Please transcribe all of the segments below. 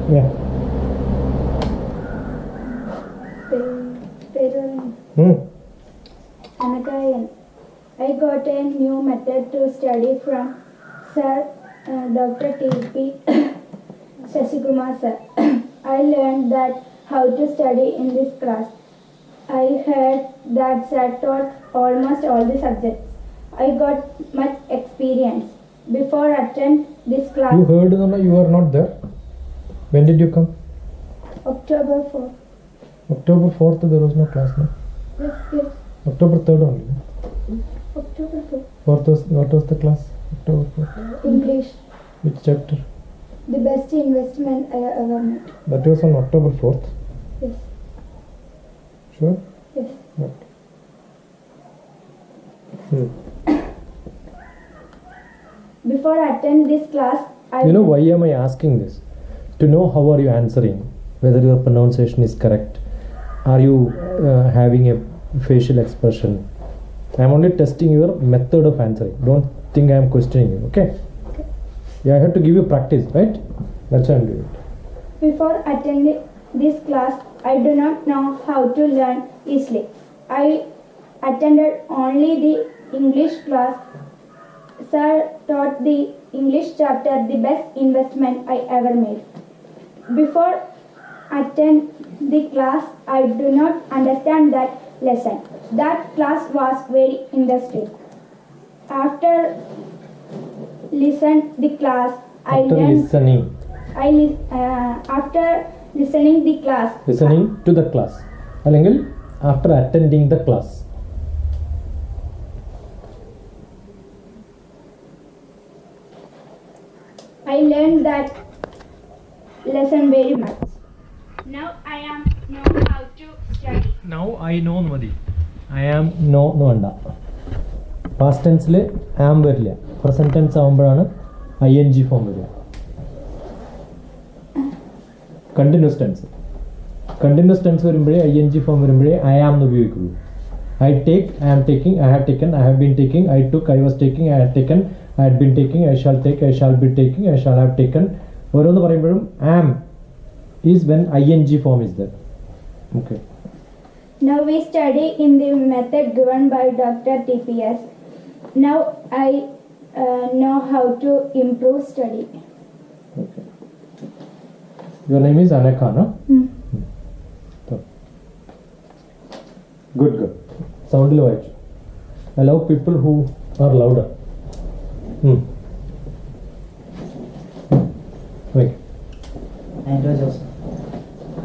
Yeah. I got a new method to study from Sir DrTPS Shashikumar sir. I learned that how to study in this class. I heard that sir taught almost all the subjects. I got much experience. Before attend this class. You heard you were not there. When did you come? October 4th. October 4th there was no class, no? Yes. October 3rd only. October 4th. What was the class? October 4th. English. Which chapter? The best investment I ever made. That was on October 4th. Yes. Sure? Yes. Okay. Before attend this class, You know why am I asking this? To know how are you answering, whether your pronunciation is correct. Are you having a facial expression? I am only testing your method of answering. Don't think I am questioning you, okay? Yeah, I have to give you practice, right? That's why I am doing it. Before attending this class, I do not know how to learn easily. I attended only the English class. Sir taught the English chapter, the best investment I ever made. Before attend the class, I do not understand that lesson. That class was very interesting. After listen the class, After listening the class. Listening to the class. അല്ലെങ്കിൽ after attending the class. I learned that lesson very much. Now I know how to study. Now I know മതി. I am know എന്ന് വേണ്ട. Past tense ല് am വരില്ല. Present tense ആവുമ്പോഴാണ് ing form വരിക. Continuous tense. Continuous tense വരുമ്പോഴേ ing form വരുമ്പോഴേ I am എന്ന് ഉപയോഗിക്കുള്ളൂ. I take, I am taking, I have taken, I have been taking, I took, I was taking, I had taken, I had been taking, I shall take, I shall be taking, I shall have taken. ഓരോന്ന് പറയുമ്പോഴും am is when ing form is there. Okay. Now we study in the method given by DrTPS. Now I know how to improve study. Okay. Your name is Aneka, no? So. Good. Sound low. Allow people who are louder. Wait.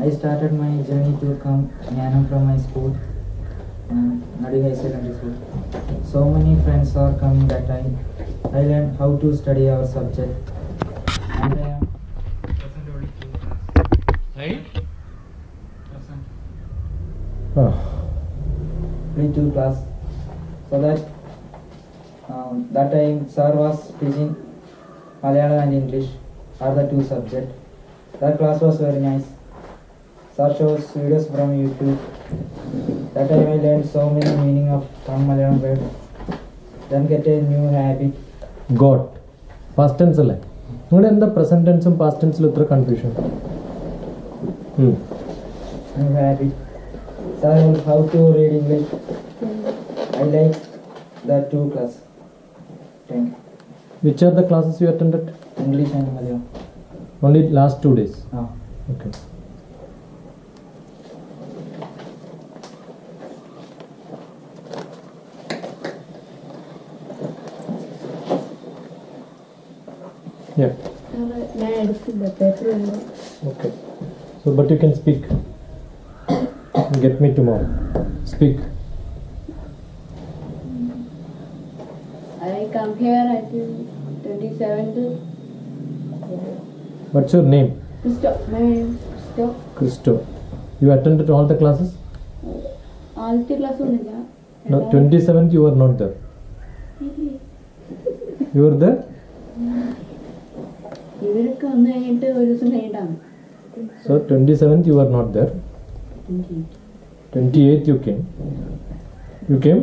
I started my journey to come Jnanam from my school, Nadi High Secondary School. So many friends are coming that time. I learned how to study our subject. And I am present only to class. Right? Present. Oh. Only to class. So that time sir was teaching Malayalam and English are the two subjects. That class was very nice. Sir shows videos from YouTube. That time I learned so many meaning of some Malayalam words. Then get a new habit. Got. Past tense അല്ലേ? നിങ്ങളുടെ എന്താ present ടെൻസും past ടെൻസിലും ഇത്ര confusion? New habit. Sir, how to read English? I like the two class. Thank you. Which are the classes you attended? English and Malayalam. Only last 2 days. Okay. Yeah. Okay. So, but you can speak. Get me tomorrow. Speak. I come here at 27th. What's your name? Christo. My name is Christo. Christo. You attended all the classes? All the class only. No, 27th you were not there. You were there? ഇവരൊക്കെ വന്നു കഴിഞ്ഞിട്ട് ഒരു ദിവസം കഴിഞ്ഞിട്ടാണ്. So 27th you were not there. 28th you came. You came?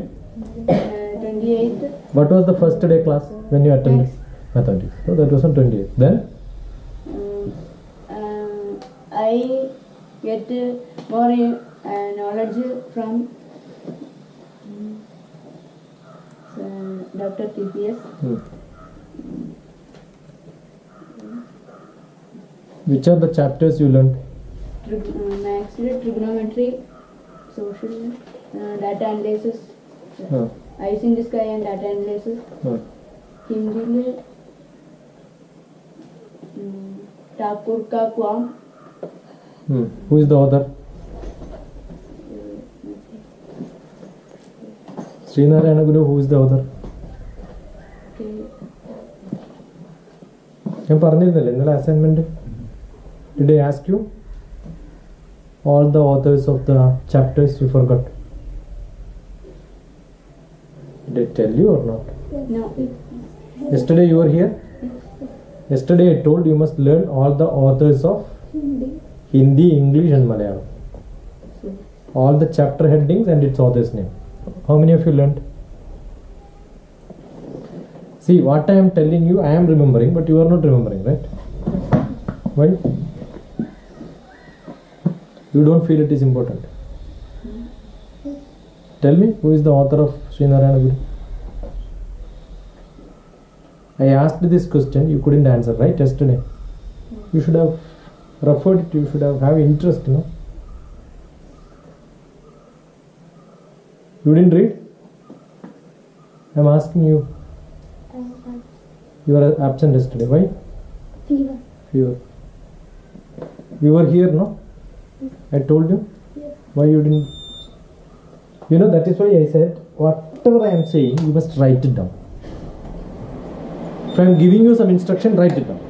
28th. What was the first day class when you attended? Mathematics. So that was on 28th. Then? I get more knowledge from DrTPS. Which are the chapters you learned? Maths, trigonometry, social, data analysis, eyes in the sky and data analysis. Hindi, Thakur ka Kwam. Who is the author? Srinarayana Guru, who is the author? ഞാൻ പറഞ്ഞിരുന്നില്ല ഇന്നലെ assignment. Did I ask you all the authors of the chapters? You forgot. Did I tell you or not? No. Yesterday you were here. Yesterday I told you must learn all the authors of Hindi, English and Malayalam. All the chapter headings and its author's name. How many of you learned? See, what I am telling you, I am remembering, but you are not remembering, right? Why? You don't feel it is important. Tell me, who is the author of Srinarayana Guru? I asked this question, you couldn't answer, right? Yesterday. You should have referred it, you should have interest, no? You didn't read? I am asking you. You were absent yesterday. Why? Fever. You were here, no? I told you. Yes. Why you didn't? You know, that is why I said, whatever I am saying, you must write it down. If I am giving you some instruction, write it down.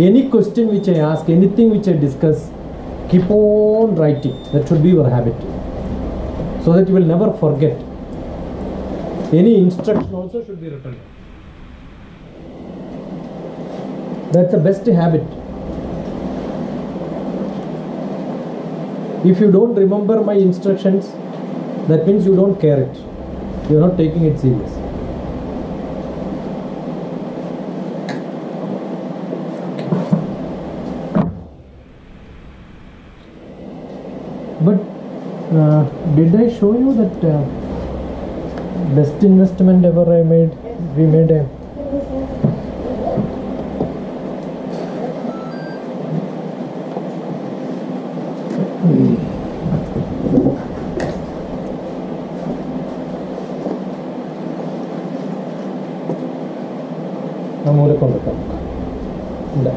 Any question which I ask, anything which I discuss, keep on writing. That should be your habit. So that you will never forget. Any instruction also should be written down. That's the best habit. If you don't remember my instructions, that means you don't care it. You are not taking it serious. But did I show you that best investment ever we made a മൂല കൊണ്ടുവെക്കാം ഇല്ല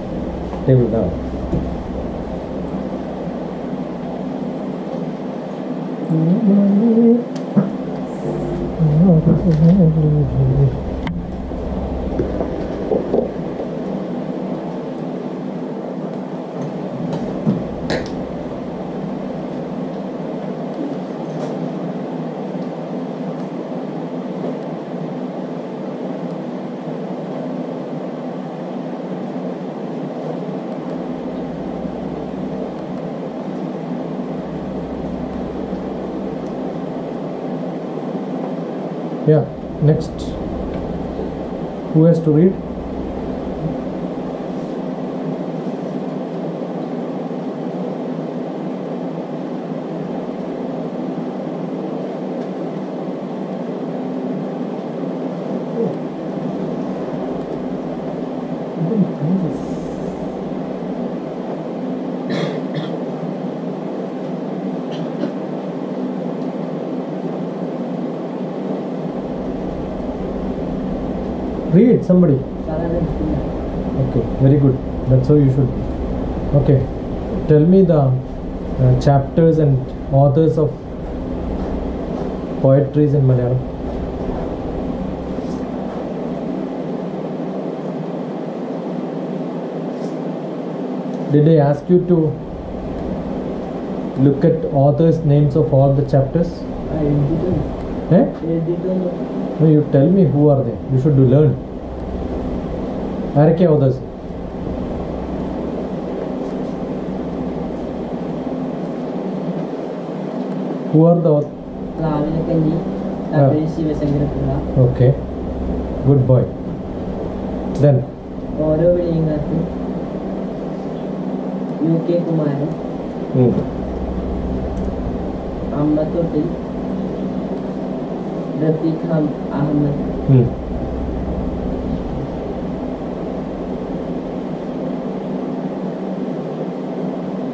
table ഇതാണ് Yeah, next. Who has to read? Read somebody. Okay, very good. That's how you should. Okay, tell me the chapters and authors of poetries in Malayalam. Did I ask you to look at authors' names of all the chapters? I didn't. Eh? No, you tell me who are they. You should learn. ആരൊക്കെയാ authors? Who are the authors? Okay, good boy. Then UK Kumaran അമ്മത്തൊട്ടിൽ Rafeeq Ahmed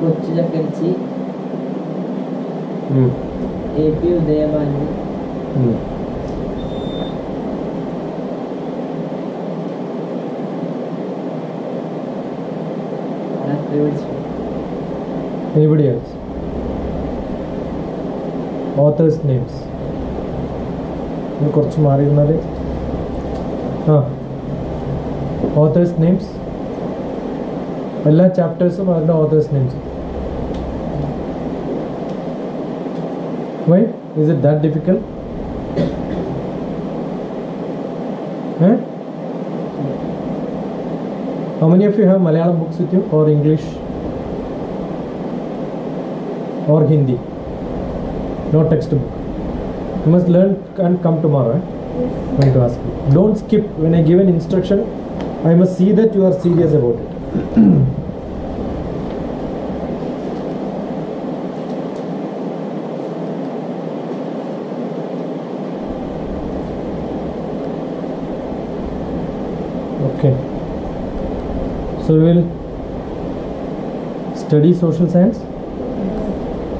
കൊച്ചു ചക്കരിച്ചി AP Udayabhanu Anybody else? Authors names. കുറച്ച് മാറി ഇരുന്നാൽ authors names. എല്ലാ ചാപ്റ്റേഴ്സും അവരുടെ authors names. Why? Is it that difficult? How many of you have Malayalam books with you, or English, or Hindi? No textbook. You must learn and come tomorrow. I'm going to ask you. Don't skip when I give an instruction. I must see that you are serious about it. Okay. So we will study social science.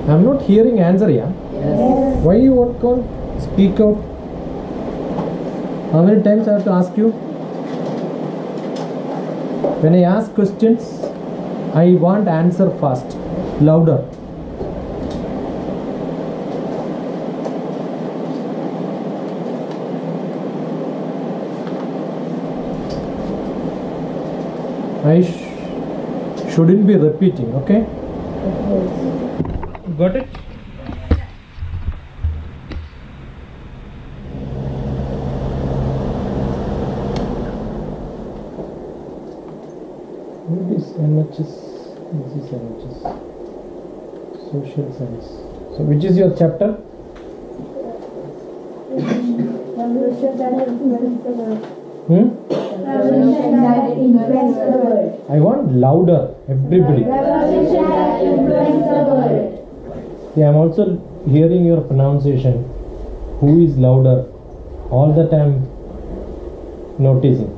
I am not hearing answer, yeah? Yes. Why you can't speak out? How many times I have to ask you? When I ask questions, I want answer fast, louder. I shouldn't be repeating, okay? Got it? What is NHS? This is NHS. Social science. So which is your chapter? I want louder, everybody. See, I am also hearing your pronunciation. Who is louder? All that I am noticing.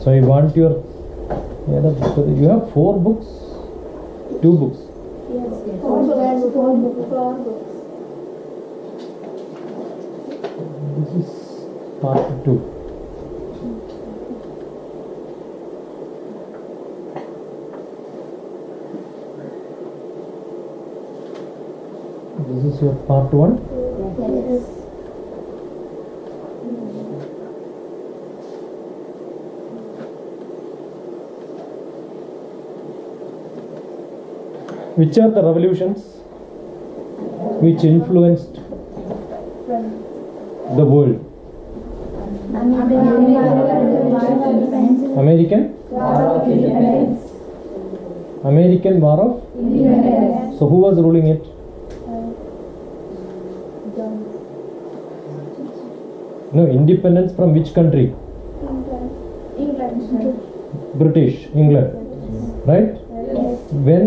So I want your. You have 4 books? 2 books? Yes. 4 books. This is part 2. This is your part 1? Yes. Which are the revolutions which influenced the world? American? American War of Independence. So who was ruling it? No, independence from which country? England. British, England. Right? Yes. When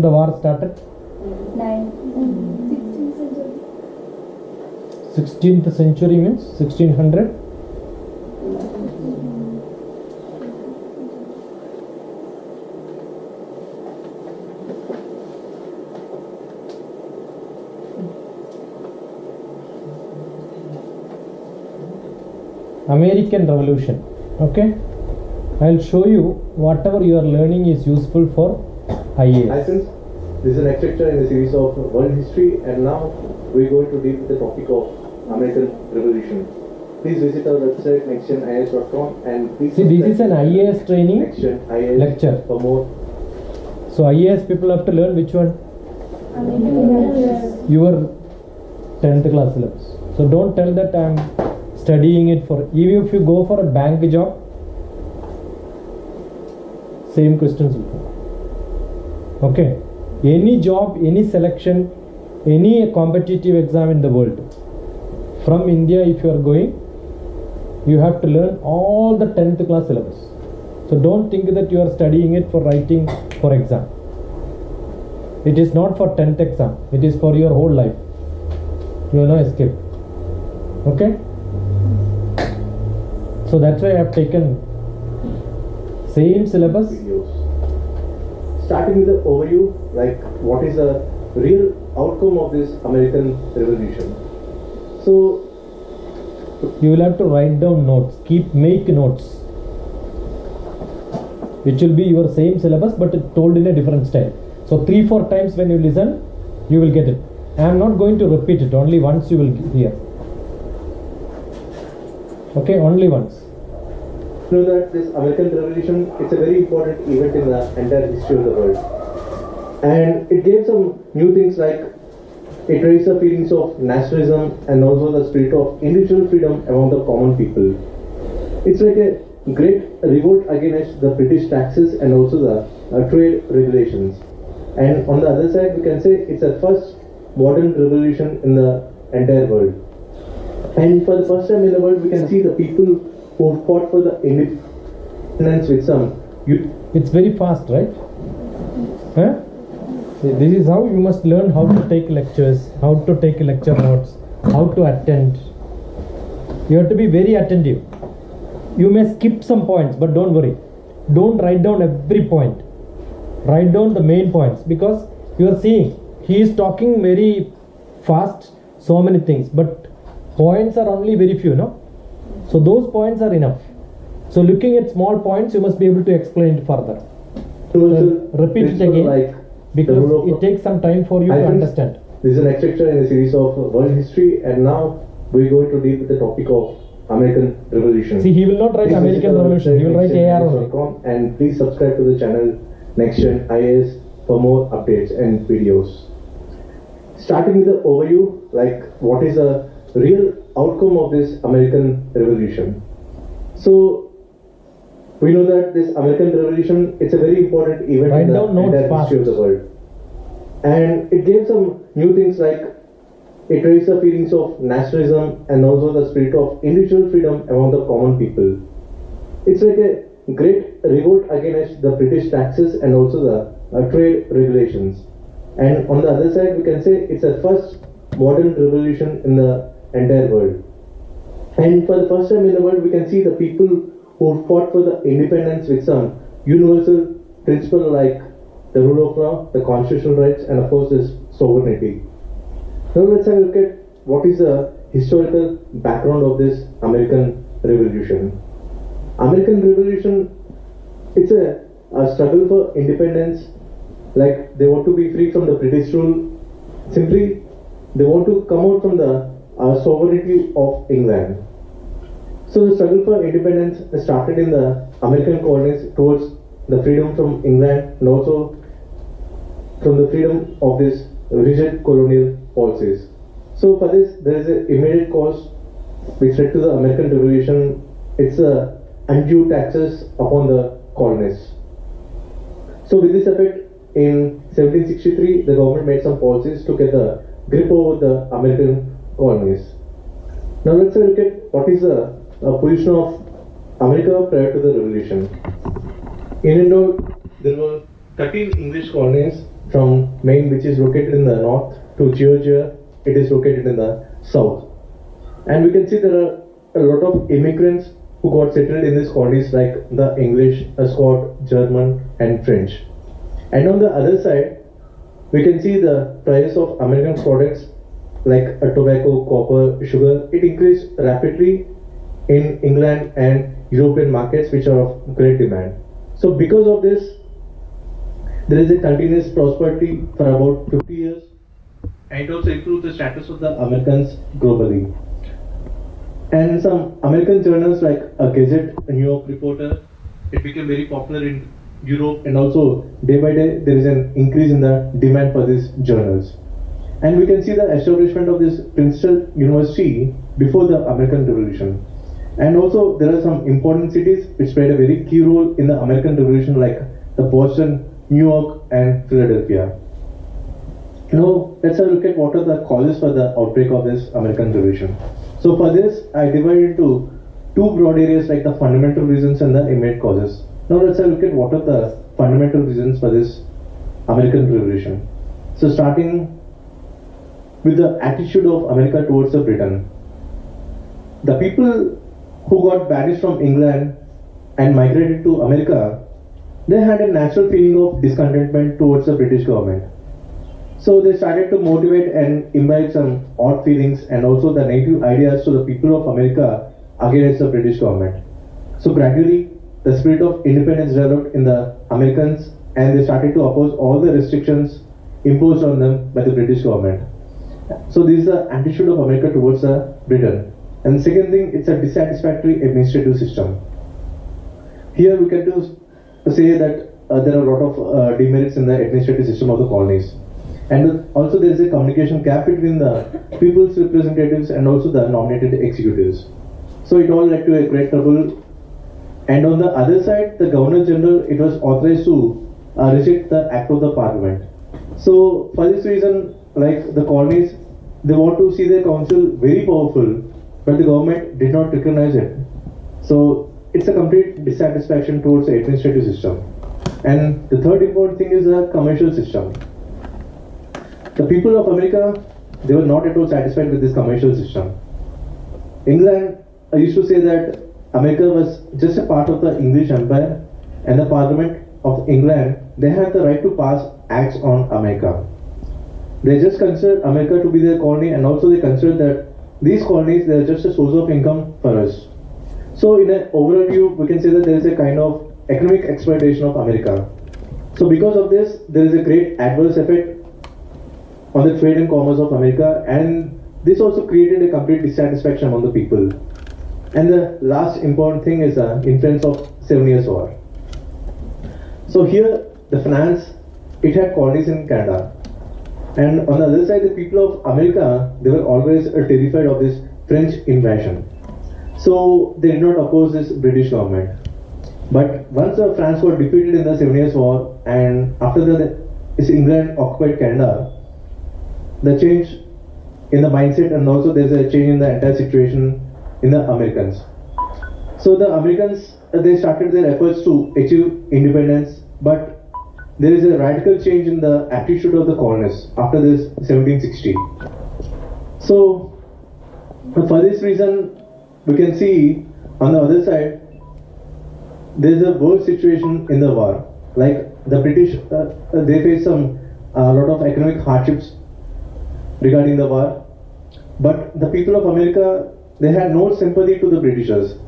the war started? 16th century means 1600? American Revolution. Okay, I'll show you whatever you are learning is useful for IAS. Hi friends, this is the next lecture in the series of world history, and now we're going to deal with the topic of American Revolution. Please visit our website nextgenis.com and please See, this is an IAS training Nextgen IAS lecture. for more. So IAS people have to learn which one? Your 10th class syllabus. So don't tell that I am studying it for, even if you go for a bank job, same questions will come. Okay, any job, any selection, any competitive exam in the world, from India if you are going, you have to learn all the 10th class syllabus. So don't think that you are studying it for writing for exam. It is not for 10th exam. It is for your whole life. You have no escape. Okay? So that's why I have taken same syllabus. Videos. Starting with the overview, like what is the real outcome of this American Revolution. So You will have to write down notes. Make notes. It will be your same syllabus but told in a different style. So 3-4 times when you listen, you will get it. I am not going to repeat it. Only once you will hear. Okay, only once. you know that this American Revolution, it's a very important event in the entire history of the world. And it gave some new things like it raised the feelings of nationalism and also the spirit of individual freedom among the common people. It's like a great revolt against the British taxes and also the trade regulations. And on the other side, we can say it's the first modern revolution in the entire world. And for the first time in the world, we can see the people who fought for the independence with some youth. It's very fast, right? Huh? See, this is how you must learn how to take lectures, how to take lecture notes, how to attend. You have to be very attentive. You may skip some points, but don't worry. Don't write down every point. Write down the main points, because you are seeing he is talking very fast, so many things, but points are only very few, no? So those points are enough. So looking at small points, you must be able to explain it further. Repeat it again, Like because it takes some time for you to understand. This is the next lecture in the series of world history, and now we're going to deal with the topic of American Revolution. See, he will not write Please American visit our Revolution, he will write website, AR only. nextgen.com, and please subscribe to the channel NextGen IAS for more updates and videos. Starting with the overview, like what is the real outcome of this American Revolution. So we know that this American Revolution, it's a very important event Write in the down notes entire fast. history of the world. And it gave some new things like it raised the feelings of nationalism and also the spirit of individual freedom among the common people. It's like a great revolt against the British taxes and also the trade regulations. And on the other side, we can say it's the first modern revolution in the entire world. And for the first time in the world, we can see the people who fought for the independence with some universal principle like the rule of law, the constitutional rights, and of course this sovereignty. Now let's have a look at what is the historical background of this American Revolution. American Revolution, it's a struggle for independence, like they want to be free from the British rule. Simply, they want to come out from the sovereignty of England. So the struggle for independence started in the American colonies towards the freedom from England and also from the freedom of this rigid colonial policies. So for this, there is an immediate cause which led to the American Revolution. It's undue taxes upon the colonists. So with this effect, in 1763, the government made some policies to get the grip over the American colonies. Now let's have a look at what is the position of America prior to the revolution. In and out, there were 13 English colonies from Maine, which is located in the north, to Georgia, it is located in the south. And we can see there are a lot of immigrants who got settled in these colonies, like the English, Scot, German, and French. And on the other side, we can see the price of American products like tobacco, copper, sugar. It increased rapidly in England and European markets, which are of great demand. So because of this, there is a continuous prosperity for about 50 years, and it also improved the status of the Americans globally. And some American journals like a Gazette, a New York Reporter, it became very popular in Europe, and also day by day there is an increase in the demand for these journals. And we can see the establishment of this Princeton University before the American Revolution. And also there are some important cities which played a very key role in the American Revolution, like the Boston, New York, and Philadelphia. Now let's have a look at what are the causes for the outbreak of this American Revolution. So for this, I divided into two broad areas, like the fundamental reasons and the immediate causes. Now let's have a look at what are the fundamental reasons for this American Revolution. So starting with the attitude of America towards the Britain. The people who got banished from England and migrated to America, they had a natural feeling of discontentment towards the British government. So they started to motivate and imbibe some odd feelings and also the negative ideas to the people of America against the British government. So gradually, the spirit of independence developed in the Americans and they started to oppose all the restrictions imposed on them by the British government. So this is the attitude of America towards Britain. And the second thing, it's a dissatisfactory administrative system. Here we can say that there are a lot of demerits in the administrative system of the colonies. And also there is a communication gap between the people's representatives and also the nominated executives. So it all led to a great trouble. And on the other side, the Governor General, it was authorized to reject the Act of the Parliament. So for this reason, like the colonies, they want to see their council very powerful, but the government did not recognize it. So it's a complete dissatisfaction towards the administrative system. And the third important thing is the commercial system. The people of America, they were not at all satisfied with this commercial system. England used to say that America was just a part of the English Empire and the Parliament of England, they had the right to pass acts on America. They just considered America to be their colony and also they considered that these colonies, they are just a source of income for us. So in an overall view, we can say that there is a kind of economic exploitation of America. So because of this, there is a great adverse effect on the trade and commerce of America, and this also created a complete dissatisfaction among the people. And the last important thing is the influence of 7 Years' War. So here, the finance, it had colonies in Canada. And on the other side, the people of America, they were always terrified of this French invasion. So they did not oppose this British government. But once France got defeated in the 7 Years' War, and after that, England occupied Canada, the change in the mindset and also there's a change in the entire situation in the Americans. So the Americans, they started their efforts to achieve independence, but there is a radical change in the attitude of the colonists after this 1760. So for this reason, we can see on the other side, there is a worse situation in the war. Like the British, they face a lot of economic hardships regarding the war, but the people of America, they had no sympathy to the Britishers.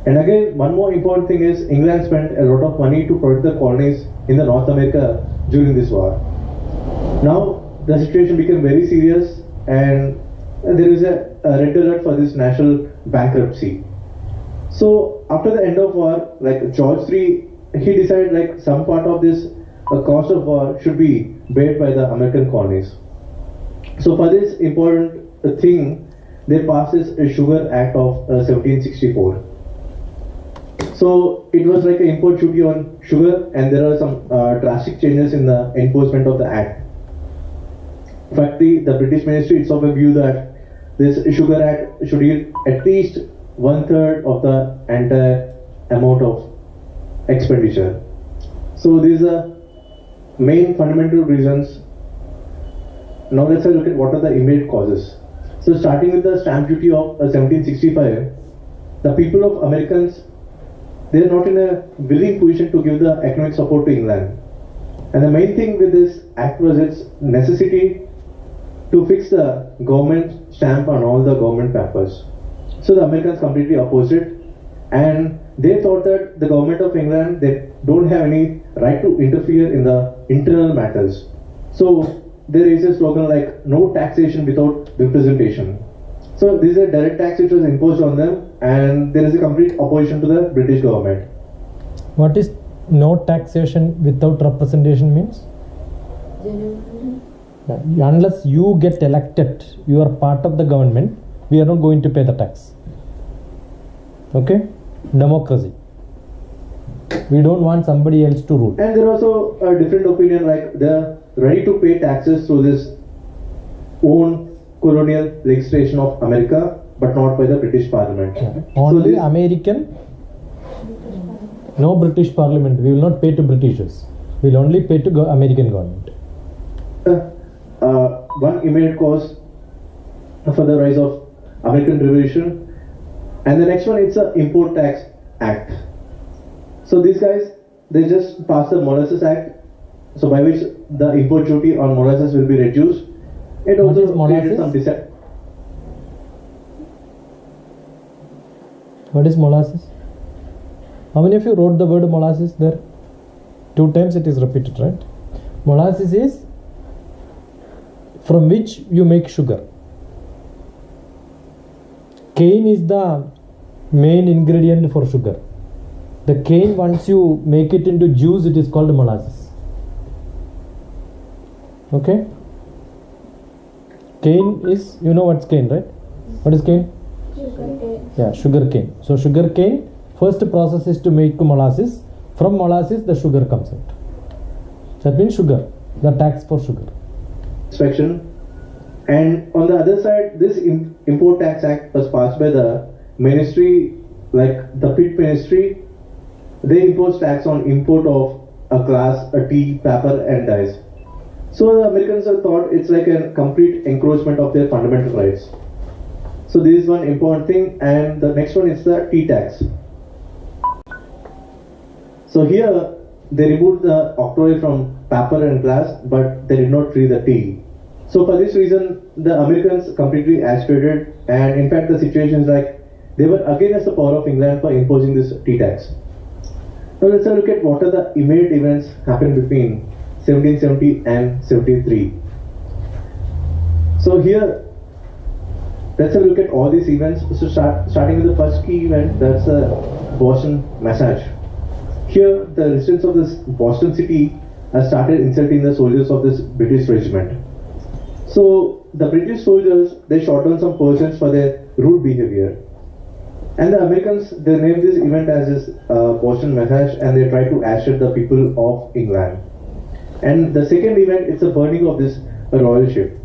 And again, one more important thing is England spent a lot of money to protect the colonies in the North America during this war. Now the situation became very serious and there is a red alert for this national bankruptcy. So after the end of war, like George III, he decided like some part of this cost of war should be paid by the American colonies. So for this important thing, they passed this Sugar Act of 1764. So it was like an import duty on sugar, and there are some drastic changes in the enforcement of the act. In fact, the British ministry itself a view that this Sugar Act should yield at least 1/3 of the entire amount of expenditure. So these are main fundamental reasons. Now let's look at what are the immediate causes. So starting with the stamp duty of 1765, the people of Americans, they are not in a willing position to give the economic support to England. And the main thing with this act was its necessity to fix the government stamp on all the government papers. So the Americans completely opposed it, and they thought that the government of England, they don't have any right to interfere in the internal matters. So there is a slogan like no taxation without representation. So this is a direct tax which was imposed on them, and there is a complete opposition to the British government. What is no taxation without representation means? Unless you get elected, you are part of the government, we are not going to pay the tax. Okay? Democracy. We don't want somebody else to rule. And there are also a different opinion, like they are ready to pay taxes through this own colonial legislation of America, but not by the British Parliament. Only so American, no British Parliament. We will not pay to Britishers. We will only pay to American government. one immediate cause for the rise of American Revolution, and the next one it's a Import Tax Act. So these guys, they just passed the Molasses Act, so by which the import duty on molasses will be reduced. It What is also created molasses? some What is molasses? How many of you wrote the word molasses there? 2 times it is repeated, right? Molasses is from which you make sugar. Cane is the main ingredient for sugar. The cane, once you make it into juice, it is called molasses. Okay? Cane is, you know what's cane, right? What is cane? Yeah, sugar cane. So sugar cane, first process is to make molasses. From molasses, the sugar comes out. That means sugar, the tax for sugar. inspection. And on the other side, this Import Tax Act was passed by the ministry, like the PIT ministry. They impose tax on import of a glass, a tea, paper and dyes. So the Americans have thought it's like a complete encroachment of their fundamental rights. So this is one important thing, and the next one is the tea tax. So here they removed the octroi from paper and glass, but they did not free the tea. So for this reason, the Americans completely agitated, and in fact the situation is like they were against the power of England for imposing this tea tax. Now let's have a look at what are the immediate events happened between 1770 and 73. So here, let's have a look at all these events. So starting with the first key event, that's the Boston Massacre. Here, the residents of this Boston city started insulting the soldiers of this British regiment. So the British soldiers, they shot down some persons for their rude behavior. And the Americans, they named this event as this Boston Massacre, and they tried to asset the people of England. And the second event, it's a burning of this royal ship.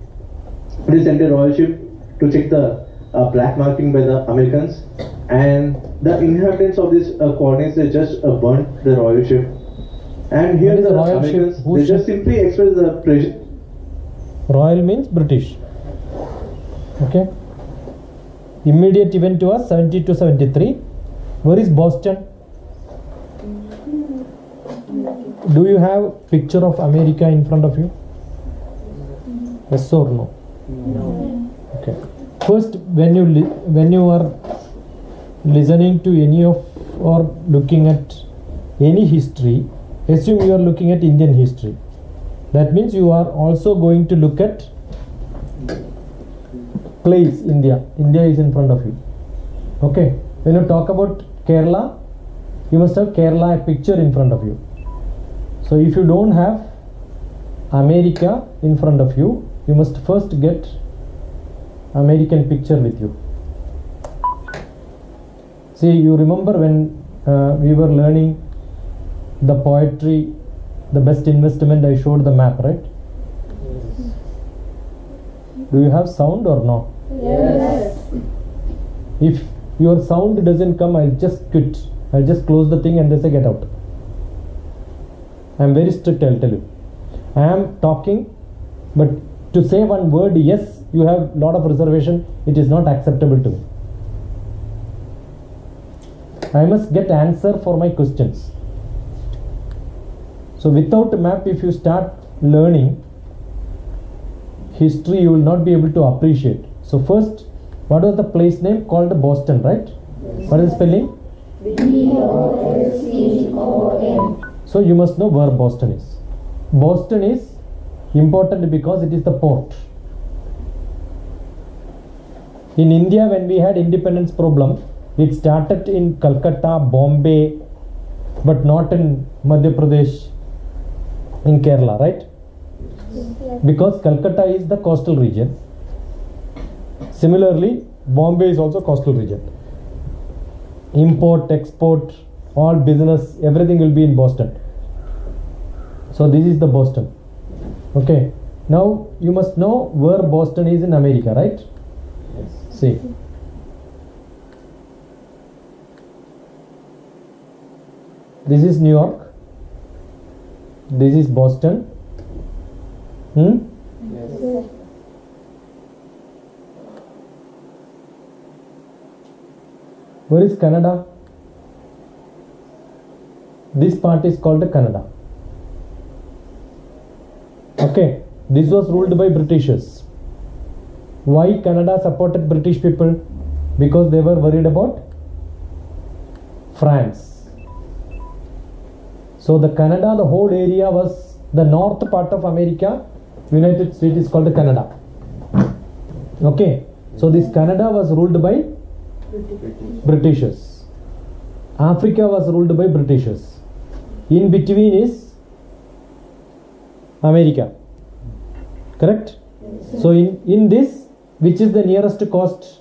They sent a royal ship to check the black marking by the Americans, and the inhabitants of these colonies, they just burnt the royal ship. And here What is the a royal ship? Americans, Whose they just ship? simply express the pressure. Royal means British. Okay. Immediate event was 70 to 73. Where is Boston? Do you have picture of America in front of you? Yes or no? No. Okay. First, when you are listening to any of or looking at any history, assume you are looking at Indian history. That means you are also going to look at place India. India is in front of you. Okay. When you talk about Kerala, you must have Kerala a picture in front of you. So if you don't have America in front of you, you must first get American picture with you. See, you remember when we were learning the poetry, the best investment, I showed the map, right? Yes. Do you have sound or no? Yes. If your sound doesn't come, I'll just quit. I'll just close the thing and they say get out. I'm very strict, I'll tell you. I am talking, but to say one word, yes, you have lot of reservation, it is not acceptable to me. I must get answer for my questions. So without a map, if you start learning history, you will not be able to appreciate. So first, what was the place name? Called Boston, right? What is the spelling? B-O-S-T-O-N. So you must know where Boston is. Boston is important because it is the port. In India, when we had independence problem, it started in Calcutta, Bombay, but not in Madhya Pradesh, in Kerala, right? Because Calcutta is the coastal region. Similarly, Bombay is also coastal region. Import, export, all business, everything will be in Boston. So this is the Boston. Okay. Now you must know where Boston is in America, right? Yes. See. This is New York. This is Boston. Yes. Where is Canada? This part is called Canada. Okay, this was ruled by Britishers. Why Canada supported British people? Because they were worried about France. So the Canada, the whole area was the north part of America. United States is called Canada. Okay, so this Canada was ruled by Britishers. Africa was ruled by Britishers. In between is America. Correct? So in this, which is the nearest coast?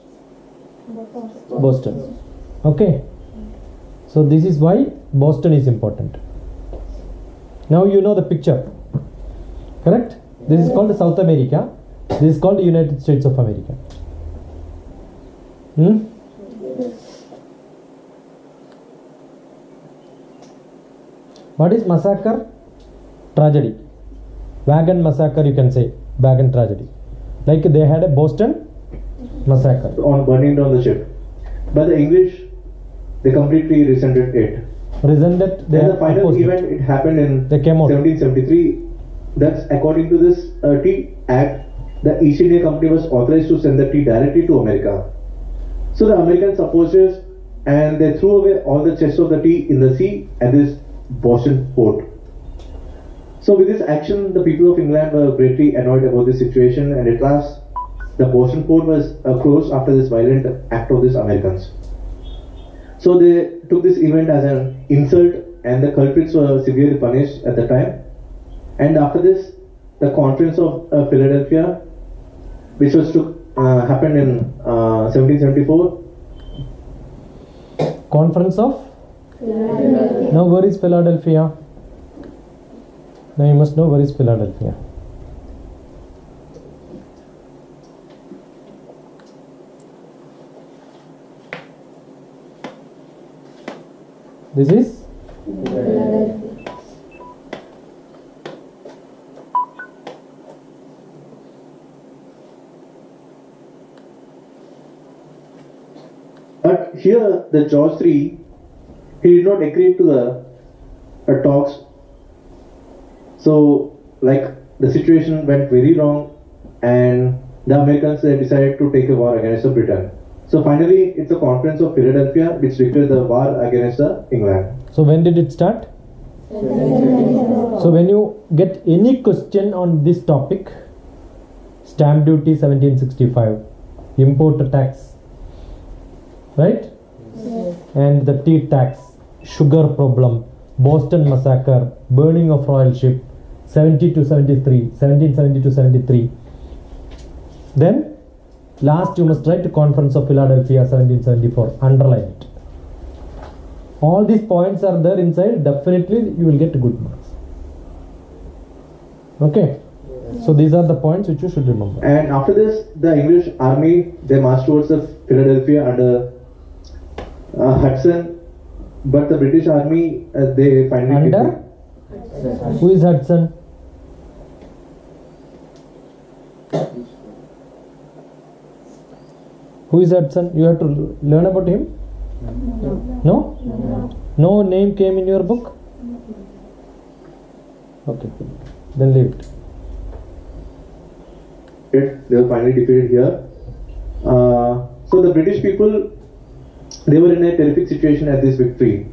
Boston. Okay. So this is why Boston is important. Now you know the picture. Correct? This is called South America. This is called United States of America. What is massacre? Tragedy. Wagon massacre, you can say. Wagon tragedy. Like they had a Boston massacre. On burning down the ship. But the English, they completely resented it. Resented? They And the final opposed event, it happened in They came out. 1773. That's according to this Tea Act, the East India Company was authorized to send the tea directly to America. So the Americans opposed it and they threw away all the chests of the tea in the sea at this Boston port. So with this action, the people of England were greatly annoyed about this situation, and at last the Boston port was closed after this violent act of these Americans. So they took this event as an insult, and the culprits were severely punished at the time. And after this, the Conference of Philadelphia, which was happened in 1774. Conference of? Now where is Philadelphia? Now you must know where is Philadelphia. This is? But here, the George III, he did not agree to the talks. So, like, the situation went very wrong, and the Americans decided to take a war against Britain. So finally, it's a Conference of Philadelphia which declared the war against England. So when did it start? So when you get any question on this topic, stamp duty 1765, import tax, right? And the tea tax, sugar problem, Boston massacre, burning of royal ship, 1770 to 73. Then last you must write Conference of Philadelphia 1774, underline it. All these points are there inside, definitely you will get good marks. Okay, so these are the points which you should remember. And after this, the English army, they marched towards the Philadelphia under Hudson, but the British army, they finally Under? Who is Hudson? Who is Hudson? You have to learn about him? No? No name came in your book? Okay, then leave it. They were finally defeated here. So the British people, they were in a terrific situation at this victory.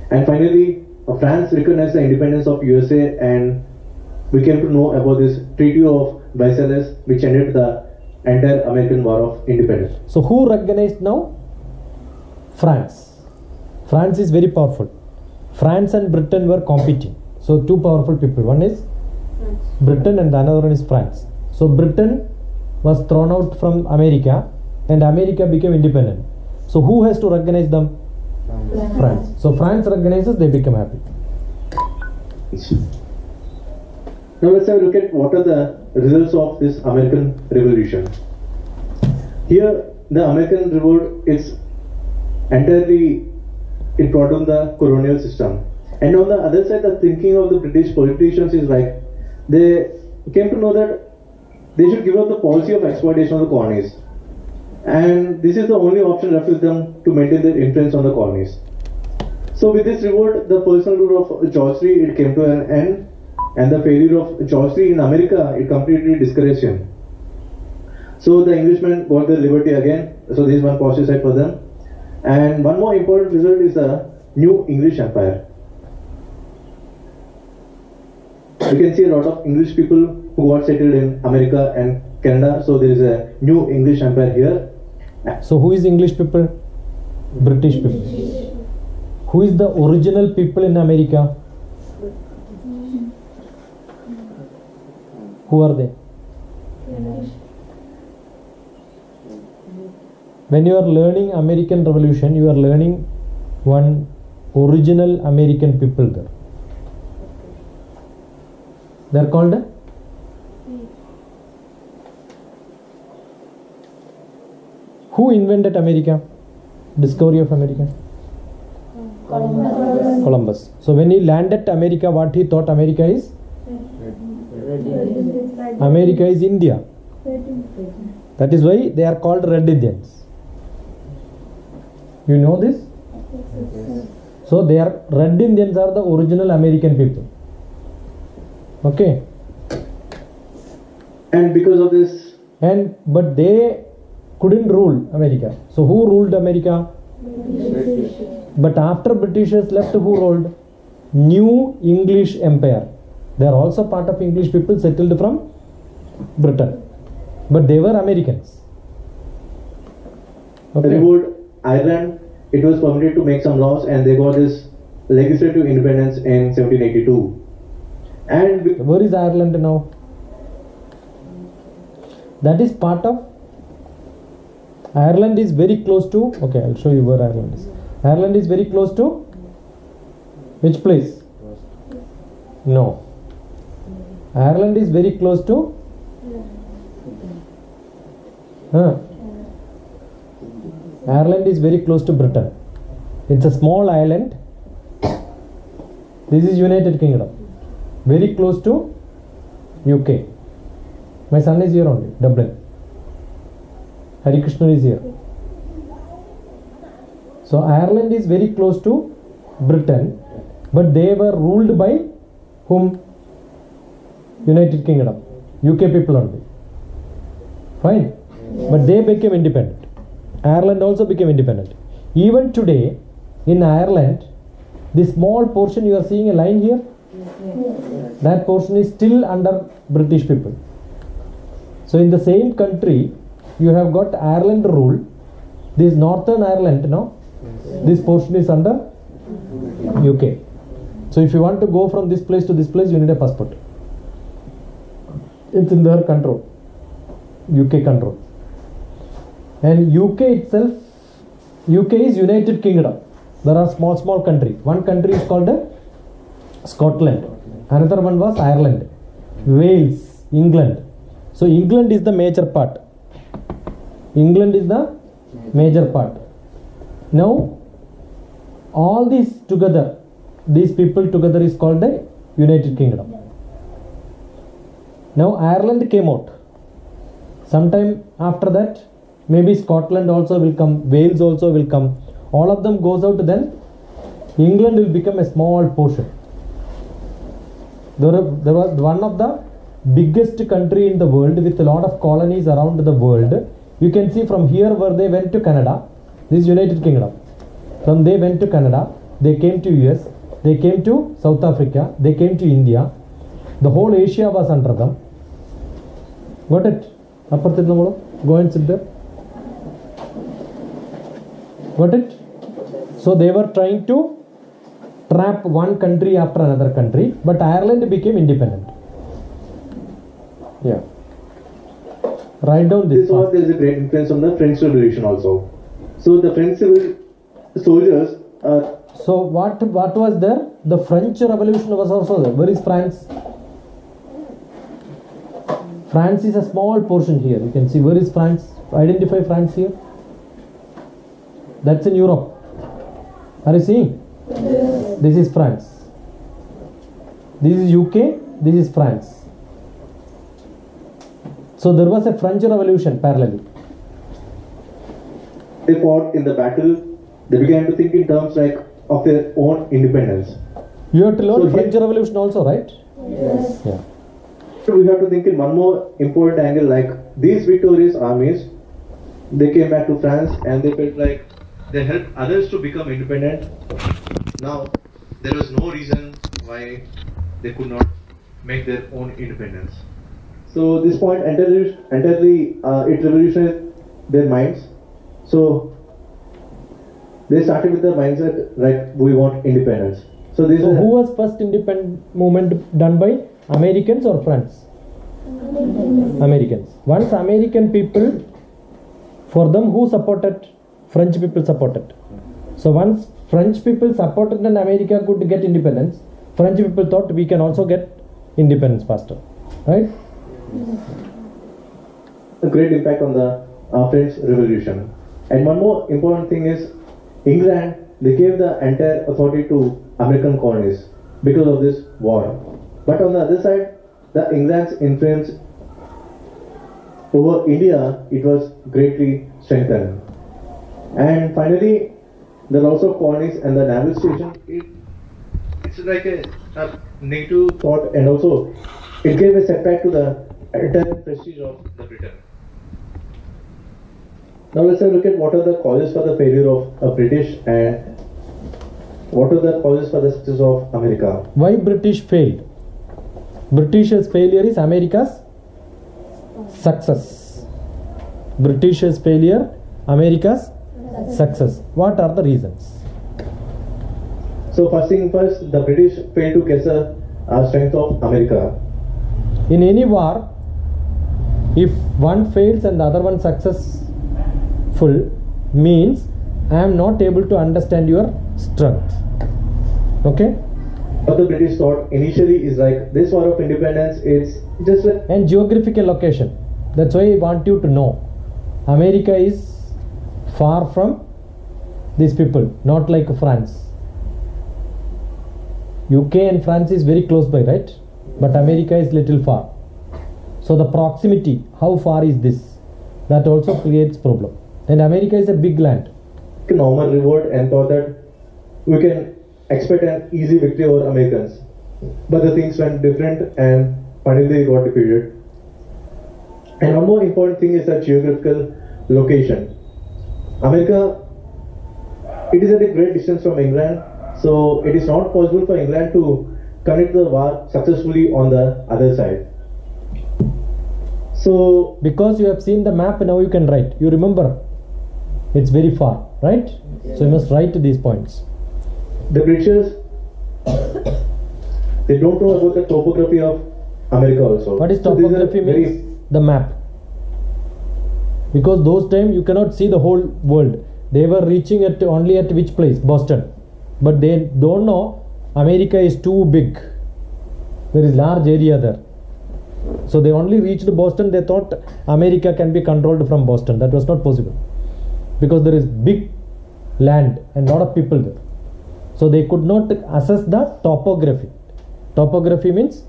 And finally, France recognized the independence of USA, and we came to know about this Treaty of Versailles, which ended the entire American War of Independence. So who recognized now? France. France is very powerful. France and Britain were competing. So two powerful people. One is Britain and the another one is France. So Britain was thrown out from America and America became independent. So who has to recognize them? France. So France recognizes, they become happy. Now let's have a look at what are the results of this American Revolution. Here, the American Revolt is entirely, it brought on the colonial system. And on the other side, the thinking of the British politicians is like, they came to know that they should give up the policy of exploitation of the colonies. and this is the only option left with them to maintain their influence on the colonies. So with this revolt, the personal rule of George III, it came to an end, and the failure of George III in America, it completely discouraged him. So the Englishmen got their liberty again, so this is one positive side for them. And one more important result is the new English Empire. You can see a lot of English people who got settled in America and Canada, so there is a new English Empire here. So who is English people? British people. Who is the original people in America? Who are they? When you are learning American Revolution, you are learning one original American people there. They are called who invented America? Discovery of America? Columbus. So when he landed America, what he thought America is? America is India. That is why they are called Red Indians. You know this? So they are Red Indians are the original American people. Okay. And because of this, but they couldn't rule America. So who ruled America? But after Britishers left, who ruled? New English Empire. They are also part of English people settled from Britain, but they were Americans. the revolt, Ireland, it was permitted to make some laws, and they got this legislative independence in 1782. And Where is Ireland now? That is part of Ireland is very close to. Okay, I'll show you where Ireland is. Ireland is very close to which place? No. Ireland is very close to. Ireland is very close to Britain. It's a small island. This is United Kingdom. Very close to UK. My son is here only, Dublin. Hari Krishna is here. So Ireland is very close to Britain, but they were ruled by whom? United Kingdom. UK people only. Fine. But they became independent. Ireland also became independent. Even today, in Ireland, this small portion you are seeing a line here, that portion is still under British people. So in the same country, you have got Ireland rule. This Northern Ireland, no? This portion is under UK. So if you want to go from this place to this place, you need a passport. It's in their control. UK control. And UK itself, UK is United Kingdom. There are small countries. One country is called Scotland. Another one was Ireland. Wales, England. So England is the major part. England is the major part. Now, all these together, these people together is called the United Kingdom. Now Ireland came out. Sometime after that, maybe Scotland also will come, Wales also will come. All of them goes out, then England will become a small portion. There was one of the biggest country in the world with a lot of colonies around the world. You can see from here where they went to Canada. This is United Kingdom. From they went to Canada, they came to US, they came to South Africa, they came to India. The whole Asia was under them. Got it? Go and sit there. Got it? So they were trying to trap one country after another country, but Ireland became independent. Yeah. Write down this. There is a great influence on the French Revolution also. So the French civil soldiers. So what was there? The French Revolution was also there. Where is France? France is a small portion here. You can see where is France. Identify France here. That's in Europe. Are you seeing? Yes. This is France. This is UK. This is France. So there was a French Revolution parallelly. they fought in the battle, they began to think in terms like of their own independence. You have to learn So French Revolution also, right? Yes. Yeah. So we have to think in one more important angle, like these victorious armies, they came back to France and they felt like they helped others to become independent. Now, there was no reason why they could not make their own independence. So this point entirely it revolutionized their minds. So they started with the mindset like we want independence. So this So is who was first independent movement done by Americans or France? Americans. Once American people, for them who supported, French people supported. So once French people supported and America could get independence, French people thought we can also get independence faster, right? a great impact on the French Revolution. And one more important thing is England, they gave the entire authority to American colonies because of this war. But on the other side, the England's influence over India, it was greatly strengthened. And finally, the loss of colonies and the naval station, it's like a negative thought, and also it gave a setback to the entire prestige of the Britain. Now let's have a look at what are the causes for the failure of British and what are the causes for the success of America. Why British failed? British's failure is America's success. British's failure, America's success. What are the reasons? So first thing first, the British failed to catch the strength of America. In any war, if one fails and the other one successful, means I am not able to understand your strength. Okay? What the British thought initially is like this war of independence, it's just like And geographical location. That's why I want you to know. America is far from these people, not like France. UK and France is very close by, right? But America is little far. So the proximity, how far is this? That also creates problem. And America is a big land. normal revolt and thought that we can expect an easy victory over Americans. But the things went different and finally they got defeated. And one more important thing is the geographical location. America, it is at a great distance from England, so it is not possible for England to conduct the war successfully on the other side. So, Because you have seen the map, now you can write. You remember, it's very far, right? So you must write these points. the British, they don't know about the topography of America also. What is So these are topography very- means? The map. Because those time you cannot see the whole world. They were reaching at only at which place? Boston. But they don't know America is too big. There is large area there. So they only reached Boston. They thought America can be controlled from Boston. That was not possible. Because there is big land and lot of people there. So they could not assess the topography. Topography means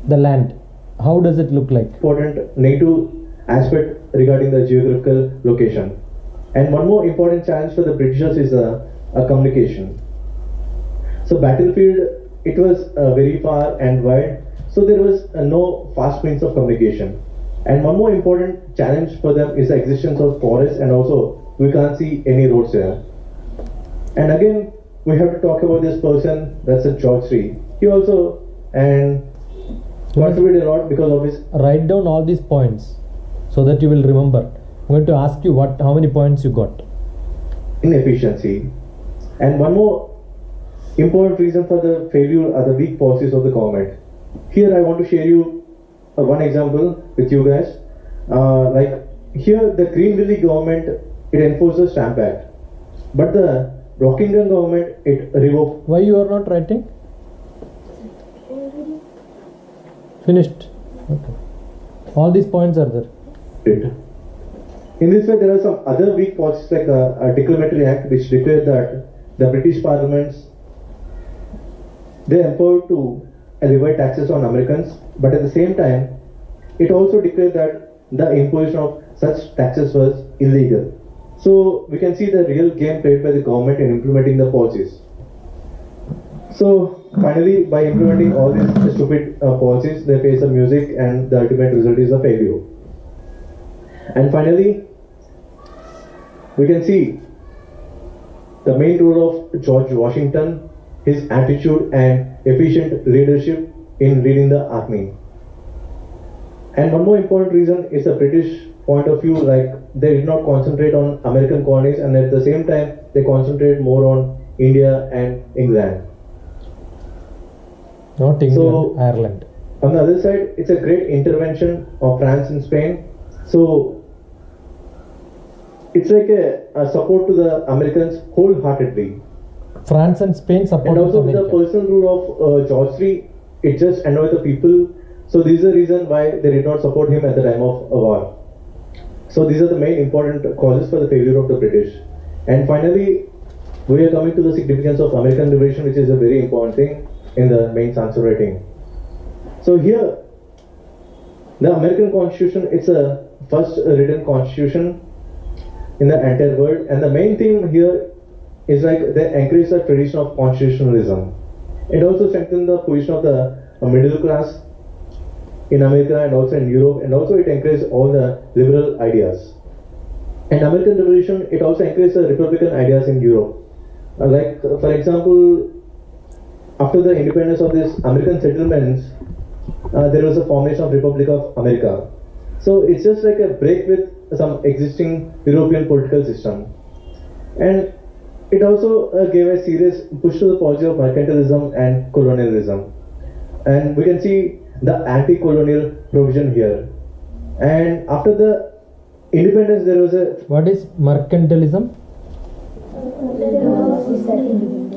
the land. How does it look like? important negative aspect regarding the geographical location. And one more important challenge for the Britishers is a communication. So battlefield, it was very far and wide, so there was no fast means of communication. And one more important challenge for them is the existence of forests, and also we can't see any roads there. And again, we have to talk about this person, that's a George Tree. He also contributed a lot because of his Write down all these points so that you will remember. I'm going to ask you how many points you got. inefficiency. And one more important reason for the failure are the weak policies of the government. Here I want to share you one example with you guys. Like here the Greenville government, it enforces Stamp Act, but the Rockingham government, it revoked. Why you are not writing? Finished. Okay. All these points are there. it. In this way, there are some other weak policies like the Declaratory Act, which declared that the British parliaments, they empowered to levy taxes on Americans, but at the same time, it also declared that the imposition of such taxes was illegal. So we can see the real game played by the government in implementing the policies. So finally, by implementing all these stupid policies, they face the music, and the ultimate result is a failure. And finally, we can see the main role of George Washington, his attitude and efficient leadership in leading the army. And one more important reason is the British point of view, like they did not concentrate on American colonies, and at the same time they concentrate more on India and England. Not England, So- Ireland. On the other side, it's a great intervention of France and Spain. So it's like a support to the Americans wholeheartedly. France and Spain And supported also with the America. personal rule of George III, it just annoyed the people. So this is the reason why they did not support him at the time of a war. So these are the main important causes for the failure of the British. And finally, we are coming to the significance of American liberation, which is a very important thing in the main answer writing. So here, the American Constitution, it's a first written constitution in the entire world, and the main theme here is like they encourage the tradition of constitutionalism. It also strengthens the position of the middle class in America and also in Europe, and also it encourages all the liberal ideas. And American Revolution, it also encourages the republican ideas in Europe. Like for example, after the independence of these American settlements, there was a formation of Republic of America. So it's just like a break with some existing European political system. And it also gave a serious push to the policy of mercantilism and colonialism. And we can see the anti-colonial provision here. And after the independence, there was a What is mercantilism?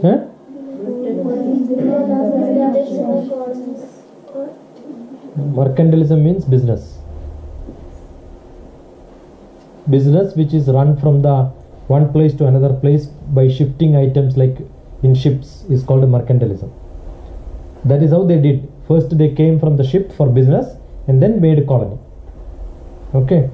Huh? Mercantilism means business. Business which is run from the one place to another place by shifting items like in ships is called mercantilism. That is how they did. First they came from the ship for business and then made a colony. Okay.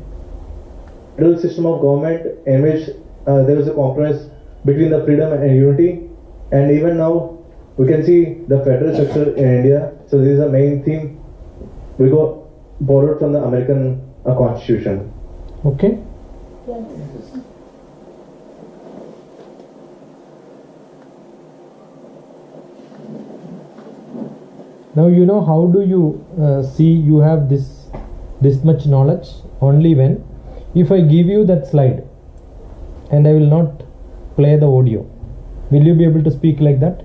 federal system of government in which there was a compromise between the freedom and unity. And even now, we can see the federal structure in India. So this is the main theme we got borrowed from the American Constitution. Okay. Now you know how do you see you have this much knowledge only when if I give you that slide and I will not play the audio, will you be able to speak like that?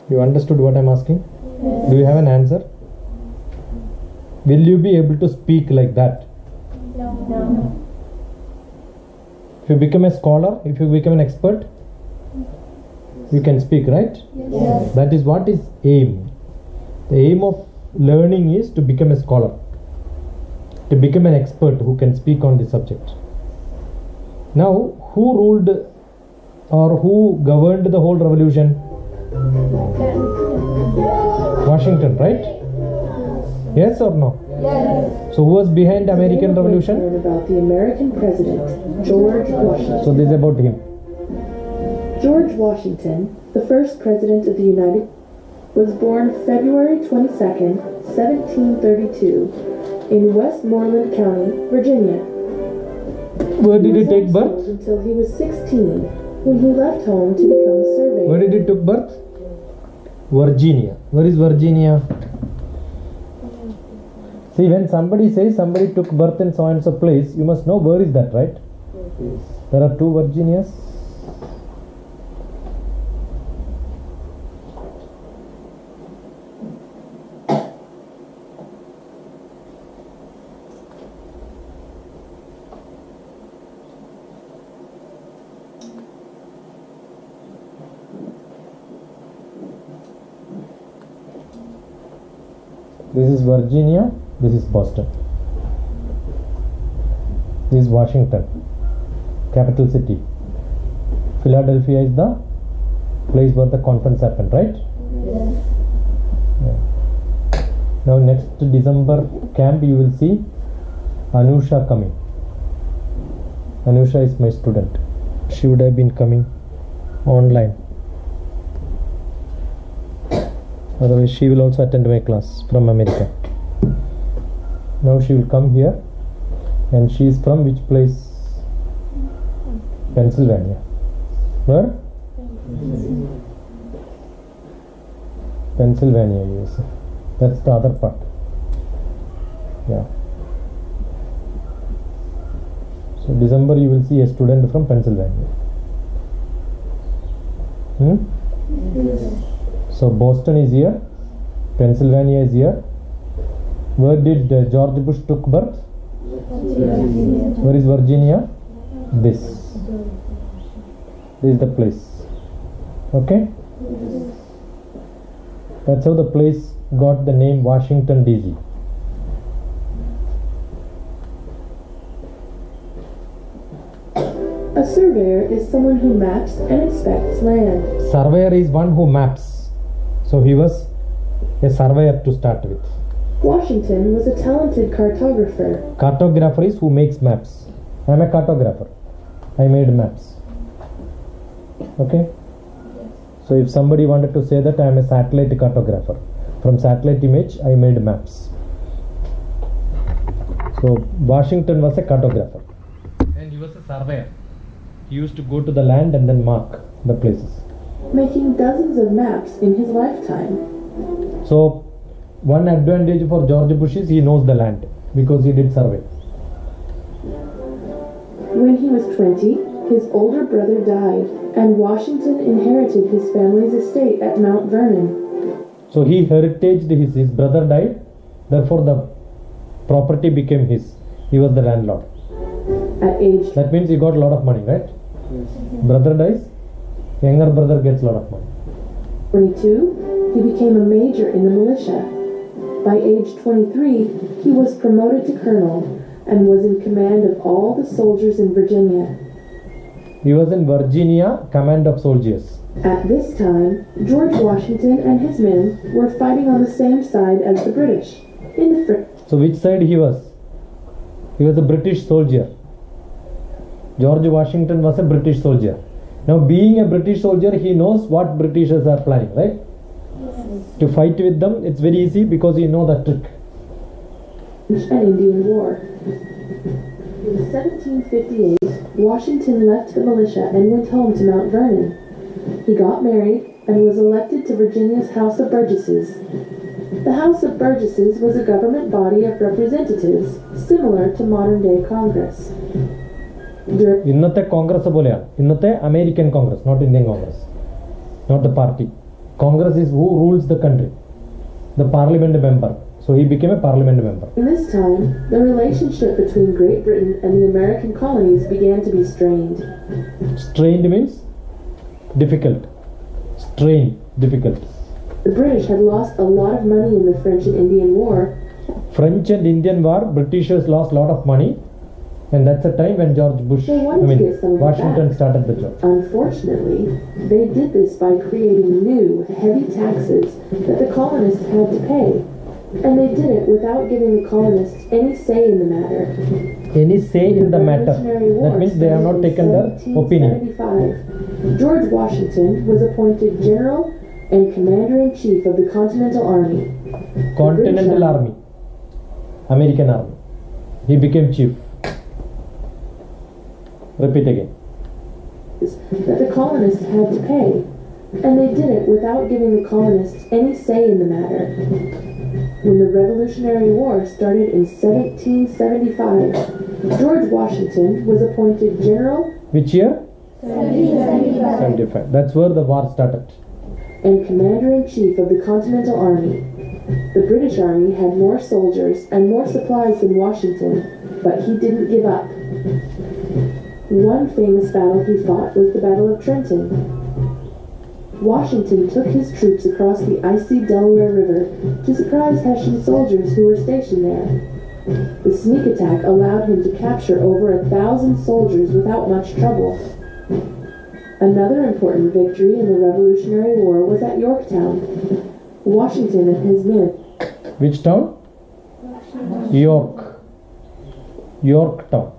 You understood what I'm asking? Do you have an answer? Will you be able to speak like that? No. If you become a scholar, if you become an expert, you can speak, right? Yes. That is what is aim. The aim of learning is to become a scholar, to become an expert who can speak on the subject. Now, who ruled or who governed the whole revolution? Washington, right? Yes or no? Yes. So who was behind American Revolution? Learn about the American president, George Washington. So this is about him. George Washington, the first president of the United States, was born February 22nd, 1732, in Westmoreland County, Virginia. Where did he was take birth? homeschooled until he was 16, when he left home to become a surveyor. Where did he took birth? Virginia. Where is Virginia? See, when somebody says somebody took birth in so and so place, you must know where is that, right? There are two Virginias. This is Virginia, this is Boston. This is Washington, capital city. Philadelphia is the place where the conference happened, right? Yes. Yeah. Now next December camp you will see Anusha coming. Anusha is my student. She would have been coming online. Otherwise she will also attend my class from America. Now she will come here, and she is from which place? Pennsylvania. Where? Pennsylvania, yes. That's the other part. Yeah. So December you will see a student from Pennsylvania. So Boston is here, Pennsylvania is here. Where did George Bush took birth? Where is Virginia? This is the place. Okay? That's how the place got the name Washington DC. A surveyor is someone who maps and inspects land. Surveyor is one who maps. So he was a surveyor to start with. Washington was a talented cartographer. Cartographer is who makes maps. I am a cartographer. I made maps. Okay? So if somebody wanted to say that I am a satellite cartographer, from satellite image I made maps. So Washington was a cartographer. And he was a surveyor. He used to go to the land and then mark the places. Making dozens of maps in his lifetime. So one advantage for George Bush is he knows the land because he did survey. When he was 20, his older brother died, and Washington inherited his family's estate at Mount Vernon. So he heritated his brother died, therefore the property became his. He was the landlord. At age That means he got a lot of money, right? Brother dies, younger brother gets a lot of money. 22, he became a major in the militia. By age 23, he was promoted to colonel and was in command of all the soldiers in Virginia. He was in Virginia, command of soldiers. At this time, George Washington and his men were fighting on the same side as the British. In the So which side he was? He was a British soldier. George Washington was a British soldier. Now being a British soldier, he knows what Britishers are planning, right? To fight with them, it's very easy because he knows the trick. French and Indian War. In 1758, Washington left the militia and went home to Mount Vernon. He got married and was elected to Virginia's House of Burgesses. The House of Burgesses was a government body of representatives, similar to modern-day Congress. ഇന്നത്തെ കോൺഗ്രസ് പോലെയാണ്. ഇന്നത്തെ American Congress, not Indian Congress, not the party. Congress is who rules the country, the parliament member. So he became a parliament member. In this time, the relationship between Great Britain and the American colonies began to be strained. Strained means difficult. Strain, difficult. The British had lost a lot of money in the French and Indian War. French and Indian War, Britishers lost a lot of money, and that's the time when George Bush, They wanted to get some of it Washington back. started the job. Unfortunately, they did this by creating new, heavy taxes that the colonists had to pay. And they did it without giving the colonists any say in the matter. Any say in the matter. Revolutionary War That means they have not started in taken their opinion. 1775. George Washington was appointed general and commander-in-chief of the Continental Army. Continental Army, American Army. He became chief. Repeat again. That the colonists had to pay, and they did it without giving the colonists any say in the matter. When the Revolutionary War started in 1775, George Washington was appointed general Which year? 75. That's where the war started. and commander-in-chief of the Continental Army. The British Army had more soldiers and more supplies than Washington, but he didn't give up. One famous battle he fought was the Battle of Trenton. Washington took his troops across the icy Delaware River to surprise Hessian soldiers who were stationed there. The sneak attack allowed him to capture over 1,000 soldiers without much trouble. Another important victory in the Revolutionary War was at Yorktown. Washington and his men Which town? York. York town.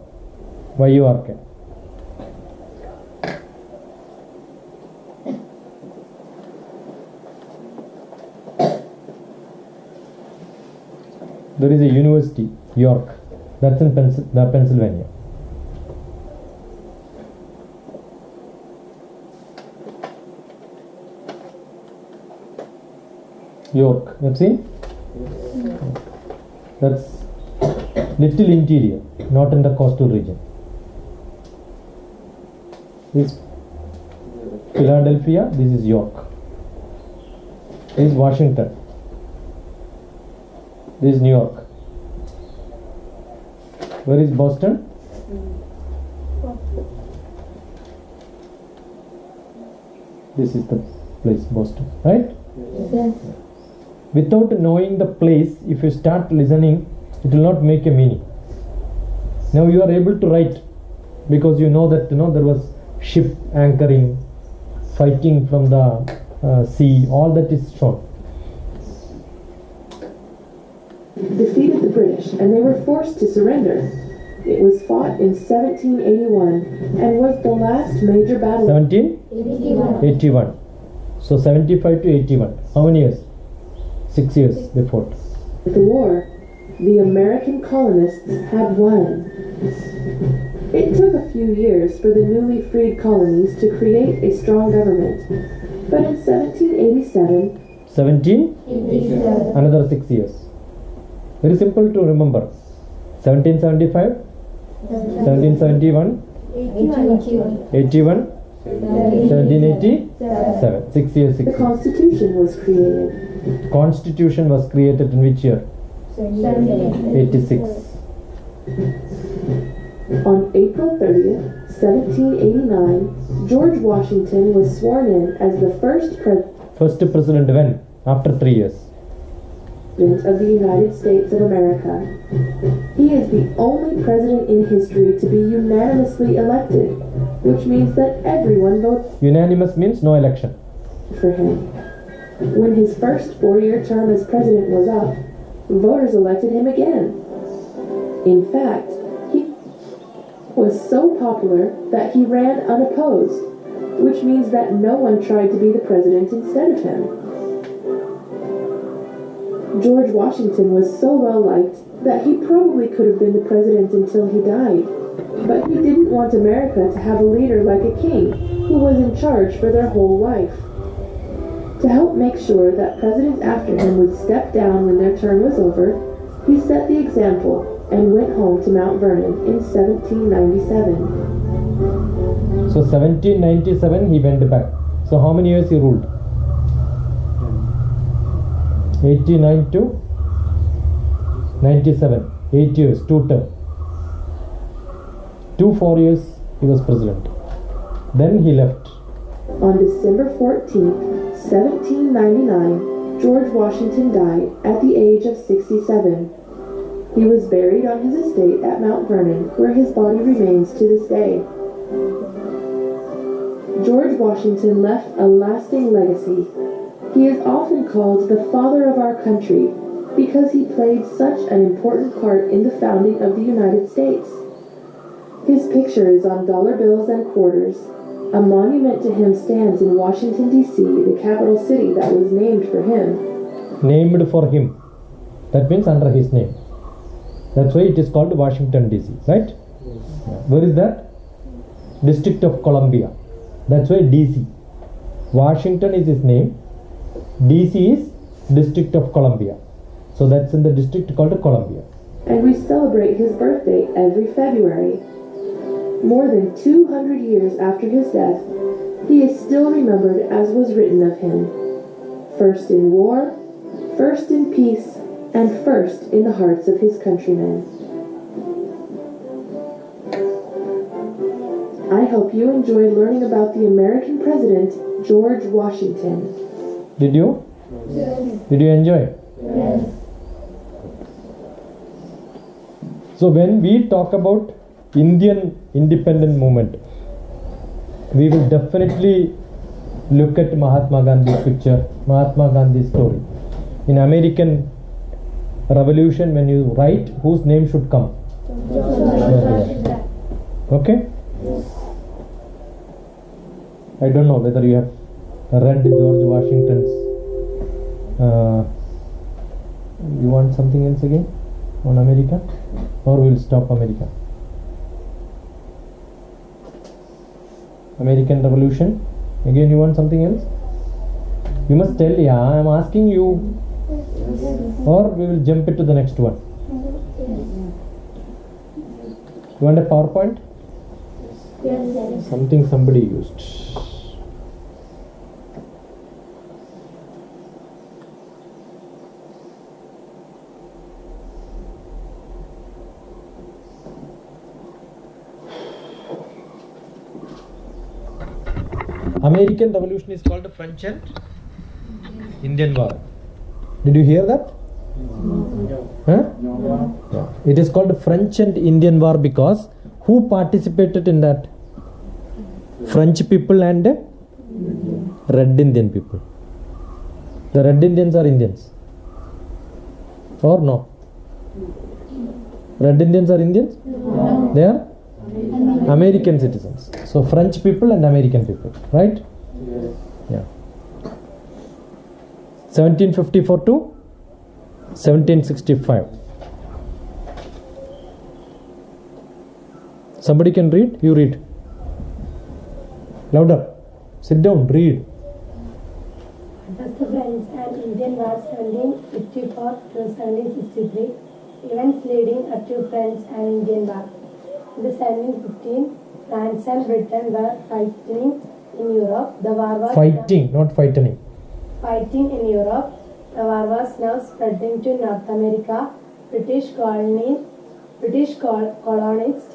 Y-O-R-K. There is a university, York. That's in Pennsylvania. York. You've seen? That's little interior, not in the coastal region. This is Philadelphia. This is York. This is Washington. This is New York. Where is Boston? This is the place, Boston, right? Yes. Without knowing the place, if you start listening, it will not make a meaning. Now you are able to write because you know that there was ship anchoring, fighting from the sea. All that is shown. Defeated the British, and they were forced to surrender. It was fought in 1781 and was the last major battle. 1781. So 75 to 81. How many years? 6 years they fought. The war, the American colonists had won. It took a few years for the newly freed colonies to create a strong government, but in 1787, 17? Another 6 years. Very simple to remember. 1775, 1771, 81, 1787. 6 years, 6 the years. Constitution was created. Constitution was created in which year? 86. On April 30th, 1789, George Washington was sworn in as the first president when? After 3 years. of the United States of America. He is the only president in history to be unanimously elected, which means that everyone votes Unanimous means no election. for him. When his first 4-year term as president was up, voters elected him again. In fact, he was so popular that he ran unopposed, which means that no one tried to be the president instead of him. George Washington was so well liked that he probably could have been the president until he died. But he didn't want America to have a leader like a king who was in charge for their whole life. To help make sure that presidents after him would step down when their term was over, he set the example and went home to Mount Vernon in 1797. So 1797 he went back. So how many years he ruled? 89 to 97. 8 years, 2 terms. 4 years he was president. Then he left. On December 14th, 1799, George Washington died at the age of 67. He was buried on his estate at Mount Vernon, where his body remains to this day. George Washington left a lasting legacy. He is often called the father of our country because he played such an important part in the founding of the United States. His picture is on dollar bills and quarters. A monument to him stands in Washington, D.C., the capital city that was named for him. Named for him. That means under his name. That's why it is called Washington, D.C., right? Yes. Where is that? District of Columbia. That's why D.C. Washington is his name. D.C. is District of Columbia. So that's in the district called Columbia. And we celebrate his birthday every February. More than 200 years after his death, he is still remembered as was written of him. First in war, first in peace, and first in the hearts of his countrymen. I hope you enjoyed learning about the American President, George Washington. Did you? Yes. Did you enjoy? Yes. So when we talk about Indian independent movement, we will definitely look at Mahatma Gandhi's picture, Mahatma Gandhi's story. In American revolution, when you write, whose name should come? Okay? I don't know whether you have read George Washington's. You want something else again on America? Or we'll stop America? American Revolution. Again, you want something else? You must tell, yeah, I am asking you. Or we will jump into the next one. You want a PowerPoint? Yes. Something somebody used. American Revolution is called the French and Indian War. Did you hear that? Huh? Yeah. It is called French and Indian War because who participated in that? French people and Red Indian people. The Red Indians are Indians. Or no? Red Indians are Indians? No. They are American citizens. So French people and American people, right? Yeah. 1754 to 1765. Somebody can read? You read. Louder. Sit down, read. Thus the French and Indian War 1754 to 1763, events leading up to French and Indian War. In the 1715, France and Britain were fighting in Europe. The war was Fighting, not frightening. fighting in Europe. The war was now spreading to North America. British colonists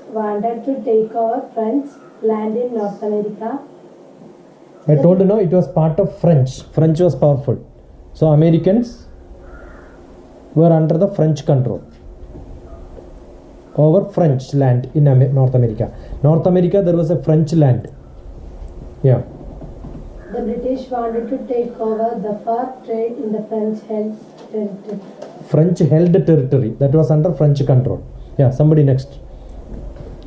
wanted to take over French land in North America. I told you, no, it was part of French. French was powerful. So Americans were under the French control over French land in North America. North America, there was a French land. Yeah. The British wanted to take over the fur trade in the French-held territory. French-held territory. That was under French control. Yeah, somebody next.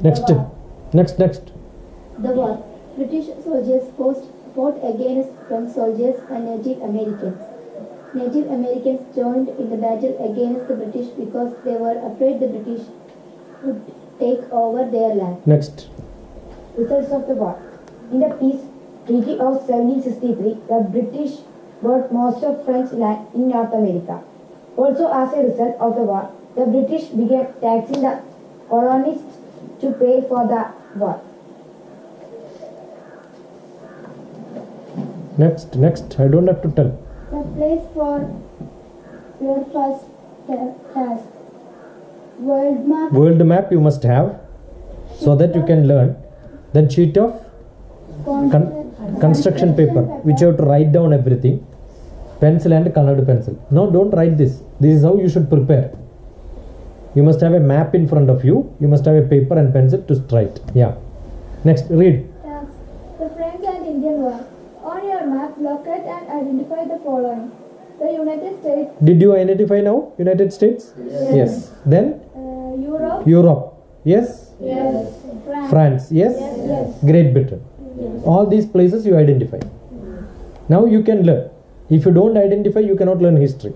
Next. The war. Next. The war. British soldiers fought against French soldiers and Native Americans. Native Americans joined in the battle against the British because they were afraid the British would take over their land. Next. Results of the war. In the peace treaty of 1763, the British bought most of French land in North America. Also, as a result of the war, the British began taxing the colonists to pay for the war. Next. I don't have to tell. The place for your first task. World map. World map you must have so that you can learn. Then sheet of construction paper which you have to write down everything. Pencil and colored pencil. No, don't write this. This is how you should prepare. You must have a map in front of you. You must have a paper and pencil to write. Yeah. Next, read. Task. The French and Indian War. On your map, locate and identify the following. The United States. Did you identify now? United States? Yes. Then? Europe. Europe. Yes? Yes. France. Yes? Yes. Great Britain. Yes. All these places you identify. Now you can learn. If you don't identify, you cannot learn history.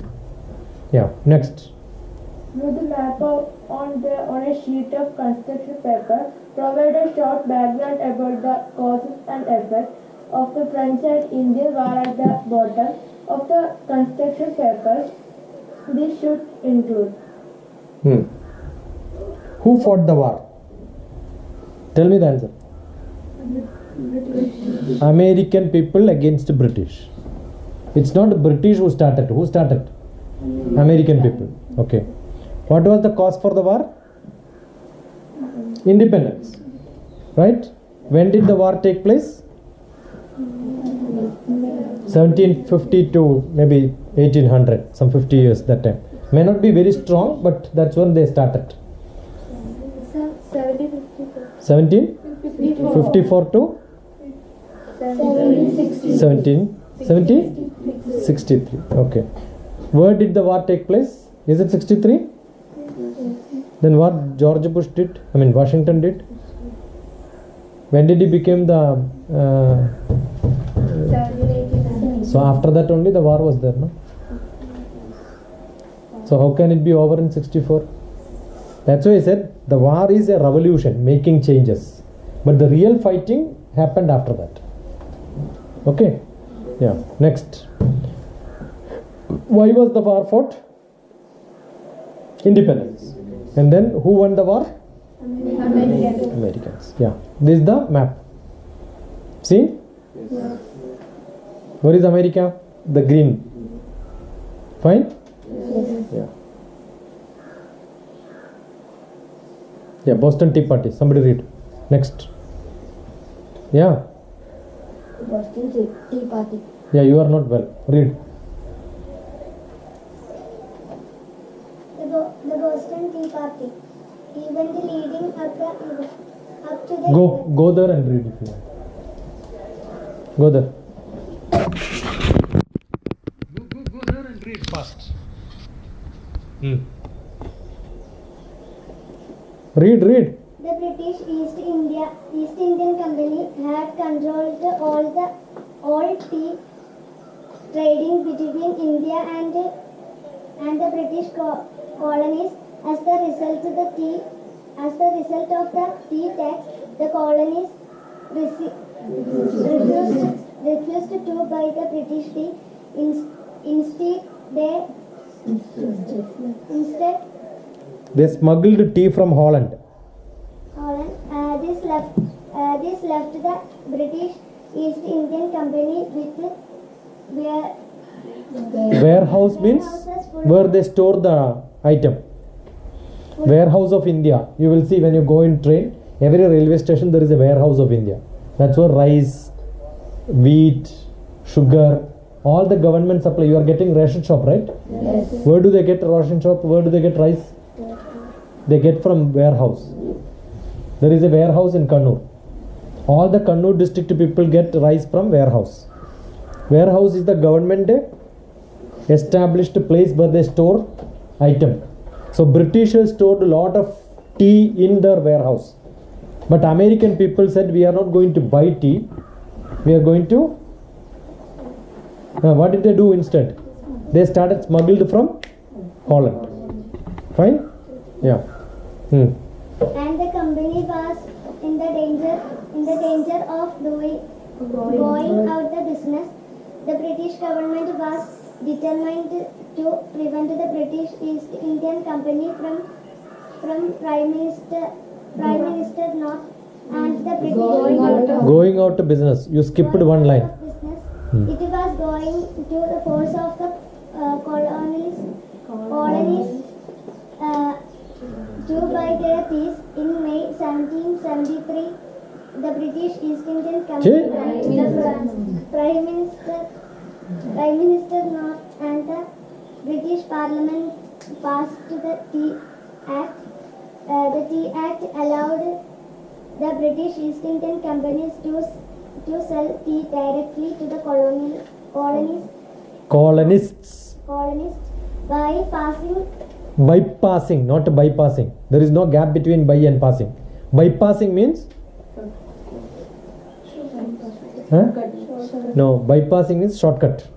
Yeah. Next. Draw the map on a sheet of construction paper. Provide a short background about the causes and effects of the French and Indian War at the bottom of the construction paper. This should include Who fought the war? Tell me the answer. American people against British. It's not British who started. Who started? American people. Okay. What was the cause for the war? Independence. Right? When did the war take place? 1750 to maybe 1800. Some 50 years that time. May not be very strong, but that's when they started. 1754 to 1763. Okay. Where did the war take place? Is it 63? Then what George Bush did? I mean Washington did? When did he become the... so after that only the war was there, no? So how can it be over in 64? That's why I said the war is a revolution, making changes. But the real fighting happened after that. Okay? Yeah. Next. Why was the war fought? Independence. And then who won the war? Americans. Yeah. This is the map. See? Yes. Where is America? The green. Fine? Yes. Yeah. Yeah, Boston Tea Party. Somebody read. Next. Yeah. Boston Tea Party. Yeah, you are not well. Read. The Boston Tea Party. Event leading up to the Go there and read if you want. Go there. Go there and read fast. Read. The British East Indian Company had controlled all tea trading between India and the British colonies. As the result of the tea tax, the colonies refused to buy the British tea. Instead, They smuggled tea from Holland. This left the British East Indian Company with Warehouse means where they store the item. Warehouse of India. You will see when you go in train, every railway station there is a warehouse of India. That's where rice, wheat, sugar, all the government supply. You are getting ration shop, right? Yes. Where do they get ration shop? Where do they get rice? They get from warehouse. There is a warehouse in Kannur. All the Kannur district people get rice from warehouse. Warehouse is the government established place where they store item. So Britishers stored a lot of tea in their warehouse. But American people said, we are not going to buy tea. We are going to... what did they do instead? They started smuggled from Holland. Fine? Yeah. and the company was in the danger of going out the business. The British government was determined to prevent the British East Indian Company from Prime Minister North and the British Going out to business. You skipped one line. business. It was going to the force of the colonies to buy their peace. In May 1773, the British East Indian Company Prime Minister North and the British Parliament passed the Tea Act. The Tea Act allowed the British East Indian Companies to sell tea directly to the Colonists. Bypassing, not bypassing. There is no gap between by and passing. Bypassing means? No, bypassing means shortcut.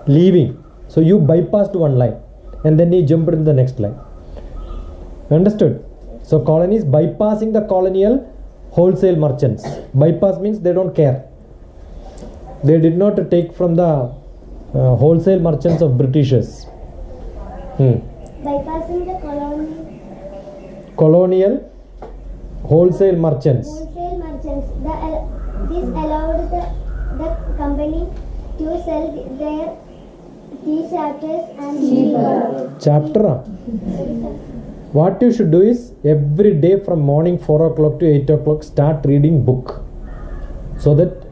Leaving. So you bypassed one line and then you jumped in the next line. Understood? So colonies bypassing the colonial wholesale merchants. Bypass means they don't care. They did not take from the wholesale merchants of Britishers. Bypassing the colonial wholesale merchants. This allowed the company to sell their tea chapters and cheaper. Chapter? What you should do is every day from morning 4 o'clock to 8 o'clock start reading book. So that,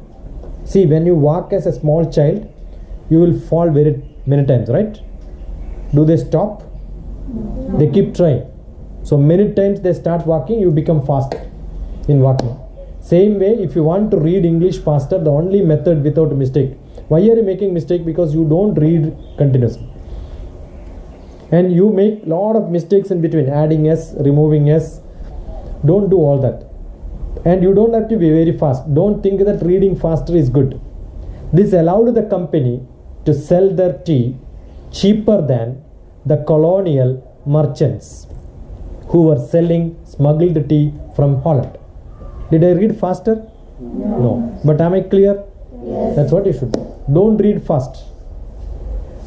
see, when you walk as a small child, you will fall very many times, right? Do they stop? No. They keep trying. So many times they start walking, you become fast in walking. Same way, if you want to read English faster, the only method without mistake. Why are you making mistake? Because you don't read continuously. And you make lot of mistakes in between, adding s, removing s. Don't do all that. And you don't have to be very fast. Don't think that reading faster is good. This allowed the company to sell their tea cheaper than the colonial merchants who were selling smuggled tea from Holland. Did I read faster? No. But am I clear? Yes. That's what you should do. Don't read fast.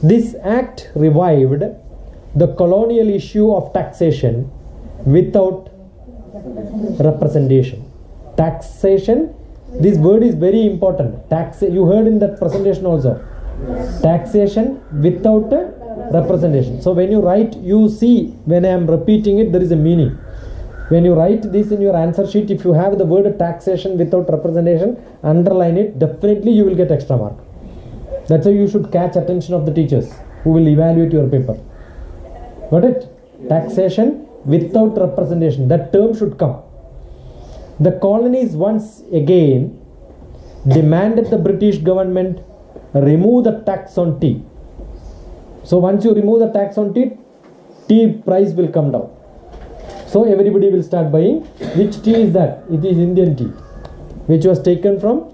This act revived the colonial issue of taxation without representation. Taxation, this word is very important. Tax, you heard in that presentation also. Taxation without representation. So when you write, you see when I am repeating it, there is a meaning. When you write this in your answer sheet, if you have the word taxation without representation, underline it. Definitely you will get extra mark. That's why you should catch attention of the teachers who will evaluate your paper. Got it? Taxation without representation. That term should come. The colonies once again demanded the British government remove the tax on tea. So once you remove the tax on tea, tea price will come down. So everybody will start buying. Which tea is that? It is Indian tea, which was taken from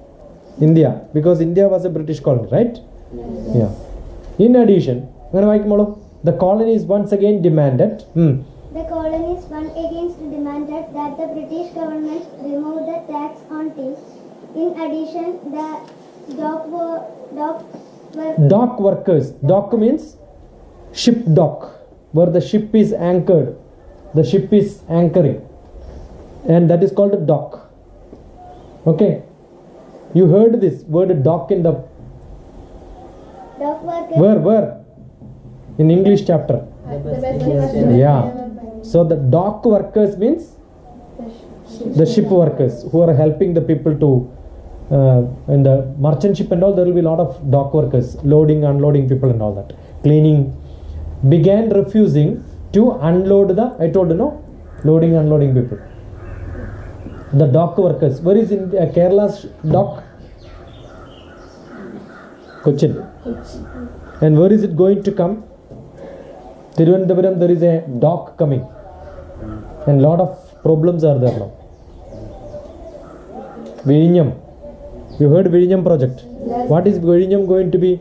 India, because India was a British colony, right? Yeah. In addition, the colonies once again demanded. The colonies once again demanded that the British government remove the tax on tea. In addition, the dock workers. Dock means ship dock, where the ship is anchored. The ship is anchoring, and that is called a dock. Okay. You heard this word dock in the dock workers. Where? In English chapter. Yeah. So the dock workers means the ship workers who are helping the people to in the merchant ship and all. There will be a lot of dock workers, loading, unloading people and all that, cleaning. Began refusing to unload the, I told you, no, loading, unloading people. The dock workers. Where is in Kerala's dock? Cochin. And where is it going to come? Thiruvananthapuram, there is a dock coming, and lot of problems are there now. Vizhinjam, you heard Vizhinjam project? Yes. What is Vizhinjam going to be?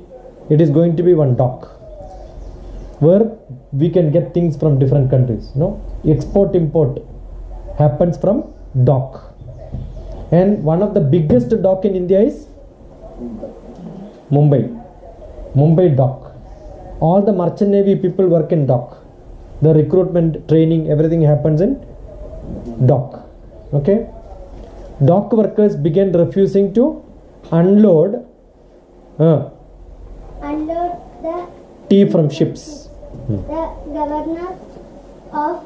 It is going to be one dock where we can get things from different countries. No, export import happens from dock, and one of the biggest dock in India is Mumbai dock. All the merchant navy people work in dock. The recruitment, training, everything happens in dock. Okay. Dock workers began refusing to unload the tea from ships. The governor of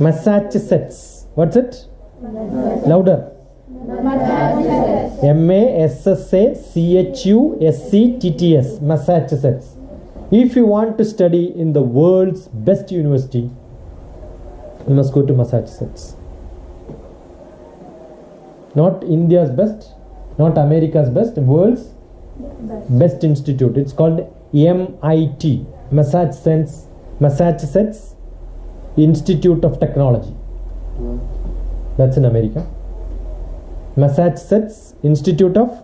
Massachusetts. What's it? Louder. Massachusetts. Massachusetts. If you want to study in the world's best university, you must go to Massachusetts. Not India's best, not America's best, world's best institute. It's called MIT, Massachusetts Institute of Technology. That's in America. Massachusetts Institute of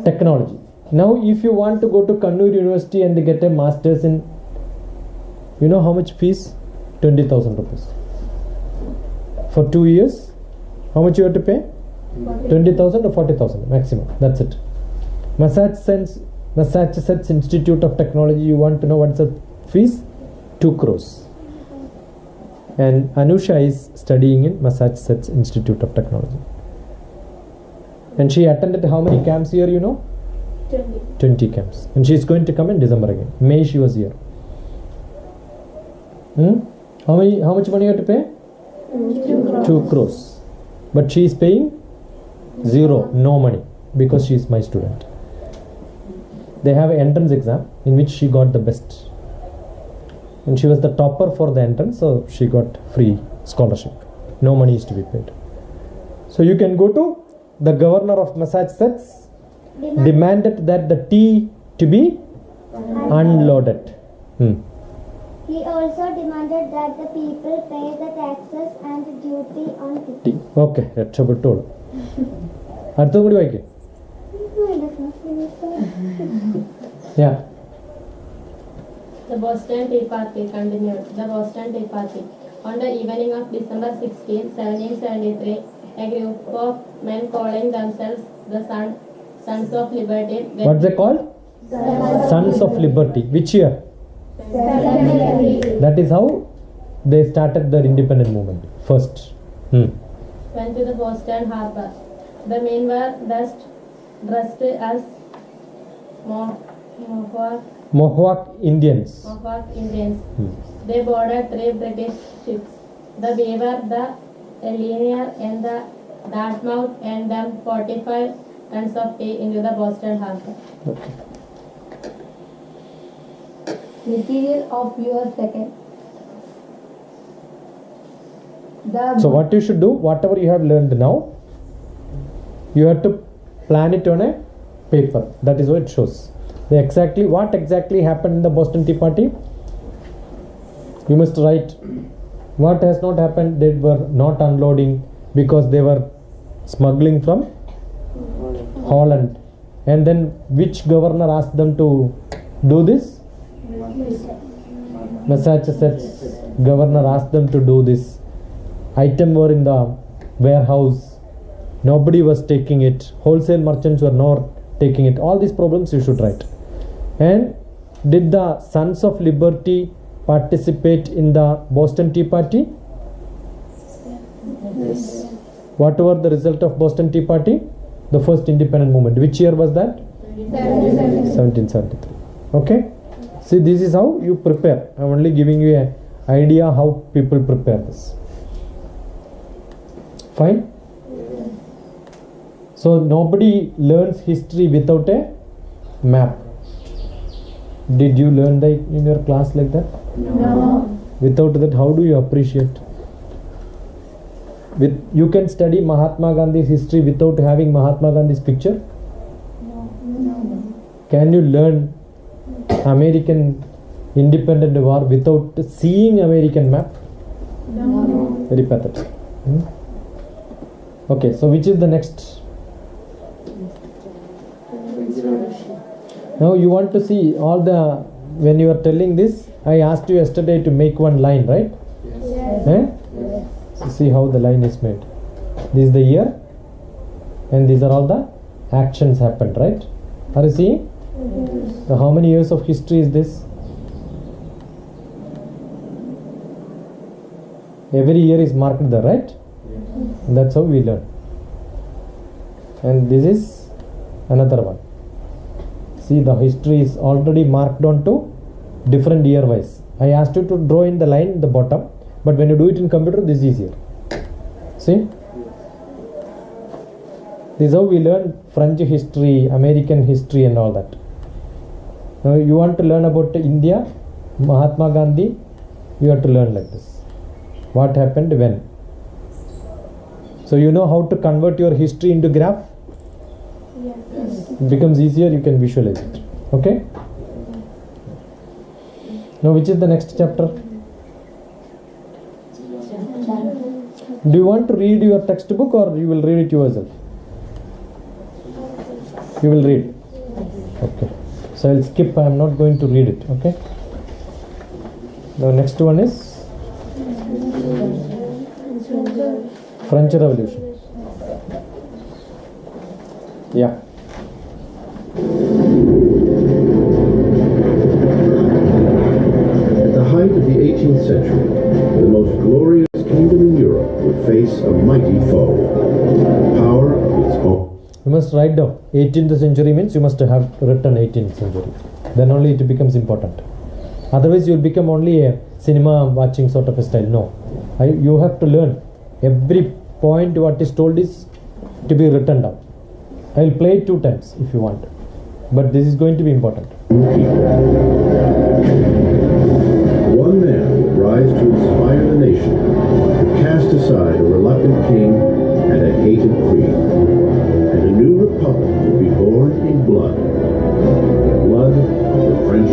Technology. Now if you want to go to Kannur University and get a master's in, you know how much fees? 20,000 rupees. For 2 years, how much you have to pay? 20,000 or 40,000 maximum. That's it. Massachusetts Institute of Technology, you want to know what's the fees? 2 crores. And Anusha is studying in Massachusetts Institute of Technology. And she attended how many camps here, you know? 20 camps. And she is going to come in December again. May she was here. How much money you have to pay? 2 crores. But she is paying 0, no money, because she is my student. They have an entrance exam in which she got the best. And she was the topper for the entrance, so she got free scholarship. No money is to be paid. So you can go to the governor of Massachusetts demanded that the tea to be Unloaded. He also demanded that the people pay the taxes and duty on tea. Okay രക്ഷപ്പെട്ടോളൂ. അടുത്തതും കൂടി വായിക്കേ. The Boston Tea Party continued. The Boston Tea Party. On the evening of December 16, 1773, a group of men calling themselves the Sons of Liberty. What's they called? Sons of Liberty. Which year? That is how they started their independent movement. First. Went to the Boston Harbor. The men were dressed as Mohawk Indians. They boarded 3 British ships, the Beaver, the Linear, and the Dartmouth, and dumped 45 tons of tea into the Boston Harbor. Okay. Material of your second. So what you should do, whatever you have learned now, you have to plan it on a paper. That is what it shows. What exactly happened in the Boston Tea Party? You must write what has not happened. They were not unloading because they were smuggling from Holland. And then which governor asked them to do this? Massachusetts governor asked them to do this. Item were in the warehouse. Nobody was taking it. Wholesale merchants were not taking it. All these problems you should write. And did the Sons of Liberty participate in the Boston Tea Party? Yes. What were the result of Boston Tea Party? The first independent movement. Which year was that? 1773. Okay. See, this is how you prepare. I am only giving you an idea how people prepare this. Fine. So nobody learns history without a map. Did you learn that in your class like that? No. Without that, how do you appreciate? You can study Mahatma Gandhi's history without having Mahatma Gandhi's picture? No. Can you learn American independent war without seeing American map? No. Very pathetic. Okay, so which is the next? Now you want to see all the, when you are telling this, I asked you yesterday to make one line, right? Yes. Eh? So see how the line is made. This is the year and these are all the actions happened, right? Are you seeing? So how many years of history is this? Every year is marked there, right? That's how we learn. And this is another one. See, the history is already marked onto different year wise. I asked you to draw in the line in the bottom, but when you do it in computer, this is easier. See? This is how we learn French history, American history and all that. Now you want to learn about India, Mahatma Gandhi, you have to learn like this. What happened when? So you know how to convert your history into graph? Yes. It becomes easier, you can visualize it. Okay? Now which is the next chapter? Do you want to read your textbook or you will read it yourself? You will read. Okay. So I'll skip, I am not going to read it. Okay. The next one is French Revolution. Yeah. At the height of the 18th century, the most glorious kingdom in Europe would face a mighty foe. Power of its own. You must write down 18th century means you must have written 18th century. Then only it becomes important. Otherwise you will become only a cinema watching sort of a style. No. You have to learn every point what is told is to be written down. I will play it 2 times if you want. But this is going to be important. One man would rise to inspire the nation, to cast aside a reluctant king and a hated queen. And a new republic would be born in blood. The blood of the French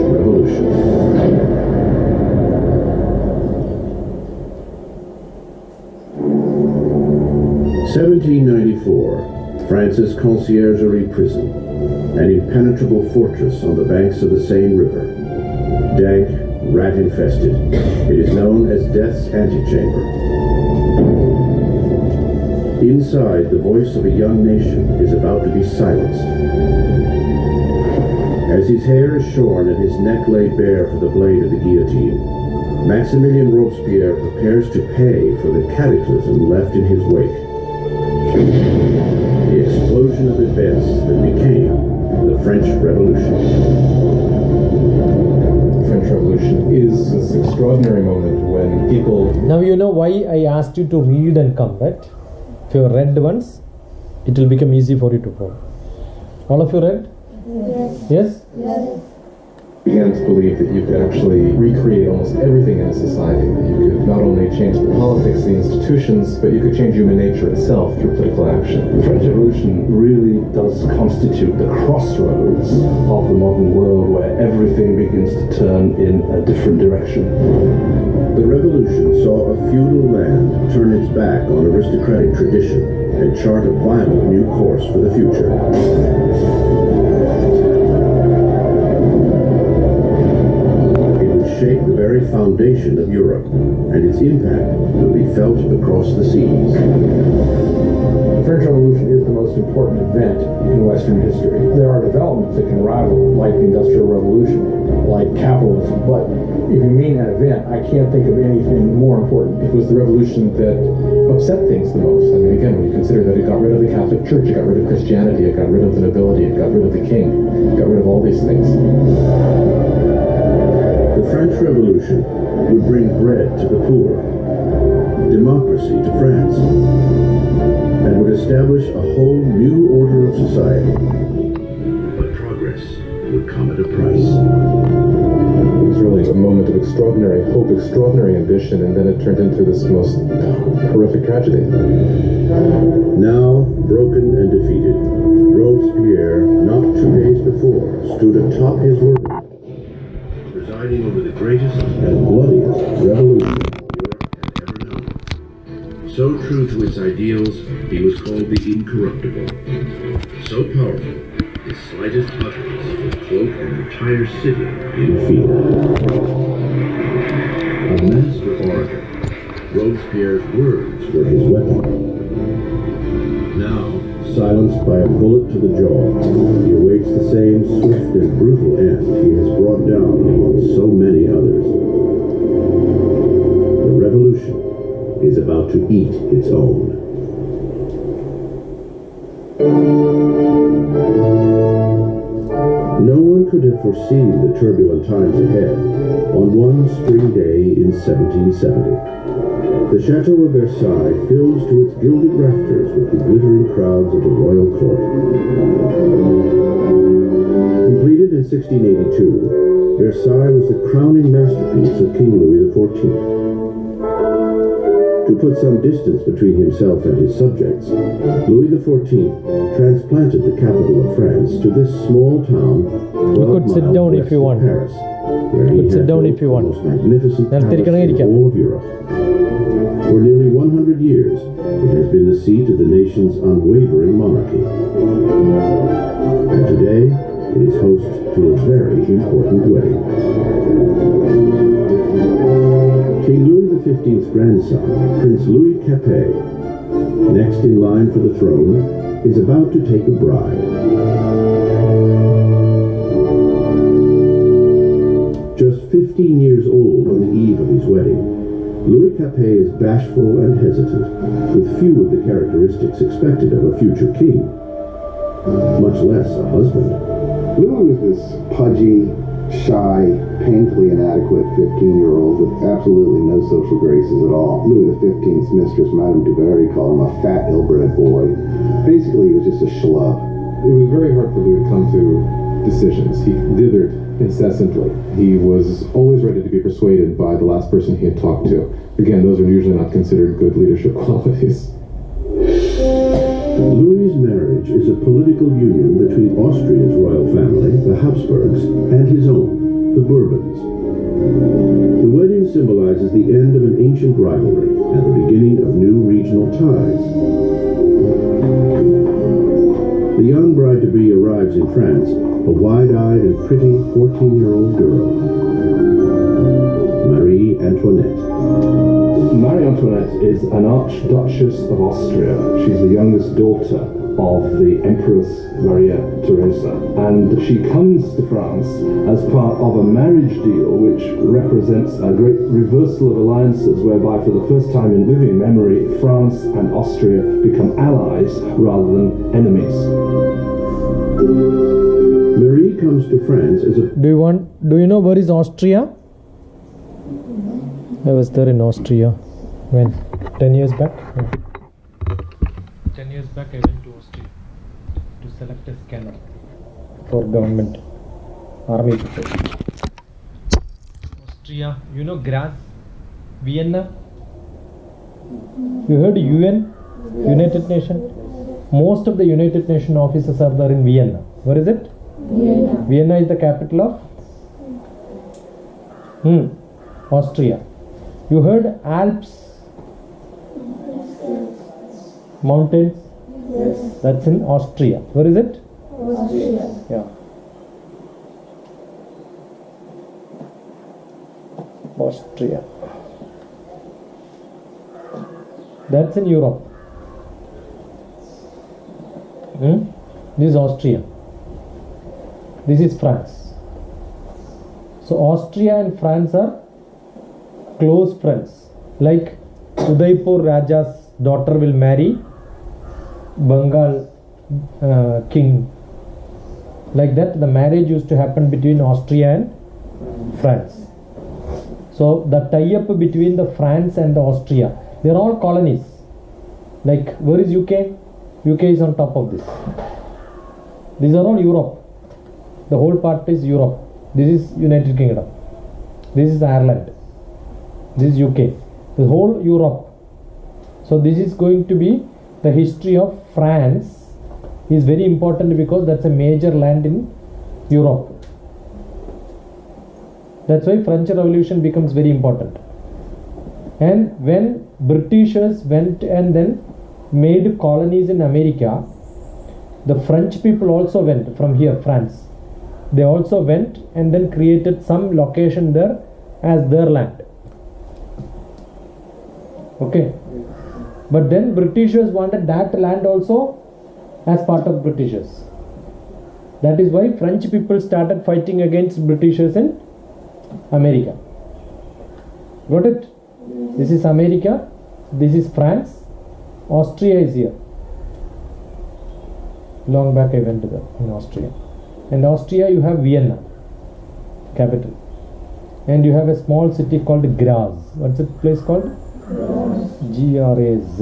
1794, France's Conciergerie Prison, an impenetrable fortress on the banks of the Seine River. Dank, rat-infested, it is known as Death's Antechamber. Inside, the voice of a young nation is about to be silenced. As his hair is shorn and his neck laid bare for the blade of the guillotine, Maximilien Robespierre prepares to pay for the cataclysm left in his wake. The explosion of events that became the French Revolution. The French Revolution is this extraordinary moment when people... Now you know why I asked you to read and come, right? If you read once, it will become easy for you to follow. All of you read? Yes. Yes? Yes. Began to believe that you could actually recreate almost everything in a society. That you could not only change the politics, the institutions, but you could change human nature itself through political action. The French Revolution really does constitute the crossroads of the modern world where everything begins to turn in a different direction. The revolution saw a feudal land turn its back on aristocratic tradition and chart a violent new course for the future. Shape the very foundation of Europe, and its impact will be felt across the seas. The French Revolution is the most important event in Western history. There are developments that can rival, like the Industrial Revolution, like capitalism, but if you mean an event, I can't think of anything more important. It was the revolution that upset things the most. I mean, again, when you consider that it got rid of the Catholic Church, it got rid of Christianity, it got rid of the nobility, it got rid of the king, it got rid of all these things. The French Revolution would bring bread to the poor, democracy to France, and would establish a whole new order of society. But progress would come at a price. It was really a moment of extraordinary hope, extraordinary ambition, and then it turned into this most horrific tragedy. Now, broken and defeated, Robespierre, not 2 days before, stood atop his world, presiding over the greatest and bloodiest revolution Europe had ever known. So true to its ideals, he was called the Incorruptible. So powerful, his slightest utterance would cloak an entire city in fear. A master orator, Robespierre's words were his weapon. Now, silenced by a bullet to the jaw, he awaits the same swift and brutal end he has brought down upon so many others. The revolution is about to eat its own. No one could have foreseen the turbulent times ahead on one spring day in 1770. The Chateau of Versailles fills to its gilded rafters with the glittering crowds of the royal court. Completed in 1682, Versailles was the crowning masterpiece of King Louis XIV. To put some distance between himself and his subjects, Louis XIV transplanted the capital of France to this small town 12 miles west of Paris, where he had built the most magnificent palace in all of Europe. For nearly 100 years, it has been the seat of the nation's unwavering monarchy. And today, it is host to a very important wedding. King Louis XV's grandson, Prince Louis Capet, next in line for the throne, is about to take a bride. Just 15 years old on the eve of his wedding, Louis Capet is bashful and hesitant, with few of the characteristics expected of a future king, much less a husband. Louis was this pudgy, shy, painfully inadequate 15-year-old with absolutely no social graces at all. Louis XV's mistress, Madame du Barry, called him a fat, ill-bred boy. Basically, he was just a schlub. It was very hard for Louis to come to decisions. He dithered incessantly. He was always ready to be persuaded by the last person he had talked to. Again, those are usually not considered good leadership qualities. Louis's marriage is a political union between Austria's royal family, the Habsburgs, and his own, the Bourbons. The wedding symbolizes the end of an ancient rivalry and the beginning of new regional ties. in France a wide-eyed and pretty 14-year-old girl, Marie Antoinette. Marie Antoinette is an Archduchess of Austria. She's the youngest daughter of the Empress Maria Theresa, and she comes to France as part of a marriage deal which represents a great reversal of alliances, whereby for the first time in living memory France and Austria become allies rather than enemies. Marie comes to France as a... Do you know where is Austria? I was there in Austria when 10 years back. 10 years back I went to Austria to select a scanner for government army people. Austria, you know Graz, Vienna. You heard UN, United Nations. Most of the United Nations offices are there in Vienna. Where is it? Vienna. Vienna is the capital of Austria. You heard Alps? Mountains? Yes. That's in Austria. Where is it? Austria. Yeah. Austria. That's in Europe. This is Austria. This is France. So Austria and France are close friends. Like Udaipur Raja's daughter will marry Bengal king. Like that, the marriage used to happen between Austria and France. So the tie-up between the France and the Austria, they are all colonies. Like where is UK? UK is on top of this. These are all Europe. The whole part is Europe. This is United Kingdom. This is Ireland. This is UK. The whole Europe. So this is going to be the history of France is very important because that's a major land in Europe. That's why French Revolution becomes very important. And when Britishers went and then made colonies in America, the French people also went from here, France. They also went and then created some location there as their land. Okay. But then Britishers wanted that land also as part of Britishers. That is why French people started fighting against Britishers in America. Got it? This is America. This is France. Austria is here. Long back I went to there in Austria. In Austria you have Vienna, capital. And you have a small city called Graz. What's the place called? Graz.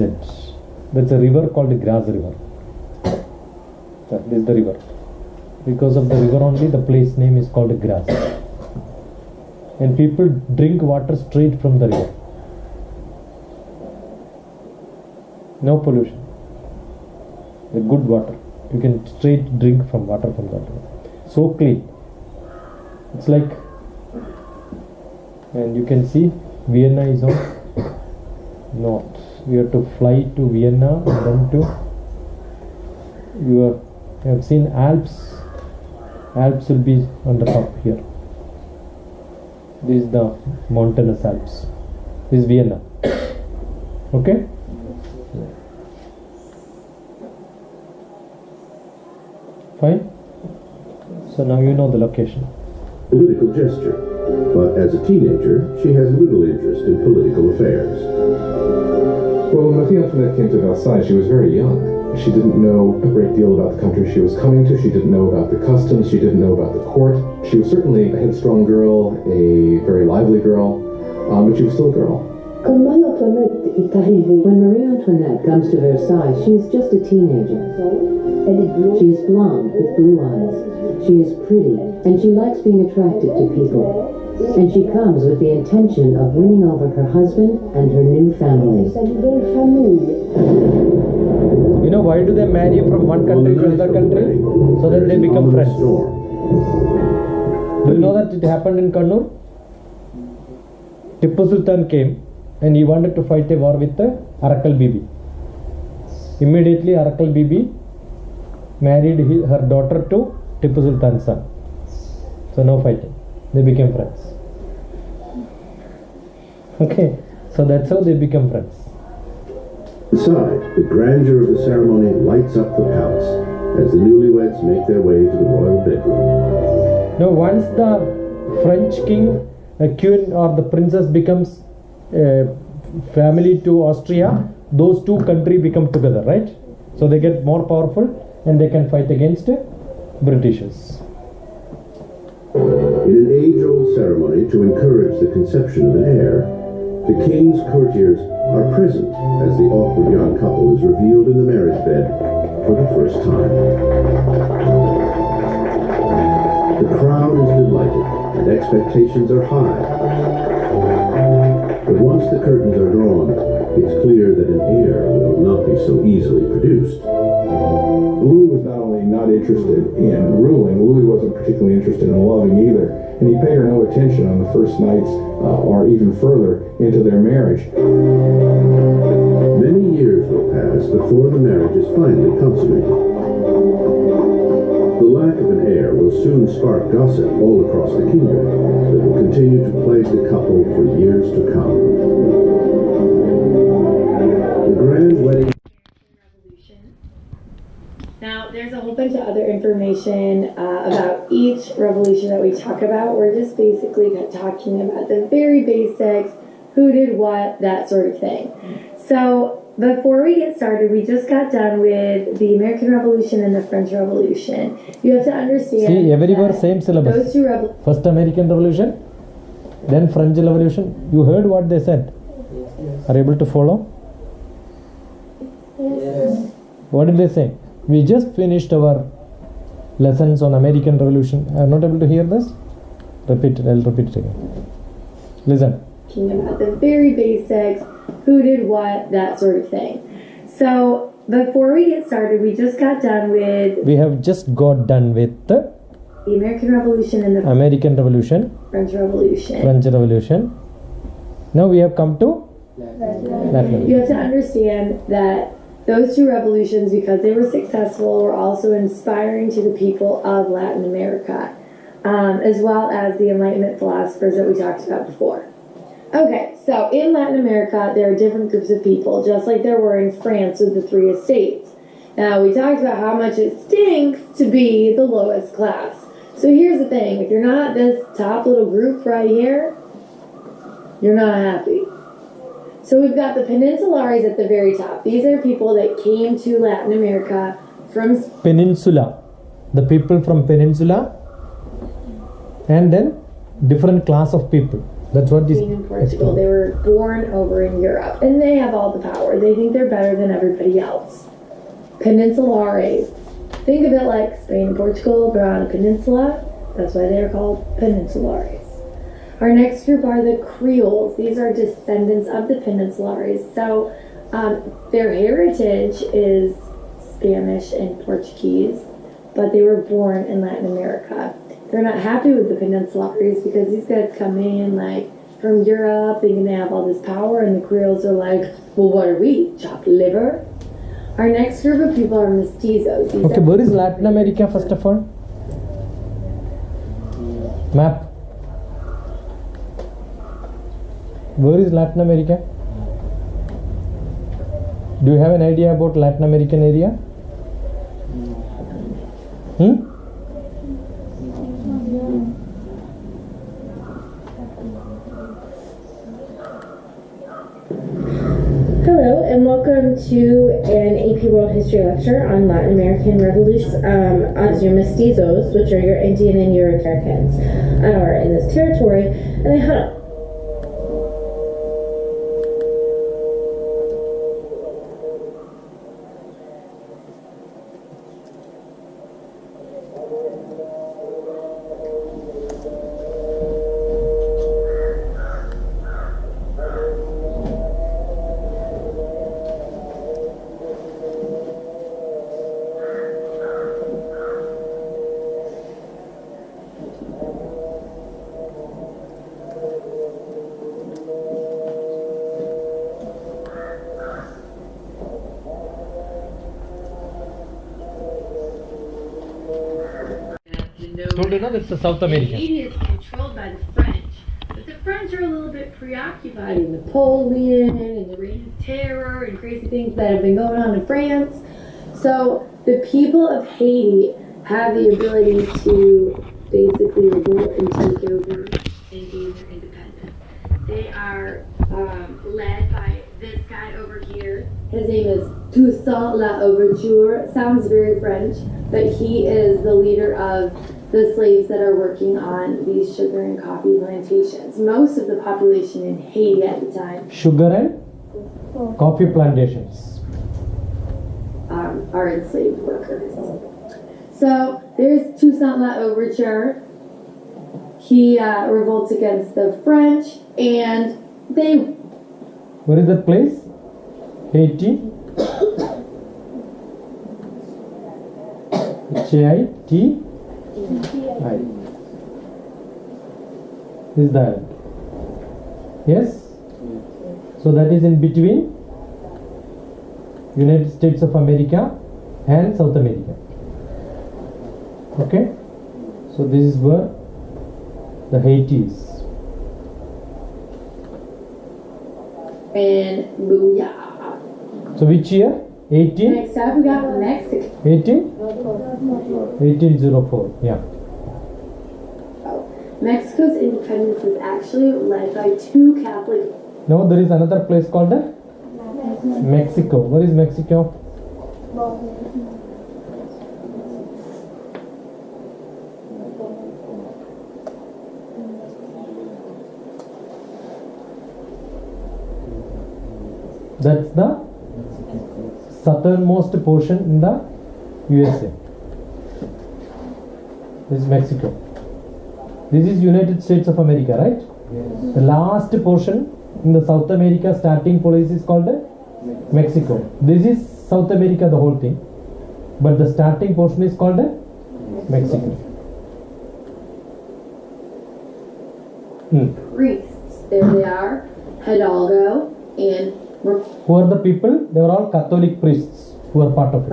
That's a river called Graz River. This is the river. Because of the river only the place name is called Graz. And people drink water straight from the river. No pollution. The good water. You can straight drink from water from the river. So clean. It's like, and you can see Vienna is on north. We have to fly to Vienna and then to you have seen Alps. Alps will be on the top here. This is the mountainous Alps. This is Vienna. Okay? Fine? So now you know the location. Political gesture, but as a teenager, she has little interest in political affairs. Well, when Marie Antoinette came to Versailles, she was very young. She didn't know a great deal about the country she was coming to. She didn't know about the customs. She didn't know about the court. She was certainly a headstrong girl, a very lively girl, but she was still a girl. When Marie Antoinette comes to Versailles, she is just a teenager. She is blonde with blue eyes. She is pretty, and she likes being attractive to people. And she comes with the intention of winning over her husband and her new family. You know why do they marry from one country to another country? So that they become friends. Do you know that it happened in Kannur? Tipu Sultan came and he wanted to fight a war with Arakal Bibi. Immediately Arakal Bibi married her daughter to Tipu Sultan's son. So no fighting. They became friends. Okay, so that's how they become friends. Inside, the grandeur of the ceremony lights up the palace as the newlyweds make their way to the royal bedroom. Now, once the French king, queen, or the princess becomes family to Austria, those two countries become together, right? So they get more powerful and they can fight against Britishers. In an age-old ceremony to encourage the conception of an heir, the king's courtiers are present as the awkward young couple is revealed in the marriage bed for the first time. The crowd is delighted and expectations are high. But once the curtains are drawn, it's clear that an heir will not be so easily produced. Louis was not only not interested in ruling, Louis wasn't particularly interested in loving either, and he paid her no attention on the first nights or even further into their marriage. Many years will pass before the marriage is finally consummated. The lack of an heir will soon spark gossip all across the kingdom that will continue to plague the couple for years to come. The grand wedding. Now, there's a whole bunch of other information about each revolution that we talk about. We're just basically talking about the very basics, who did what, that sort of thing. So, before we get started, we just got done with the American Revolution and the French Revolution. You have to understand. See, everywhere same syllabus. Those two First American Revolution, then French Revolution. You heard what they said? Are you able to follow? Yes. What did they say? We just finished our lessons on American Revolution. Are not able to hear this? Repeat it. I'll repeat it again. Listen. Talking about the very basics, who did what, that sort of thing. So, before we get started, we just got done with. We have just got done with the American Revolution and the American Revolution, French Revolution. French Revolution. Now we have come to Latin. You have to understand that those two revolutions, because they were successful, were also inspiring to the people of Latin America, as well as the Enlightenment philosophers that we talked about before. Okay, so in Latin America, there are different groups of people, just like there were in France with the three estates. Now, we talked about how much it stinks to be the lowest class. So here's the thing, if you're not this top little group right here, you're not happy. So we've got the Peninsulares at the very top. These are people that came to Latin America from Peninsula. The people from Peninsula, and then different class of people. That's what this Spain and Portugal. They were born over in Europe, and they have all the power. They think they're better than everybody else. Peninsulares. Think of it like Spain and Portugal, but on a peninsula. That's why they're called Peninsulares. Our next group are the Creoles. These are descendants of the Peninsulares. So their heritage is Spanish and Portuguese, but they were born in Latin America. They're not happy with the Peninsulares because these guys come in like from Europe thinking they have all this power, and the Creoles are like, well, what are we? Chopped liver? Our next group of people are mestizos. Okay, where is Latin America first of all? Map. Where is Latin America? Do you have an idea about Latin American area? Hello and welcome to an AP World History lecture on Latin American revolutions, as your mestizos, which are your Indian and Euro-Americans, are in this territory, and they had know. Told you, no, that's the South America. Haiti is controlled by the French, but the French are a little bit preoccupied in Napoleon and the reign of terror and crazy things that have been going on in France. So the people of Haiti have the ability to basically revolt and take over and gain their independence. They are led by this guy over here. His name is Toussaint L'Ouverture. Sounds very French, but he is the leader of the slaves that are working on these sugar and coffee plantations. Most of the population in Haiti at the time Sugar and coffee plantations. Are enslaved workers. So there's Toussaint L'Ouverture. He revolts against the French, and they. Where is that place? Haiti. H-A-I-T. Is that? Yes? So that is in between United States of America and South America. Okay? So this is where the Haiti is. And booyah. So which year? 18? Next up we got Mexico. 18? 1804, yeah. Mexico's independence was actually led by two Catholic. No, there is another place called Mexico. Where is Mexico? That's the southernmost portion in the USA. This is Mexico. This is United States of America, right? Yes. The last portion in the South America starting place is called Mexico. This is South America, the whole thing. But the starting portion is called Mexico. Priests. There they are. Hidalgo and who are the people? They were all Catholic priests who are part of it.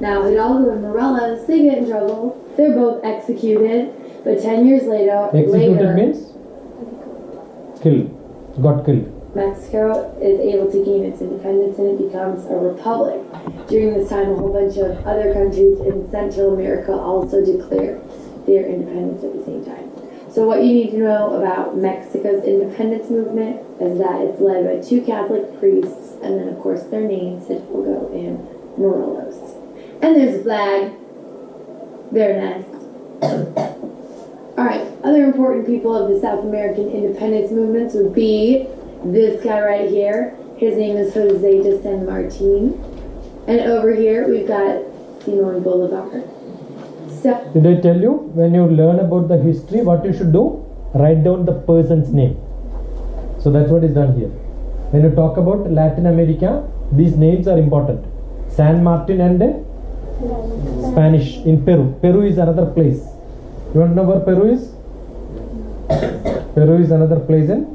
Now Hidalgo and Morelos, they get in trouble. They're both executed. But 10 years later, means killed. Got killed. Mexico is able to gain its independence and it becomes a republic. During this time, a whole bunch of other countries in Central America also declare their independence at the same time. So what you need to know about Mexico's independence movement is that it's led by two Catholic priests, and then of course their names, Hidalgo and Morelos. And there's a flag. Very nice. Alright, other important people of the South American independence movements would be this guy right here. His name is Jose de San Martin. And over here we've got Simon Bolivar. So, did I tell you, when you learn about the history, what you should do? Write down the person's name. So that's what is done here. When you talk about Latin America, these names are important. San Martin and Spanish in Peru. Peru is another place. You want to know where Peru is? Peru is another place in.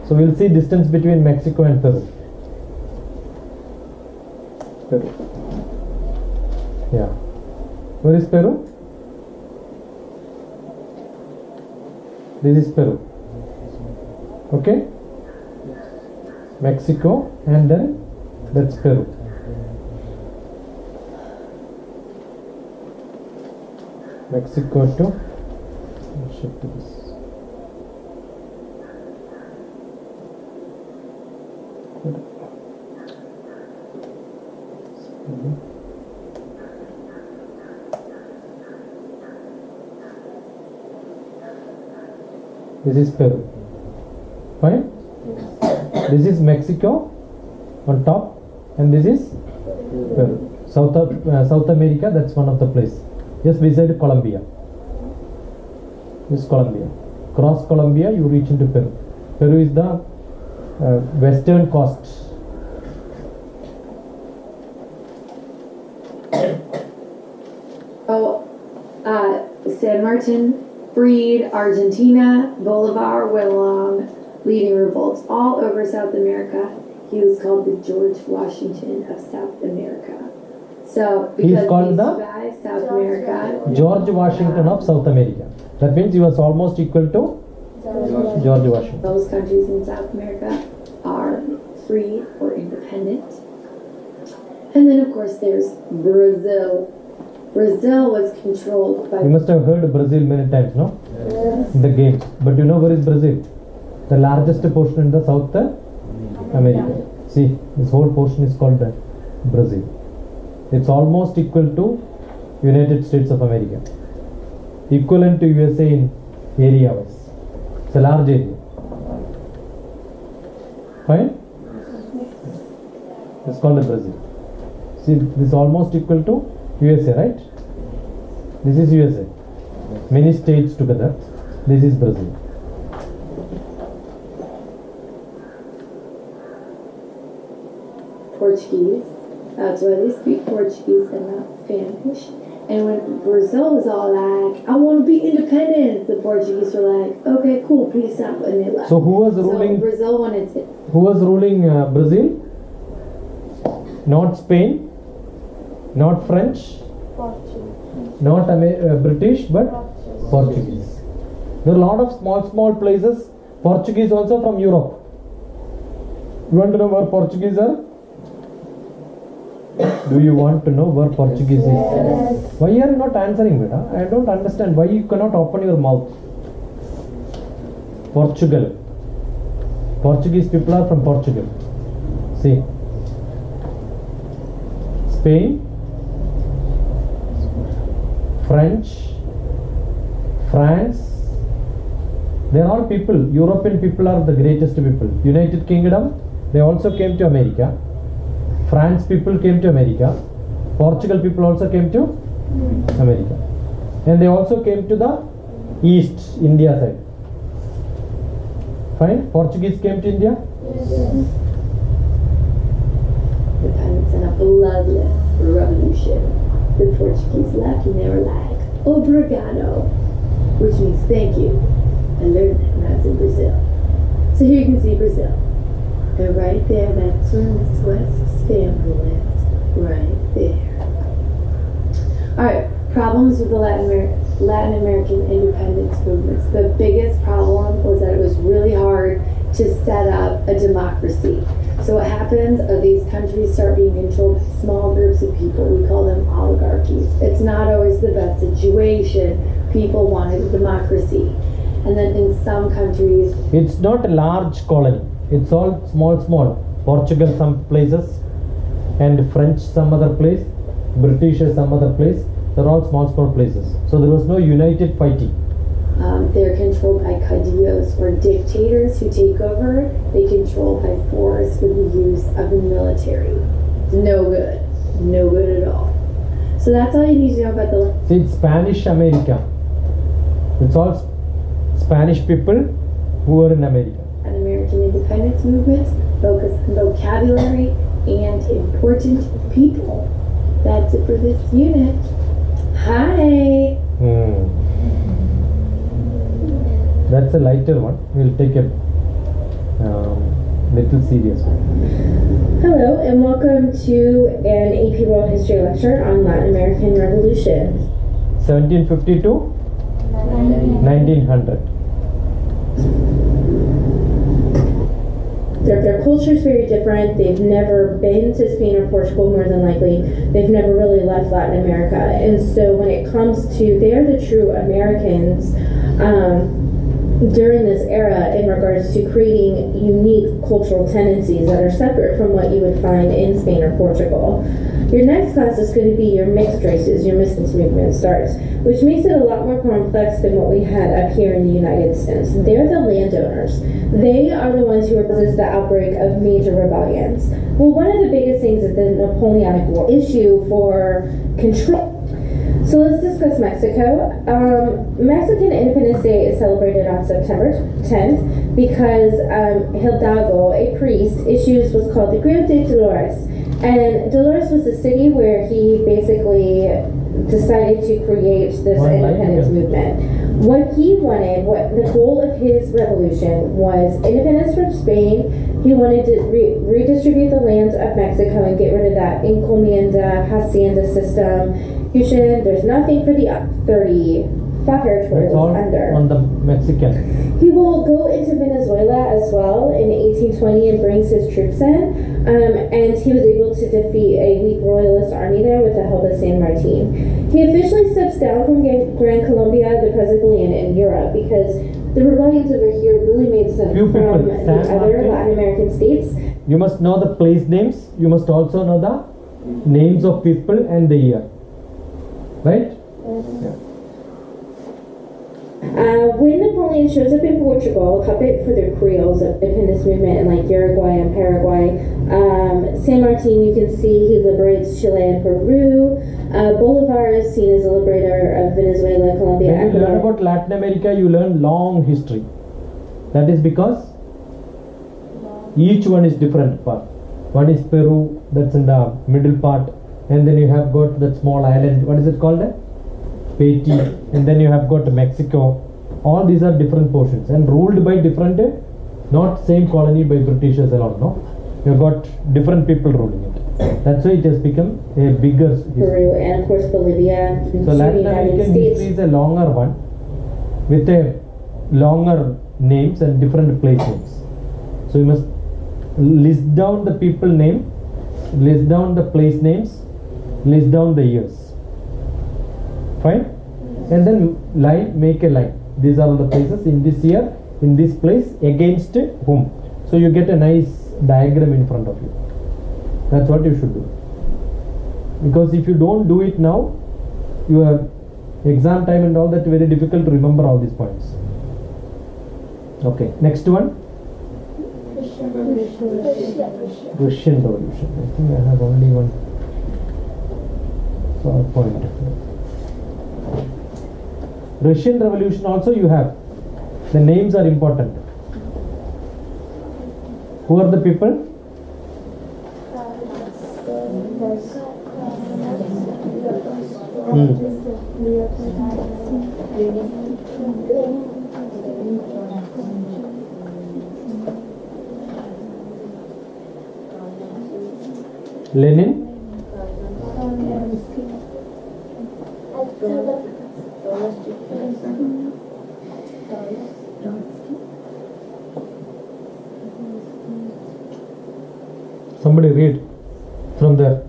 So we'll see distance between Mexico and Peru. Peru. Yeah. Where is Peru? This is Peru. Okay? Mexico and then that's Peru. Mexico to shift to this. This is Peru. Fine? This is Mexico on top, and this is Peru. South America, that's one of the place. Just beside Colombia. This is Colombia. Cross Colombia, you reach into Peru. Peru is the western coast. San Martin freed Argentina. Bolivar went along leading revolts all over South America. He was called the George Washington of South America. So He is because called these the guys, South America, George Washington of South America. That means he was almost equal to George Washington. those countries in South America are free or independent. And then of course there's Brazil. Brazil was controlled by You must have heard Brazil many times, no? In the games. But you know where is Brazil? The largest portion in the South America. See, this whole portion is called Brazil. It's almost equal to United States of America. Equivalent to USA in area wise. It's a large area. Fine? It's called Brazil. See, this is almost equal to USA, right? This is USA. Many states together. This is Brazil. Portuguese. That's why they speak Portuguese and not Spanish. And when Brazil was all like, I want to be independent, the Portuguese were like, okay, cool, peace out, and they left. So who was ruling? So Brazil wanted to. Who was ruling Brazil? Not Spain, not French, not British, but Portuguese. There are a lot of small places. Portuguese also from Europe. You want to know where Portuguese are? Do you want to know where Portuguese is? Why are you not answering, beta? I don't understand why you cannot open your mouth. Portugal. Portuguese people are from Portugal. See. Spain, French, France. They are all people. European people are the greatest people. United Kingdom, they also came to America. France people came to America. Portugal people also came to America. And they also came to the East, India side. Fine? Portuguese came to India? Independence and a bloodless revolution. The Portuguese left and they were like, obrigado, which means thank you. I learned that when I was in Brazil. So here you can see Brazil. And right there, that's where Miss West's family lives. Right there. Alright, problems with the Latin American independence movements. The biggest problem was that it was really hard to set up a democracy. So what happens are these countries start being controlled by small groups of people. We call them oligarchies. It's not always the best situation. People wanted a democracy. And then in some countries... It's not a large colony. It's all small. Portugal some places and French some other place. British some other place. They're all small places. So there was no united fighting. They're controlled by caudillos or dictators who take over. They control by force with the use of the military. It's no good. No good at all. So that's all you need to know about the... See, it's Spanish America. It's all Spanish people who are in America. An American independence movement focus on vocabulary and important people. That's it for this unit. Hi! That's a lighter one. We'll take a little serious one. Hello and welcome to an AP World History lecture on Latin American Revolution. 1750 to 1900. Their culture is very different. They've never been to Spain or Portugal, more than likely. They've never really left Latin America. And so when it comes to, they're the true Americans during this era in regards to creating unique cultural tendencies that are separate from what you would find in Spain or Portugal. Your next class is going to be your mixed races, your mixed movement starts, which makes it a lot more complex than what we had up here in the United States. They're the landowners. They are the ones who resist the outbreak of major rebellions. Well, one of the biggest things is the Napoleonic War issue for control. So let's discuss Mexico. Mexican Independence Day is celebrated on September 10th because Hidalgo, a priest, issues what's called the Decreto de Dolores. And Dolores was the city where he basically decided to create this independence movement. What he wanted, what the goal of his revolution was independence from Spain He wanted to redistribute the lands of Mexico and get rid of that encomienda hacienda system. There's nothing for the 30 fucker It's totals all under. on the Mexican. He will go into Venezuela as well in 1820 and brings his troops in, and he was able to defeat a weak royalist army there with the help of San Martin. He officially steps down from Gran Colombia, the present Guyana, in Europe because the rebellions over here really made sense Few people, from the San other Martin. Latin American states. You must know the place names. You must also know the names of people and the year. Right? Yeah. When Napoleon shows up in Portugal, a puppet for the Creoles of independence movement in like Uruguay and Paraguay, San Martin, you can see he liberates Chile and Peru. Bolivar is seen as a liberator of Venezuela, Colombia, When you learn Ecuador. about Latin America, you learn long history. That is because each one is different part. One is Peru, that's in the middle part, and then you have got that small island. What is it called? Haiti, and then you have got Mexico. All these are different portions and ruled by different, not same colony by Britishers alone. No, you have got different people ruling it. That's why it has become a bigger history. Peru, and of course Bolivia, So Latin the United American States. history is a longer one with a longer names and different place names. So you must list down the people name, list down the place names, list down the years. Fine? And then line, make a line. These are all the places in this year, in this place, against whom. So you get a nice diagram in front of you. That's what you should do. Because if you don't do it now, your exam time and all that, very difficult to remember all these points. Okay, next one. Russian Revolution. I think I have only one point. Russian Revolution also you have. The names are important. Who are the people? Lenin. Somebody read from there.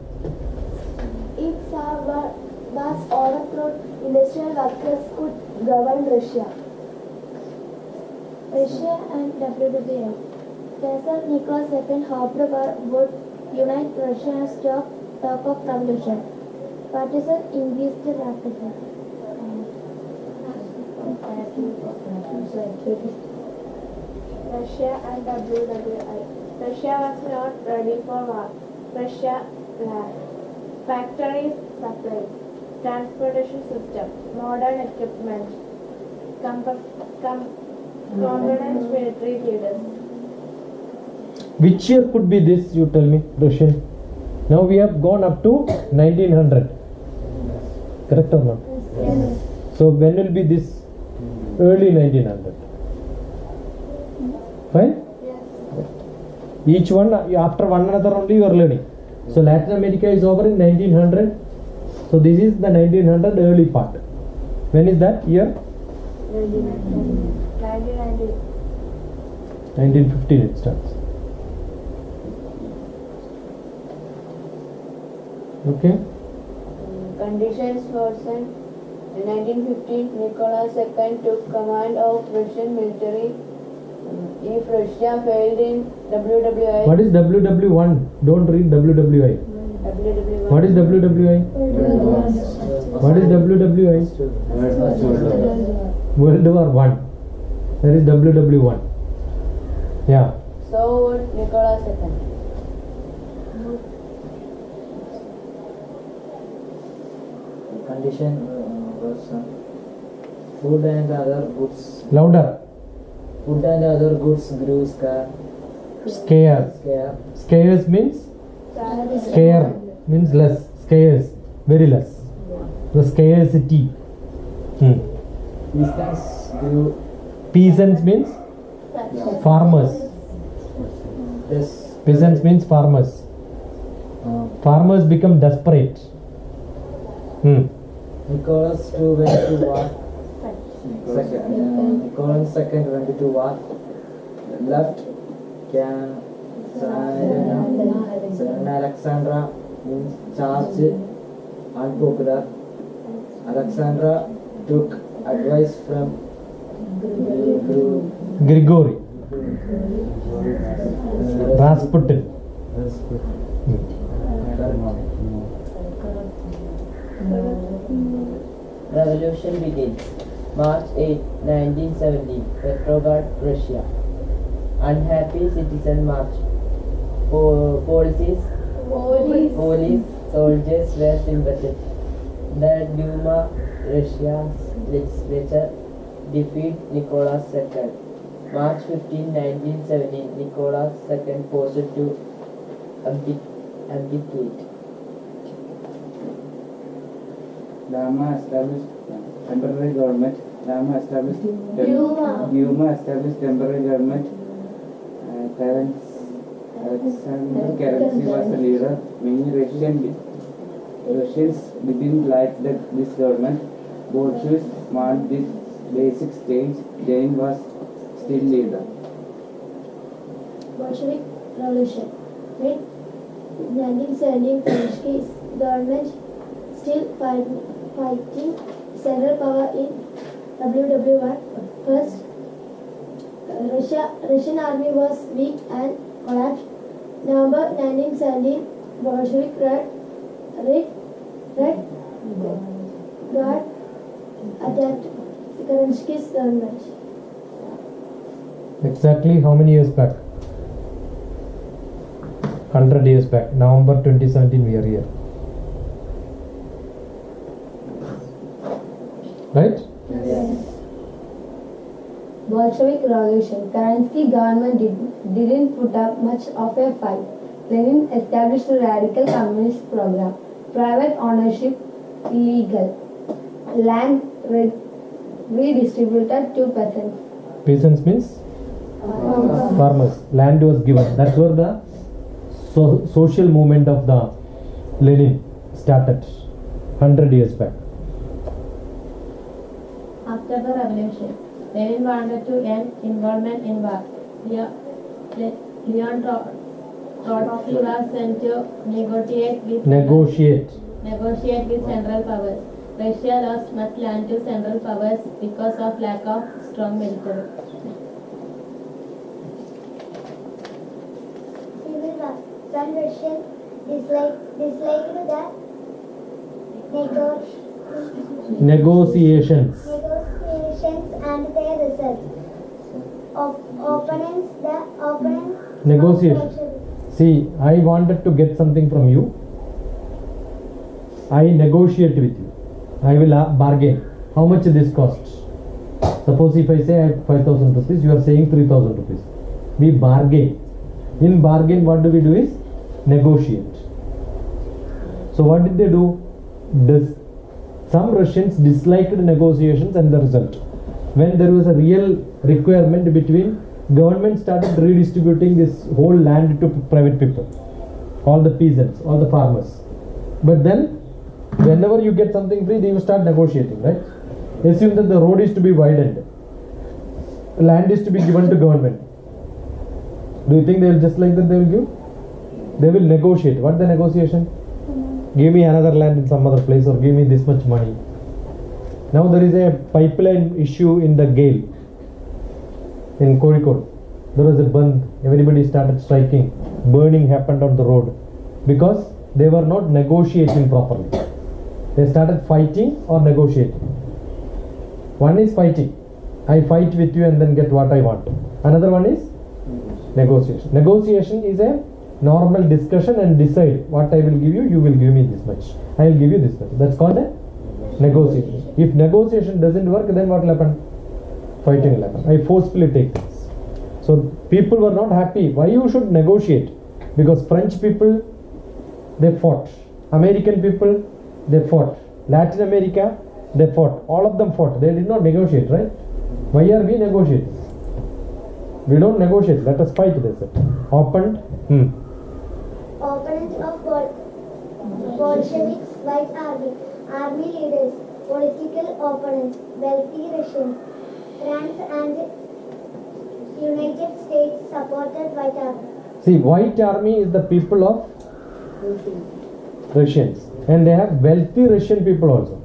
If Tsar was overthrown, industrial workers could govern Russia. Russia and WWF. Kaiser Nicholas II hoped war would unite Russia and stop talk of revolution. Partisan increased rapidly. Russia and WWI. Russia was not ready for war. Russia lacked factories, supplies, transportation system, modern equipment, competent military leaders. Which year could be this? You tell me, Russian. Now we have gone up to 1900. Correct or not? Yes. So when will be this? Early 1900. Fine? Yes. Each one, after one another only you are learning. So Latin America is over in 1900. So this is the 1900 early part. When is that year? 1990. 1915 it starts. Okay. Conditions worsened. In 1915, Nicholas II took command of Russian military. If Russia failed in WWI... What is WW1? Don't read WWI. WWI. What is WWI? What is WWI? World War One. That is WW1. Yeah. So would Nicholas II. Condition worsen. Food and other goods. Louder. Food and other goods grew scarce. Scarce. Scarce means? Scare means less. Scarce. Very less. The scarcity. Peasants grew. Peasants means? Farmers. Yes. Peasants means farmers. Farmers become desperate. Nicholas II went to war. Nicholas II went to war. Left Alexandra means charge, unpopular. Alexandra took advice from Grigory. Rasputin. Revolution begins. March 8, 1917, Petrograd, Russia. Unhappy citizen march. Police soldiers were sympathetic. The Duma, Russia's legislature, defeat Nicholas II. March 15, 1917, Nicholas II forced to abdicate. Duma established temporary government. Duma established temporary government. Alexander Kerensky was the leader. Many Russians didn't like this government. Bolsheviks want this basic change. Lenin was still leader. Bolshevik Revolution. Mid 1917, Kerensky's government still fighting central power in WW1. First, Russian army was weak and collapsed. November 1917, Bolshevik Red Guard attacked Kerensky's government. Exactly how many years back? 100 years back. November 2017 we are here. Right? Yes. Bolshevik Revolution. Kerensky government didn't put up much of a fight. Lenin established a radical communist program. Private ownership illegal. Land redistributed to peasants. Peasants means farmers. Land was given. That's where the social movement of the Lenin started 100 years back. After the revolution, Lenin wanted to end involvement in war. Leon Trotsky was sent to negotiate with central powers. Russia lost much land to central powers because of lack of strong military. Some Russians disliked the Negotiations. and their results. Opponents. Negotiation. See, I wanted to get something from you. I negotiate with you. I will bargain. How much this costs? Suppose if I say I have 5,000 rupees, you are saying 3,000 rupees. We bargain. In bargain, what do we do is negotiate. So what did they do? Some Russians disliked negotiations and the result. When there was a real requirement between, government started redistributing this whole land to private people. All the peasants, all the farmers. But then, whenever you get something free, then you start negotiating, right? Assume that the road is to be widened. Land is to be given to government. Do you think they will just like that they will give? They will negotiate. What the negotiation? Give me another land in some other place or give me this much money. Now there is a pipeline issue in the Gale. In Kozhikode. There was a bandh. Everybody started striking. Burning happened on the road. Because they were not negotiating properly. They started fighting or negotiating. One is fighting. I fight with you and then get what I want. Another one is negotiation. Negotiation is a normal discussion and decide what I will give you, you will give me this much. I will give you this much. That's called a negotiation. If negotiation doesn't work, then what will happen? Fighting will happen. I forcefully take things. So people were not happy. Why you should negotiate? Because French people, they fought. American people, they fought. Latin America, they fought. All of them fought. They did not negotiate, right? Why are we negotiating? We don't negotiate. Let us fight, they said. Opened. Opponent of Bolsheviks, White Army, army leaders, political opponents, wealthy Russians, France and United States supported White Army. See, White Army is the people of Russians, and they have wealthy Russian people also.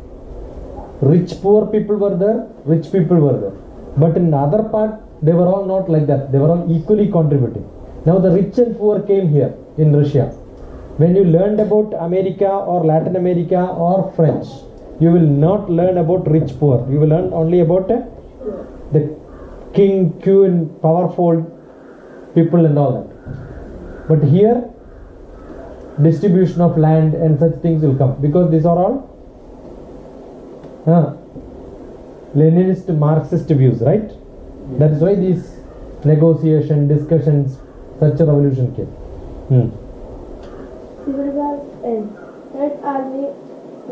Rich poor people were there, rich people were there. But in the other part, they were all not like that. They were all equally contributing. Now the rich and poor came here in Russia. When you learned about America or Latin America or French, you will not learn about rich poor. You will learn only about the king, queen, powerful people and all that. But here, distribution of land and such things will come, because these are all Leninist, Marxist views, right? That is why these negotiation, discussions, such a revolution came. Civil War ends. Red Army,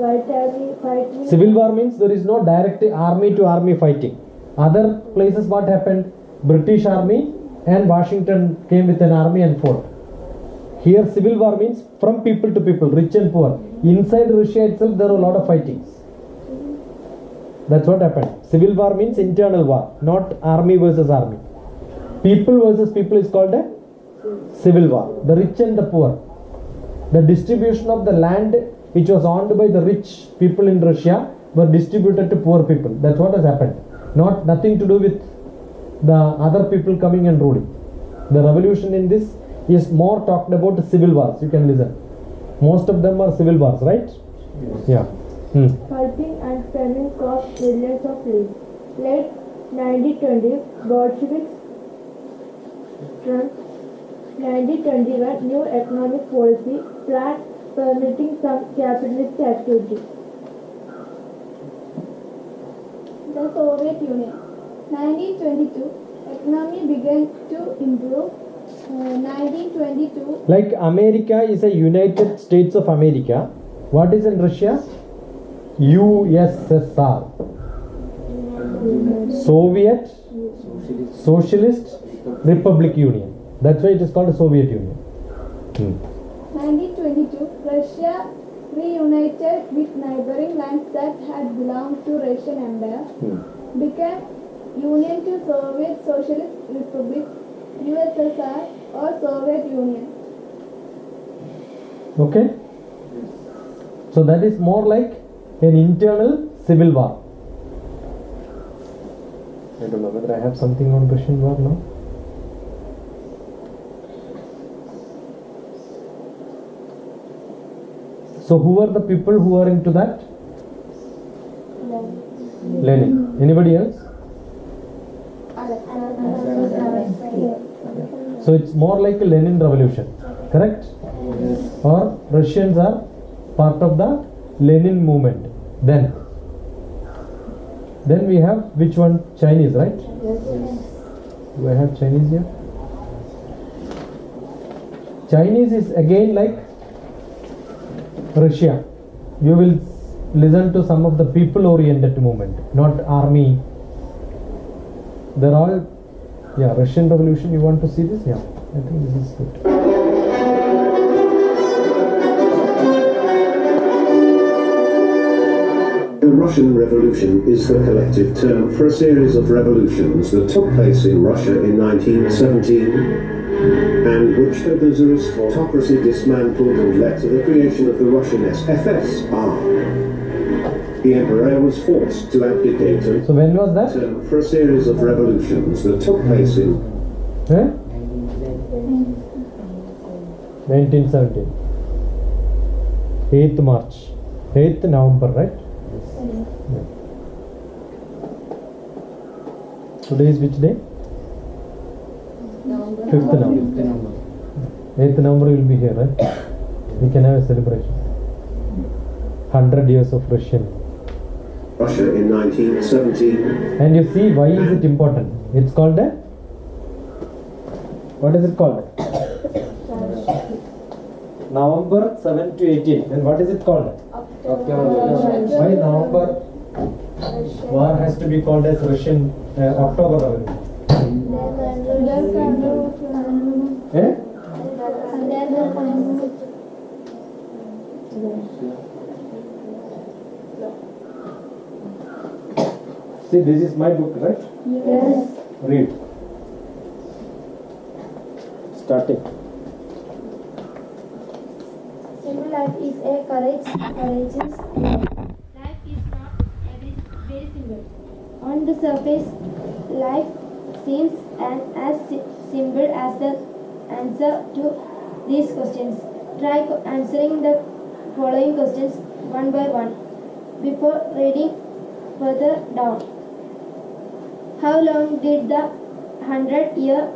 White Army fighting. Civil War means there is no direct army to army fighting. Other places what happened? British army and Washington came with an army and fought. Here civil war means from people to people, rich and poor. Inside Russia itself there are a lot of fightings. That's what happened. Civil war means internal war, not army versus army. People versus people is called a civil war. The rich and the poor. The distribution of the land which was owned by the rich people in Russia were distributed to poor people. That's what has happened. Nothing to do with the other people coming and ruling. The revolution in this is more talked about civil wars. You can listen. Most of them are civil wars, right? Yes. Yeah. Fighting and famine cost millions of lives. Late 1920s, Bolsheviks Trump 1921 new economic policy plan permitting some capitalist activity. The Soviet Union. 1922, economy began to improve. 1922. Like America is a United States of America. What is in Russia? USSR. Soviet Socialist Republic Union. That's why it is called the Soviet Union. 1922, Russia reunited with neighboring lands that had belonged to Russian Empire, became Union to Soviet Socialist Republic, USSR or Soviet Union. Okay? So that is more like an internal civil war. I don't know whether I have something on Russian war now. So who are the people who are into that? Lenin. Anybody else? So it's more like a Lenin revolution, correct? Or Russians are part of the Lenin movement. Then we have which one? Chinese, right? Do I have Chinese here? Chinese is again like Russia. You will listen to some of the people oriented movement, not army. They're all, yeah, Russian revolution. You want to see this? Yeah, I think this is good. The Russian Revolution is the collective term for a series of revolutions that took place in Russia in 1917 and which the Tsarist autocracy dismantled and led to the creation of the Russian FSR. The emperor was forced to abdicate. So when was that? Term for a series of revolutions that took place in 1917. 8th March. 8th November, right? Yeah. Today is which day? 5th November. 8th November will be here, right? We can have a celebration. 100 years of Russian. Russia in 1917. And you see why is it important? It's called a, what is it called? November 7 to 18. Then what is it called? Why November war has to be called as Russian October Revolution? Eh? See, this is my book, right? Yes. Read. Starting. Simple life is a courageous life. Life is not very simple. On the surface, life seems as simple as the answer to these questions. Try answering the following questions one by one before reading further down. How long did the 100-year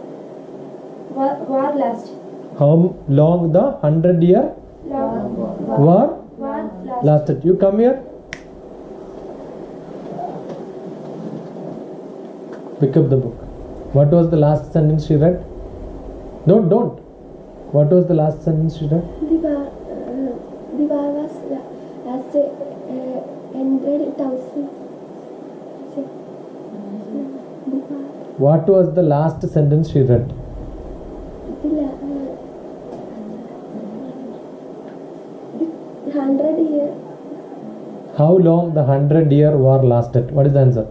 war last? How long the 100-year war lasted? You come here. Pick up the book. What was the last sentence she read? Don't. What was the last sentence she read? The war was last ended 1000. What was the last sentence she read? 100 year. How long the 100-year war lasted? What is the answer?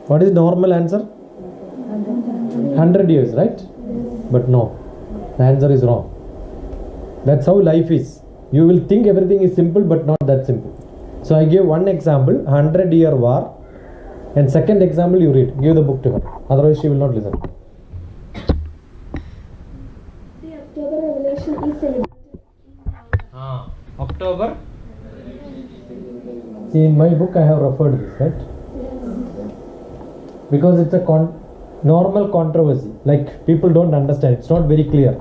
What is normal answer? 100 years, right? But no, the answer is wrong. That's how life is. You will think everything is simple, but not that simple. So I gave one example, 100-year war, and second example you read. Give the book to her, otherwise she will not listen. The October Revolution is celebrated. October. See, in my book I have referred this, right? Because it's a normal controversy. Like, people don't understand. It's not very clear.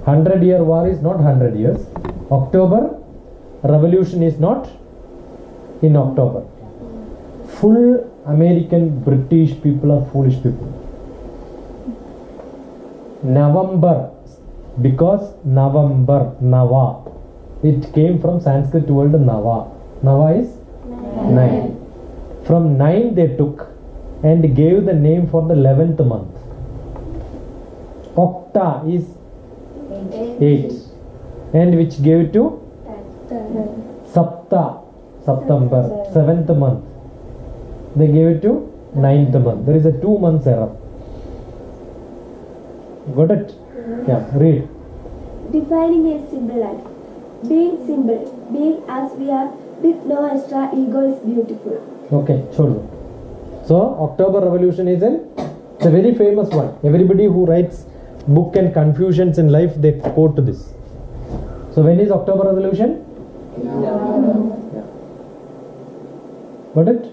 100-year war is not 100 years. October Revolution is not in October. Full American, British people are foolish people. November, because November, Nava, it came from Sanskrit word Nava. Nava is 9. From 9 they took and gave the name for the 11th month. Octa is 8, and which gave to Sapta, September, 7th month. They gave it to 9th month. There is a 2 months error. Got it? Yeah, read. Defining a simple life. Being simple, being as we are, with no extra ego is beautiful. Okay, sure. So, October Revolution is it's a very famous one. Everybody who writes book and confusions in life, they quote this. So, when is October Revolution? Yeah. Got it?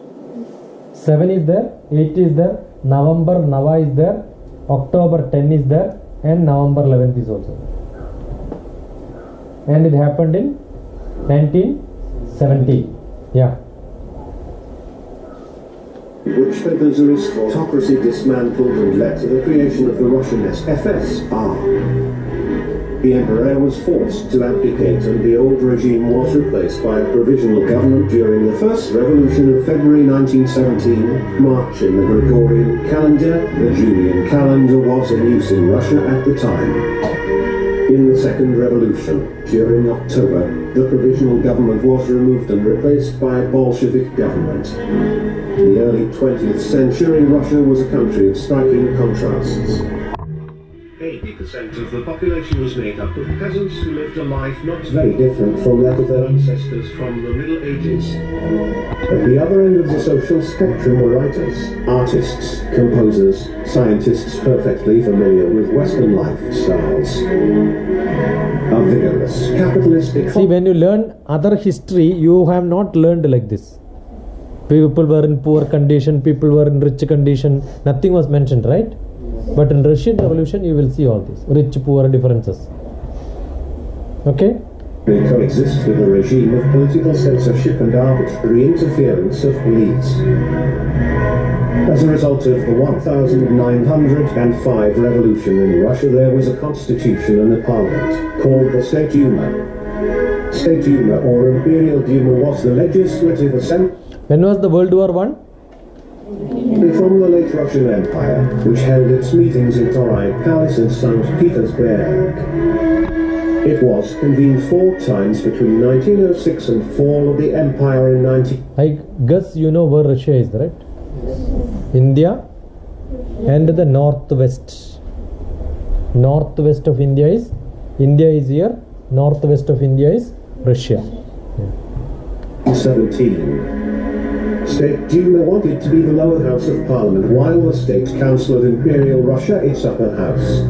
7 is there, 8 is there, November Nava is there, October 10 is there, and November 11th is also there. And it happened in 1970. Yeah. Which Federalist autocracy dismantled and led to the creation of the Russian FSR. The emperor was forced to abdicate and the old regime was replaced by a provisional government during the first revolution of February 1917. March in the Gregorian calendar, the Julian calendar was in use in Russia at the time. In the second revolution, during October, the provisional government was removed and replaced by a Bolshevik government. In the early 20th century, Russia was a country of striking contrasts. 80% of the population was made up of peasants who lived a life not very different from that of their ancestors from the Middle Ages. At the other end of the social spectrum were writers, artists, composers, scientists perfectly familiar with Western lifestyles. A vigorous, capitalistic... See, when you learn other history, you have not learned like this. People were in poor condition, people were in rich condition, nothing was mentioned, right? But in Russian Revolution, you will see all this rich, poor differences. Okay? They coexist with a regime of political censorship and arbitrary interference of police. As a result of the 1905 revolution in Russia, there was a constitution and a parliament called the State Duma. State Duma or Imperial Duma was the legislative assembly. When was the World War I? From the late Russian Empire, which held its meetings in Tauride Palace in St. Petersburg. It was convened 4 times between 1906 and fall of the empire in 19... I guess you know where Russia is, right? India and the northwest. Northwest of India is here. Northwest of India is Russia. 17. State Duma wanted to be the lower house of parliament, while the State Council of Imperial Russia its upper house.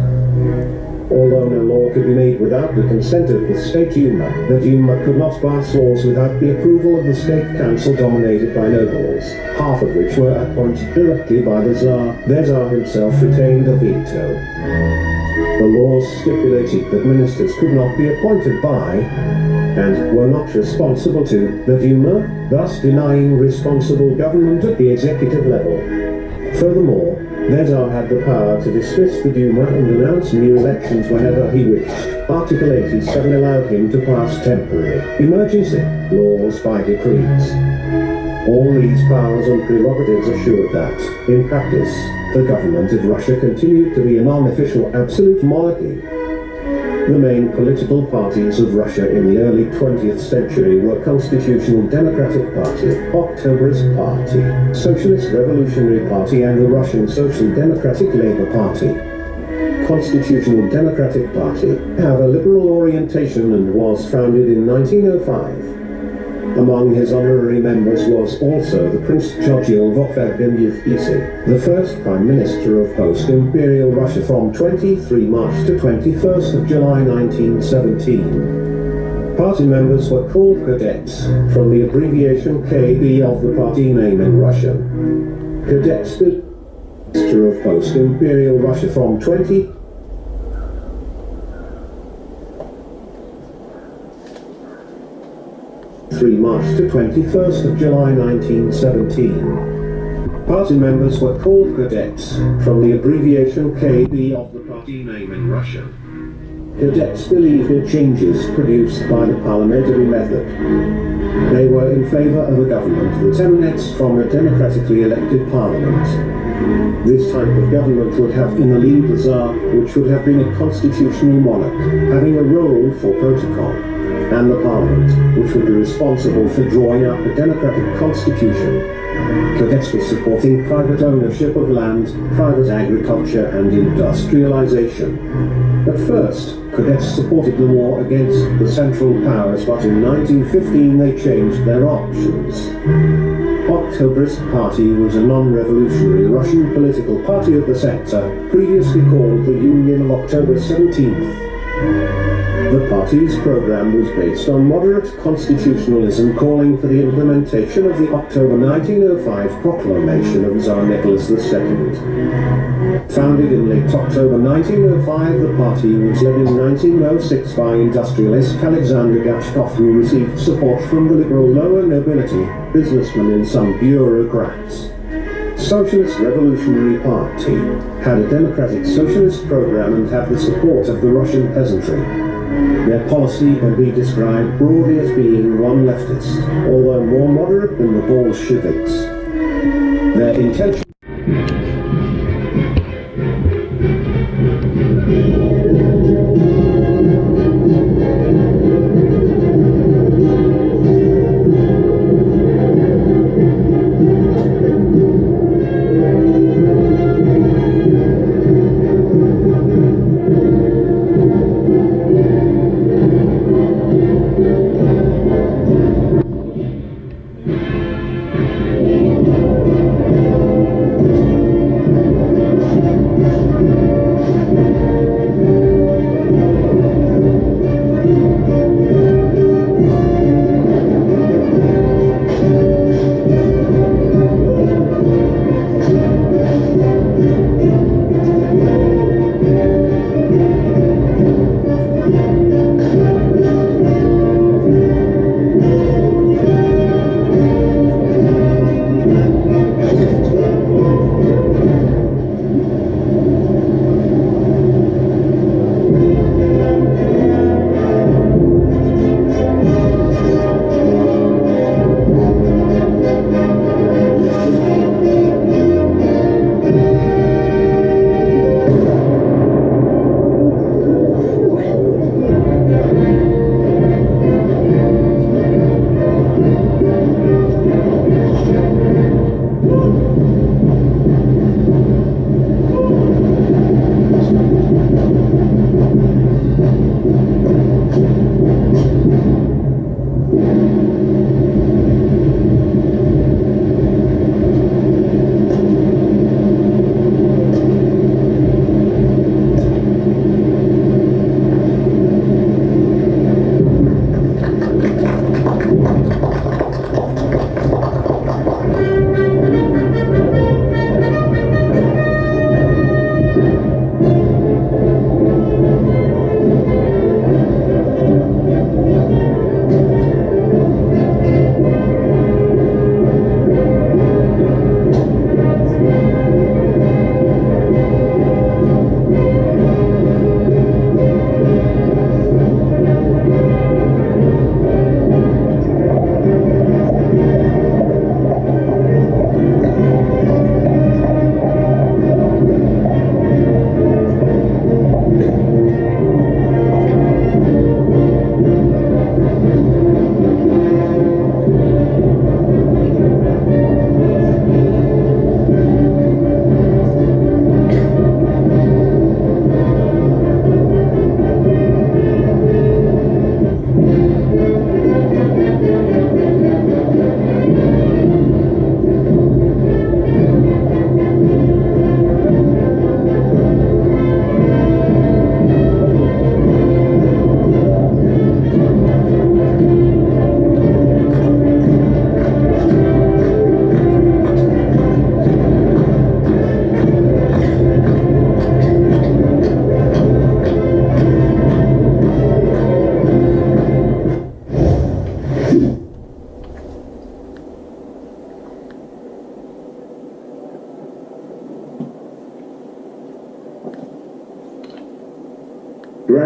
Although no law could be made without the consent of the State Duma, the Duma could not pass laws without the approval of the State Council dominated by nobles, half of which were appointed directly by the Tsar. The Tsar himself retained a veto. The laws stipulated that ministers could not be appointed by, and were not responsible to, the Duma, thus denying responsible government at the executive level. Furthermore, the Tsar had the power to dismiss the Duma and announce new elections whenever he wished. Article 87 allowed him to pass temporary emergency laws by decrees. All these powers and prerogatives assured that, in practice, the government of Russia continued to be a non-official absolute monarchy. The main political parties of Russia in the early 20th century were Constitutional Democratic Party, Octoberist Party, Socialist Revolutionary Party and the Russian Social Democratic Labour Party. Constitutional Democratic Party had a liberal orientation and was founded in 1905. Among his honorary members was also the Prince Georgiel Vovkadimyev-Isi, the first Prime Minister of post-Imperial Russia from 23 March to 21st of July 1917. Party members were called cadets, from the abbreviation KB of the party name in Russian. Cadets, the Minister of post-Imperial Russia from 23 March to 21st of July 1917. Party members were called cadets, from the abbreviation KB of the party name in Russian. Cadets believed in changes produced by the parliamentary method. They were in favor of a government that emanates from a democratically elected parliament. This type of government would have in the lead the Tsar, which would have been a constitutional monarch, having a role for protocol, and the Parliament, which would be responsible for drawing up a democratic constitution. Cadets were supporting private ownership of land, private agriculture and industrialization. At first, cadets supported the war against the Central Powers, but in 1915 they changed their options. Octoberist Party was a non-revolutionary Russian political party of the sector, previously called the Union of October 17th. The party's program was based on moderate constitutionalism, calling for the implementation of the October 1905 proclamation of Tsar Nicholas II. Founded in late October 1905, the party was led in 1906 by industrialist Alexander Gachkov, who received support from the liberal lower nobility, businessmen and some bureaucrats. Socialist Revolutionary Party had a democratic socialist program and had the support of the Russian peasantry. Their policy can be described broadly as being one leftist, although more moderate than the Bolsheviks. Their intention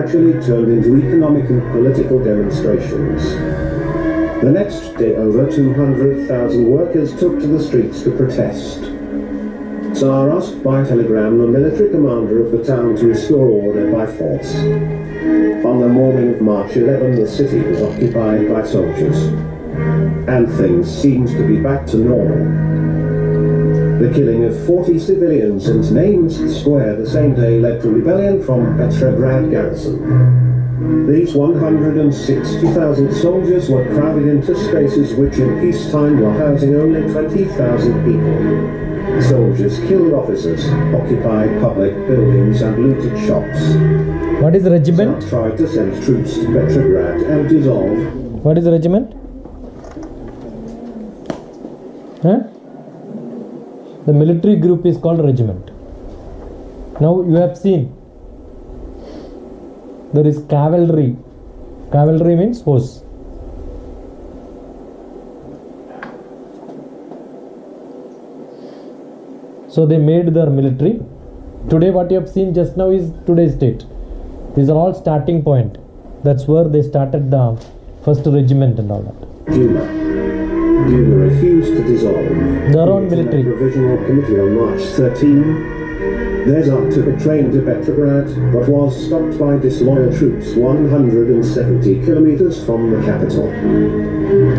gradually turned into economic and political demonstrations. The next day, over 200,000 workers took to the streets to protest. Tsar asked by telegram the military commander of the town to restore order by force. On the morning of March 11, the city was occupied by soldiers, and things seemed to be back to normal. The killing of 40 civilians in Neamsk Square the same day led to rebellion from Petrograd garrison. These 160,000 soldiers were crowded into spaces which in peacetime were housing only 20,000 people. Soldiers killed officers, occupied public buildings and looted shops. What is the regiment? Some tried to send troops to Petrograd and dissolve. What is the regiment? Huh? The military group is called regiment. Now you have seen there is cavalry. Cavalry means horse. So they made their military. Today what you have seen just now is today's state. These are all starting point. That's where they started the first regiment and all that. Duma refused to dissolve. Their own military. Provisional committee on March 13. Desart took a train to Petrograd, but was stopped by disloyal troops 170 kilometers from the capital.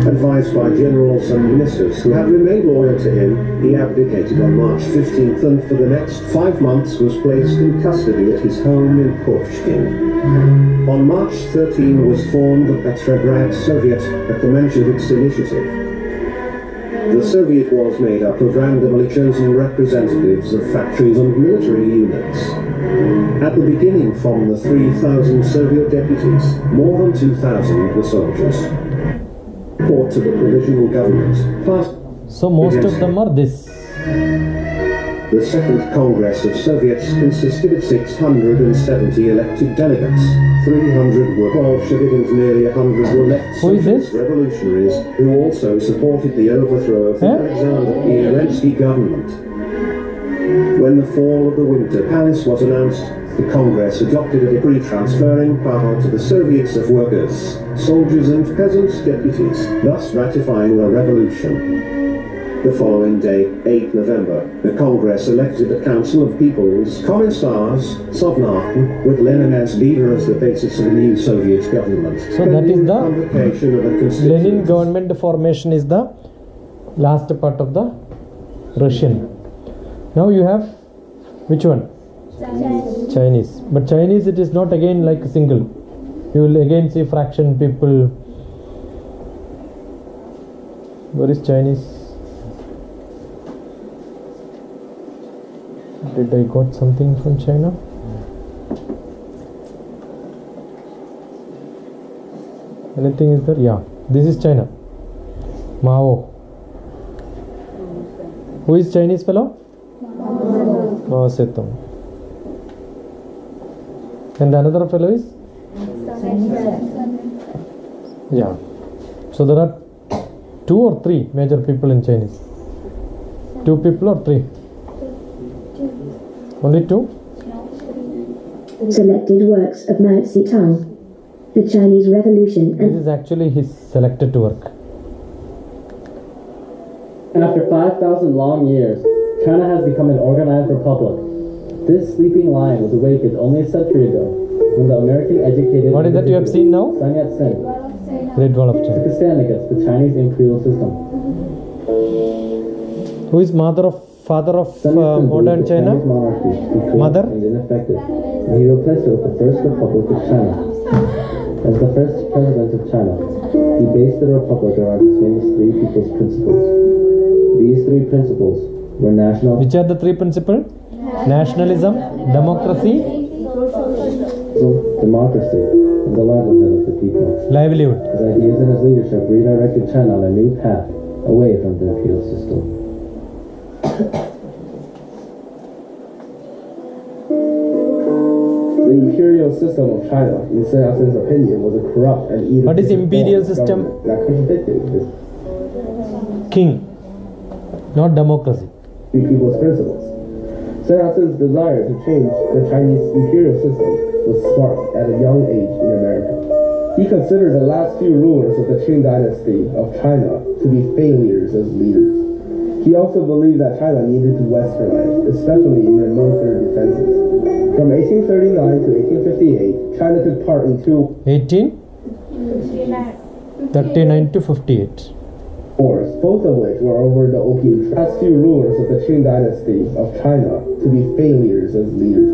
Advised by generals and ministers who had remained loyal to him, he abdicated on March 15th and for the next 5 months was placed in custody at his home in Pushkin. On March 13 was formed the Petrograd Soviet at the Menshevik initiative. The Soviet was made up of randomly chosen representatives of factories and military units. At the beginning, from the 3,000 Soviet deputies, more than 2,000 were soldiers. Report to the provisional government passed. So most of them are this. The Second Congress of Soviets consisted of 670 elected delegates. 300 were Bolshevik and nearly 100 were left socialist revolutionaries who also supported the overthrow of the Alexander Kerensky government. When the fall of the Winter Palace was announced, the Congress adopted a decree transferring power to the Soviets of workers, soldiers and peasants' deputies, thus ratifying the revolution. The following day, 8 November, the Congress elected a Council of People's Commissars, Sovnarten, with Lenin as leader as the basis of a new Soviet government. So that is the Lenin government formation is the last part of the Russian. Now you have which one? Chinese. But Chinese it is not again like a single. You will again see fraction people. Where is Chinese? Did I got something from China? Anything is there? Yeah. This is China. Mao. Who is Chinese fellow? Mao Zedong. And another fellow is? Yeah. So there are 2 or 3 major people in Chinese. 2 people or 3? Only 2? Selected works of Mao Zedong, the Chinese Revolution, and this is actually his selected work. After 5,000 long years, China has become an organized republic. This sleeping lion was awakened only a century ago when the American educated. What is that you have seen now? Sun Yat-sen. Great Wall of China. Took a stand against the Chinese imperial system. Who is father of modern China? Mother? And ineffective. And he replaced it with the First Republic of China. As the first president of China, he based the republic around his famous 3 people's principles. These 3 principles were national. Which are the 3 principles? Nationalism, democracy, democracy, and the livelihood of the people. Livelihood. His ideas and his leadership redirected China on a new path away from the imperial system. The imperial system of China, in Sun Yat-sen's opinion, was a corrupt and evil. What is imperial system? That contradicted his king, not democracy. 3 people's principles. Sun Yat-sen's desire to change the Chinese imperial system was sparked at a young age in America. He considered the last few rulers of the Qing dynasty of China to be failures as leaders. He also believed that China needed to westernize, especially in their military defenses. From 1839 to 1858, China took part in two 1839 to 58 wars, both of which were over the opium trade. Last few rulers of the Qing dynasty of China to be failures as leaders.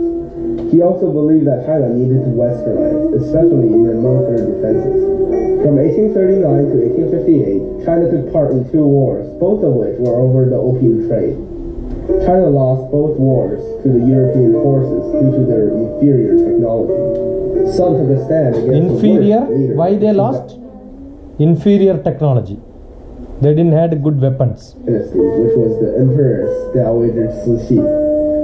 He also believed that China needed to westernize, especially in their military defenses. From 1839 to 1858, China took part in two wars, both of which were over the opium trade. China lost both wars to the European forces due to their inferior technology. Some took a stand against inferior. the leader. Why they lost? Inferior technology. They didn't have good weapons. Dynasty, which was the Empress Dowager Cixi,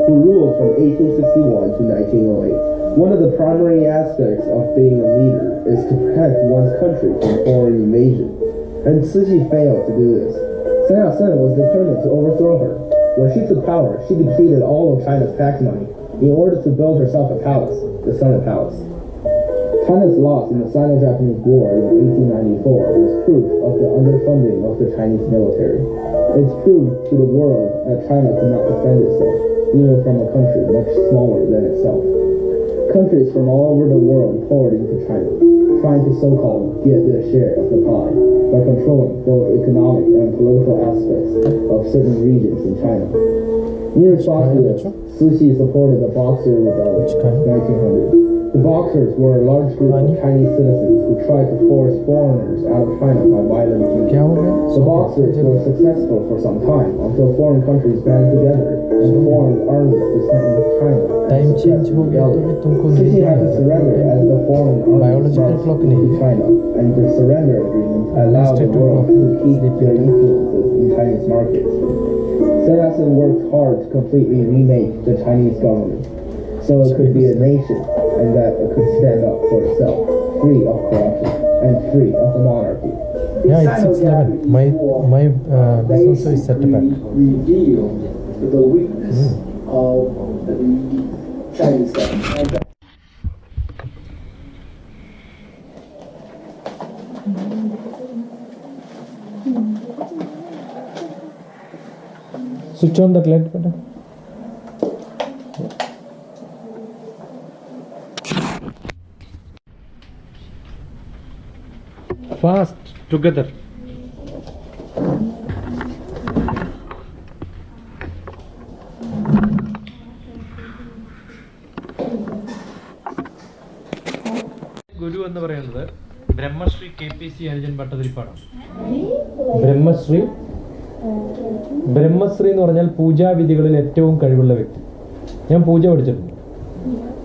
who ruled from 1861 to 1908. One of the primary aspects of being a leader is to protect one's country from foreign invasion, and Cixi failed to do this. Sun Yat-sen was determined to overthrow her. When she took power, she depleted all of China's tax money in order to build herself a palace, the Summer Palace. China's loss in the Sino-Japanese War in 1894 was proof of the underfunding of the Chinese military. It's proof to the world that China could not defend itself, even from a country much smaller than itself. Countries from all over the world poured into China, trying to so-called get their share of the pie by controlling both economic and political aspects of certain regions in China. In response to this, Cixi supported the Boxer Rebellion in 1900. The Boxers were a large group of Chinese citizens who tried to force foreigners out of China by violent means. The Boxers were successful for some time until foreign countries band together and formed armies to stand with China. Time change हो गया तो भी तुमको नहीं Cixi had to surrender as the foreign armies Biological clock to China, and the surrender agreement allowed the world to keep their influences in Chinese markets. Sun Yat-sen worked hard to completely remake the Chinese government, so it could be a nation and that it could stand up for itself, free of corruption and free of the monarchy. Yeah, it's 611. My this also is set back. Reveal the weakness of the Chinese government. Switch on that light button. Fast together. ഗുരു എന്ന് പറയുന്നത് Brahmashri KPC അനുജൻ ഭട്ടതിരിപ്പാടാണ്. ബ്രഹ്മശ്രീ എന്ന് പറഞ്ഞാൽ പൂജാവിധികളിൽ ഏറ്റവും കഴിവുള്ള വ്യക്തി. ഞാൻ പൂജ പഠിച്ചിട്ടുണ്ട്.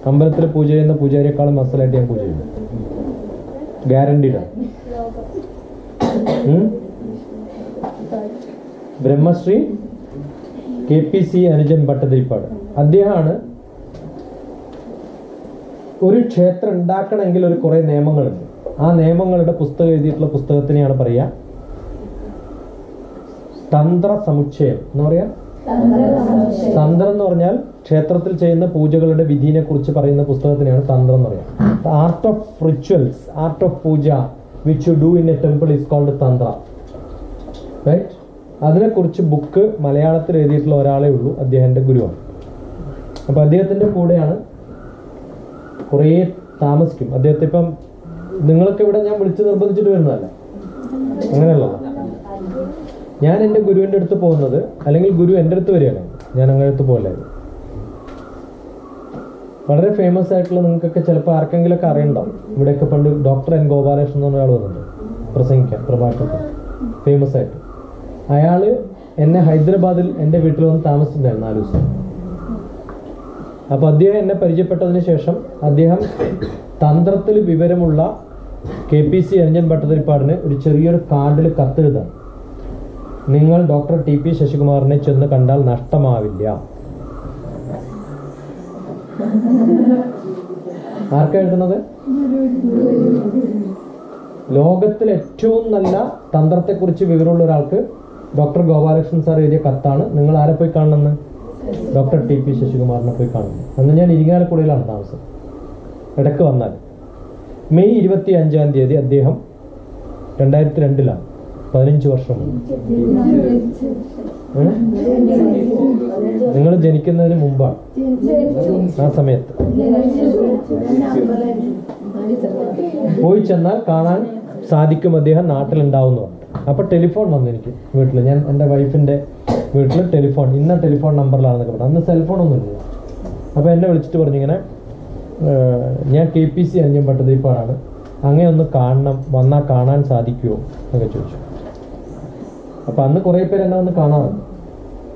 അമ്പലത്തിൽ പൂജ ചെയ്യുന്ന പൂജാരിയെക്കാളും മസലായിട്ട് ഞാൻ പൂജ ചെയ്യുന്നു. ഗ്യാരണ്ടീഡാണ്. ബ്രഹ്മശ്രീ KPC അനുജൻ ഭട്ടതിരിപ്പാട്. അദ്ദേഹമാണ് ഒരു ക്ഷേത്രം ഉണ്ടാക്കണമെങ്കിൽ ഒരു കുറേ നിയമങ്ങളുണ്ട്. ആ നിയമങ്ങളുടെ പുസ്തകം എഴുതിയിട്ടുള്ള പുസ്തകത്തിനെയാണ് പറയുക തന്ത്ര സമുച്ചയം എന്ന് പറയാ. തന്ത്രം എന്ന് പറഞ്ഞാൽ ക്ഷേത്രത്തിൽ ചെയ്യുന്ന പൂജകളുടെ വിധിനെ കുറിച്ച് പറയുന്ന പുസ്തകത്തിനെയാണ് തന്ത്രം എന്ന് പറയാം. Art of rituals, art of puja which you do in a temple is called tantra, right? അതിനെക്കുറിച്ച് ബുക്ക് മലയാളത്തിൽ എഴുതിയിട്ടുള്ള ഒരാളേ ഉള്ളൂ, അദ്ദേഹത്തിൻ്റെ ഗുരുവാണ്. അപ്പോൾ അദ്ദേഹത്തിൻ്റെ കൂടെയാണ് കുറേ താമസിക്കും. അദ്ദേഹത്തെ ഇപ്പം നിങ്ങളൊക്കെ ഇവിടെ ഞാൻ വിളിച്ച് നിർബന്ധിച്ചിട്ട് വരുന്നതല്ല, അങ്ങനെയുള്ളതാണ്. ഞാൻ എൻ്റെ ഗുരുവിൻ്റെ അടുത്ത് പോകുന്നത്, അല്ലെങ്കിൽ ഗുരു എൻ്റെ അടുത്ത് വരികയാണ്, ഞാൻ അങ്ങനെ അടുത്ത് പോകലായിരുന്നു. വളരെ ഫേമസ് ആയിട്ടുള്ള, നിങ്ങൾക്കൊക്കെ ചിലപ്പോൾ ആർക്കെങ്കിലുമൊക്കെ അറിയണ്ടാവും, ഇവിടെയൊക്കെ പണ്ട് ഡോക്ടർ N. ഗോപാലകൃഷ്ണൻ എന്ന് പറഞ്ഞ ആൾ വന്നിട്ടുണ്ട് പ്രസംഗിക്കാൻ പ്രഭാഷണത്തിൽ, ഫേമസ് ആയിട്ട്. അയാൾ എന്നെ ഹൈദരാബാദിൽ എൻ്റെ വീട്ടിൽ വന്ന് താമസിച്ചിട്ടുണ്ടായിരുന്നു 4 ദിവസം. അപ്പോൾ അദ്ദേഹം എന്നെ പരിചയപ്പെട്ടതിന് ശേഷം അദ്ദേഹം തന്ത്രത്തിൽ വിവരമുള്ള KPC അനുജൻ ഭട്ടതിരിപ്പാടിന് ഒരു ചെറിയൊരു കാർഡിൽ കത്തെഴുതാണ്. നിങ്ങൾ ഡോക്ടർ TP ശശികുമാറിനെ ചെന്ന് കണ്ടാൽ നഷ്ടമാവില്ല. ആർക്കാ എഴുതുന്നത്? ലോകത്തിൽ ഏറ്റവും നല്ല തന്ത്രത്തെക്കുറിച്ച് വിവരമുള്ള ഒരാൾക്ക് ഡോക്ടർ ഗോപാലകൃഷ്ണൻ സാർ എഴുതിയ കത്താണ്. നിങ്ങൾ ആരെ പോയി കാണണമെന്ന്? ഡോക്ടർ TP ശശികുമാറിനെ പോയി കാണുന്നു. അന്ന് ഞാൻ ഇരിങ്ങാലക്കുടയിലാണ് താമസം. ഇടയ്ക്ക് വന്നാൽ. മെയ് 25 അദ്ദേഹം 2002 15 വർഷം മുമ്പ്. നിങ്ങൾ ജനിക്കുന്നതിന് മുമ്പാണ് ആ സമയത്ത്. പോയി ചെന്നാൽ കാണാൻ സാധിക്കും, അദ്ദേഹം നാട്ടിലുണ്ടാവുന്നതാണ്. അപ്പോൾ ടെലിഫോൺ വന്നു എനിക്ക് വീട്ടിൽ. ഞാൻ എൻ്റെ വൈഫിൻ്റെ വീട്ടിൽ ടെലിഫോൺ, ഇന്ന ടെലിഫോൺ നമ്പറിലാണെന്നൊക്കെ പറഞ്ഞു. അന്ന് സെൽഫോണൊന്നുമില്ല. അപ്പോൾ എന്നെ വിളിച്ചിട്ട് പറഞ്ഞു ഇങ്ങനെ, ഞാൻ KPC അന്യം പട്ടതിരിപ്പാടാണ്, അങ്ങനെ ഒന്ന് കാണണം, വന്നാൽ കാണാൻ സാധിക്കുമോ എന്നൊക്കെ ചോദിച്ചു. അപ്പോൾ അന്ന് കുറേ പേര് എന്നെ വന്ന് കാണാറുണ്ട്.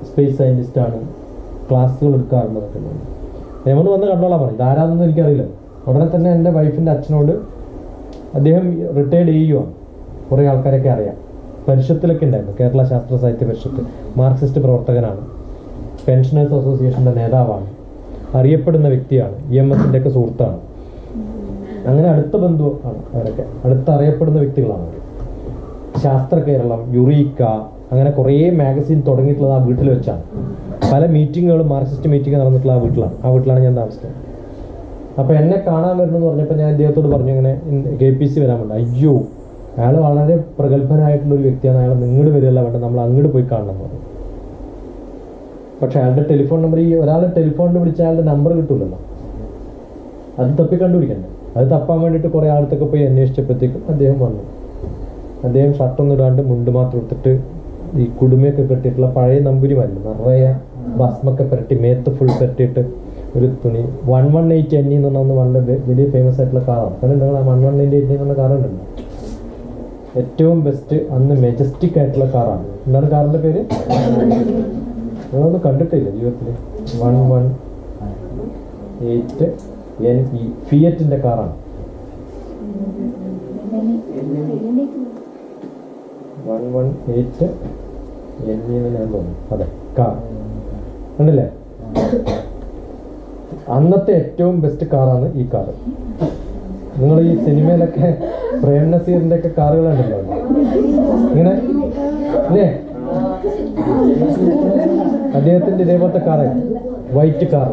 സ്പേസ് സയൻറ്റിസ്റ്റാണ്, ക്ലാസ്സുകൾ എടുക്കാറുണ്ടെന്നൊക്കെ പറഞ്ഞു. ഞാൻ വന്ന് കണ്ടോളാൻ പറഞ്ഞു. ഇതാരാണെന്ന് എനിക്കറിയില്ല. ഉടനെ തന്നെ എൻ്റെ വൈഫിൻ്റെ അച്ഛനോട്, അദ്ദേഹം റിട്ടയർഡ് ചെയ്യുകയാണ്, കുറേ ആൾക്കാരൊക്കെ അറിയാം, പരിഷത്തിലൊക്കെ ഉണ്ടായിരുന്നു, കേരള ശാസ്ത്ര സാഹിത്യ പരിഷത്ത്, മാർക്സിസ്റ്റ് പ്രവർത്തകനാണ്, പെൻഷനേഴ്സ് അസോസിയേഷൻ്റെ നേതാവാണ്, അറിയപ്പെടുന്ന വ്യക്തിയാണ്, EMSൻ്റെ ഒക്കെ സുഹൃത്താണ്. അങ്ങനെ അടുത്ത ബന്ധു ആണ് അവരൊക്കെ, അടുത്ത അറിയപ്പെടുന്ന വ്യക്തികളാണ് അവർ. ശാസ്ത്ര കേരളം, യുറീക്ക, അങ്ങനെ കുറേ മാഗസിൻ തുടങ്ങിയിട്ടുള്ളത് ആ വീട്ടിൽ വെച്ചാണ്. പല മീറ്റിങ്ങുകളും മാർക്സിസ്റ്റ് മീറ്റിംഗ് നടന്നിട്ടുള്ള ആ വീട്ടിലാണ് ഞാൻ താമസിക്കുന്നത്. അപ്പോൾ എന്നെ കാണാൻ വരണമെന്ന് പറഞ്ഞപ്പോൾ ഞാൻ അദ്ദേഹത്തോട് പറഞ്ഞു ഇങ്ങനെ KPC വരാൻ വേണ്ട. അയ്യോ, അയാൾ വളരെ പ്രഗത്ഭനായിട്ടുള്ളൊരു വ്യക്തിയാണ്, അയാൾ ഇങ്ങോട്ട് വരികയല്ല വേണ്ട, നമ്മൾ അങ്ങോട്ട് പോയി കാണണം എന്ന് പറഞ്ഞു. പക്ഷെ അയാളുടെ ടെലിഫോൺ നമ്പർ, ഈ ഒരാൾ ടെലിഫോണിൽ വിളിച്ച അയാളുടെ നമ്പർ കിട്ടില്ലല്ലോ, അത് തപ്പി കണ്ടുപിടിക്കണ്ടേ. അത് തപ്പാൻ വേണ്ടിയിട്ട് കുറേ ആളത്തൊക്കെ പോയി അന്വേഷിച്ചപ്പോഴത്തേക്കും അദ്ദേഹം വന്നു. അദ്ദേഹം ഷർട്ടൊന്നും ഇടാണ്ട് മുണ്ട് മാത്രം എടുത്തിട്ട് ഈ കുടുമയൊക്കെ കെട്ടിയിട്ടുള്ള പഴയ നമ്പൂരിമാരില്ല, നിറയെ ഭസ്മൊക്കെ പുരട്ടി, മേത്ത് ഫുൾ പുരട്ടിയിട്ട് ഒരു തുണി. 118 NE എന്ന് പറഞ്ഞാൽ വളരെ വലിയ ഫേമസ് ആയിട്ടുള്ള കാറാണ്. കാരണം നിങ്ങൾ ആ 118 NE എന്നുള്ള കാറുണ്ടല്ലോ, ഏറ്റവും ബെസ്റ്റ് അന്ന് മെജസ്റ്റിക് ആയിട്ടുള്ള കാറാണ്. എന്താണ് കാറിൻ്റെ പേര്? നിങ്ങളൊന്നും കണ്ടിട്ടില്ല ജീവിതത്തിൽ. 118 NE ഫിയറ്റിൻ്റെ കാറാണ്. 118 NE എന്ന് ഞാൻ തോന്നുന്നു. അതെ, കാർ ഉണ്ടല്ലേ. അന്നത്തെ ഏറ്റവും ബെസ്റ്റ് കാറാണ് ഈ കാറ്. നിങ്ങൾ ഈ സിനിമയിലൊക്കെ പ്രേം നസീറിൻ്റെ ഒക്കെ കാറുകളുണ്ടല്ലോ ഇങ്ങനെ അല്ലേ, അദ്ദേഹത്തിൻ്റെ ഇതേപോലത്തെ കാറ്, വൈറ്റ് കാർ.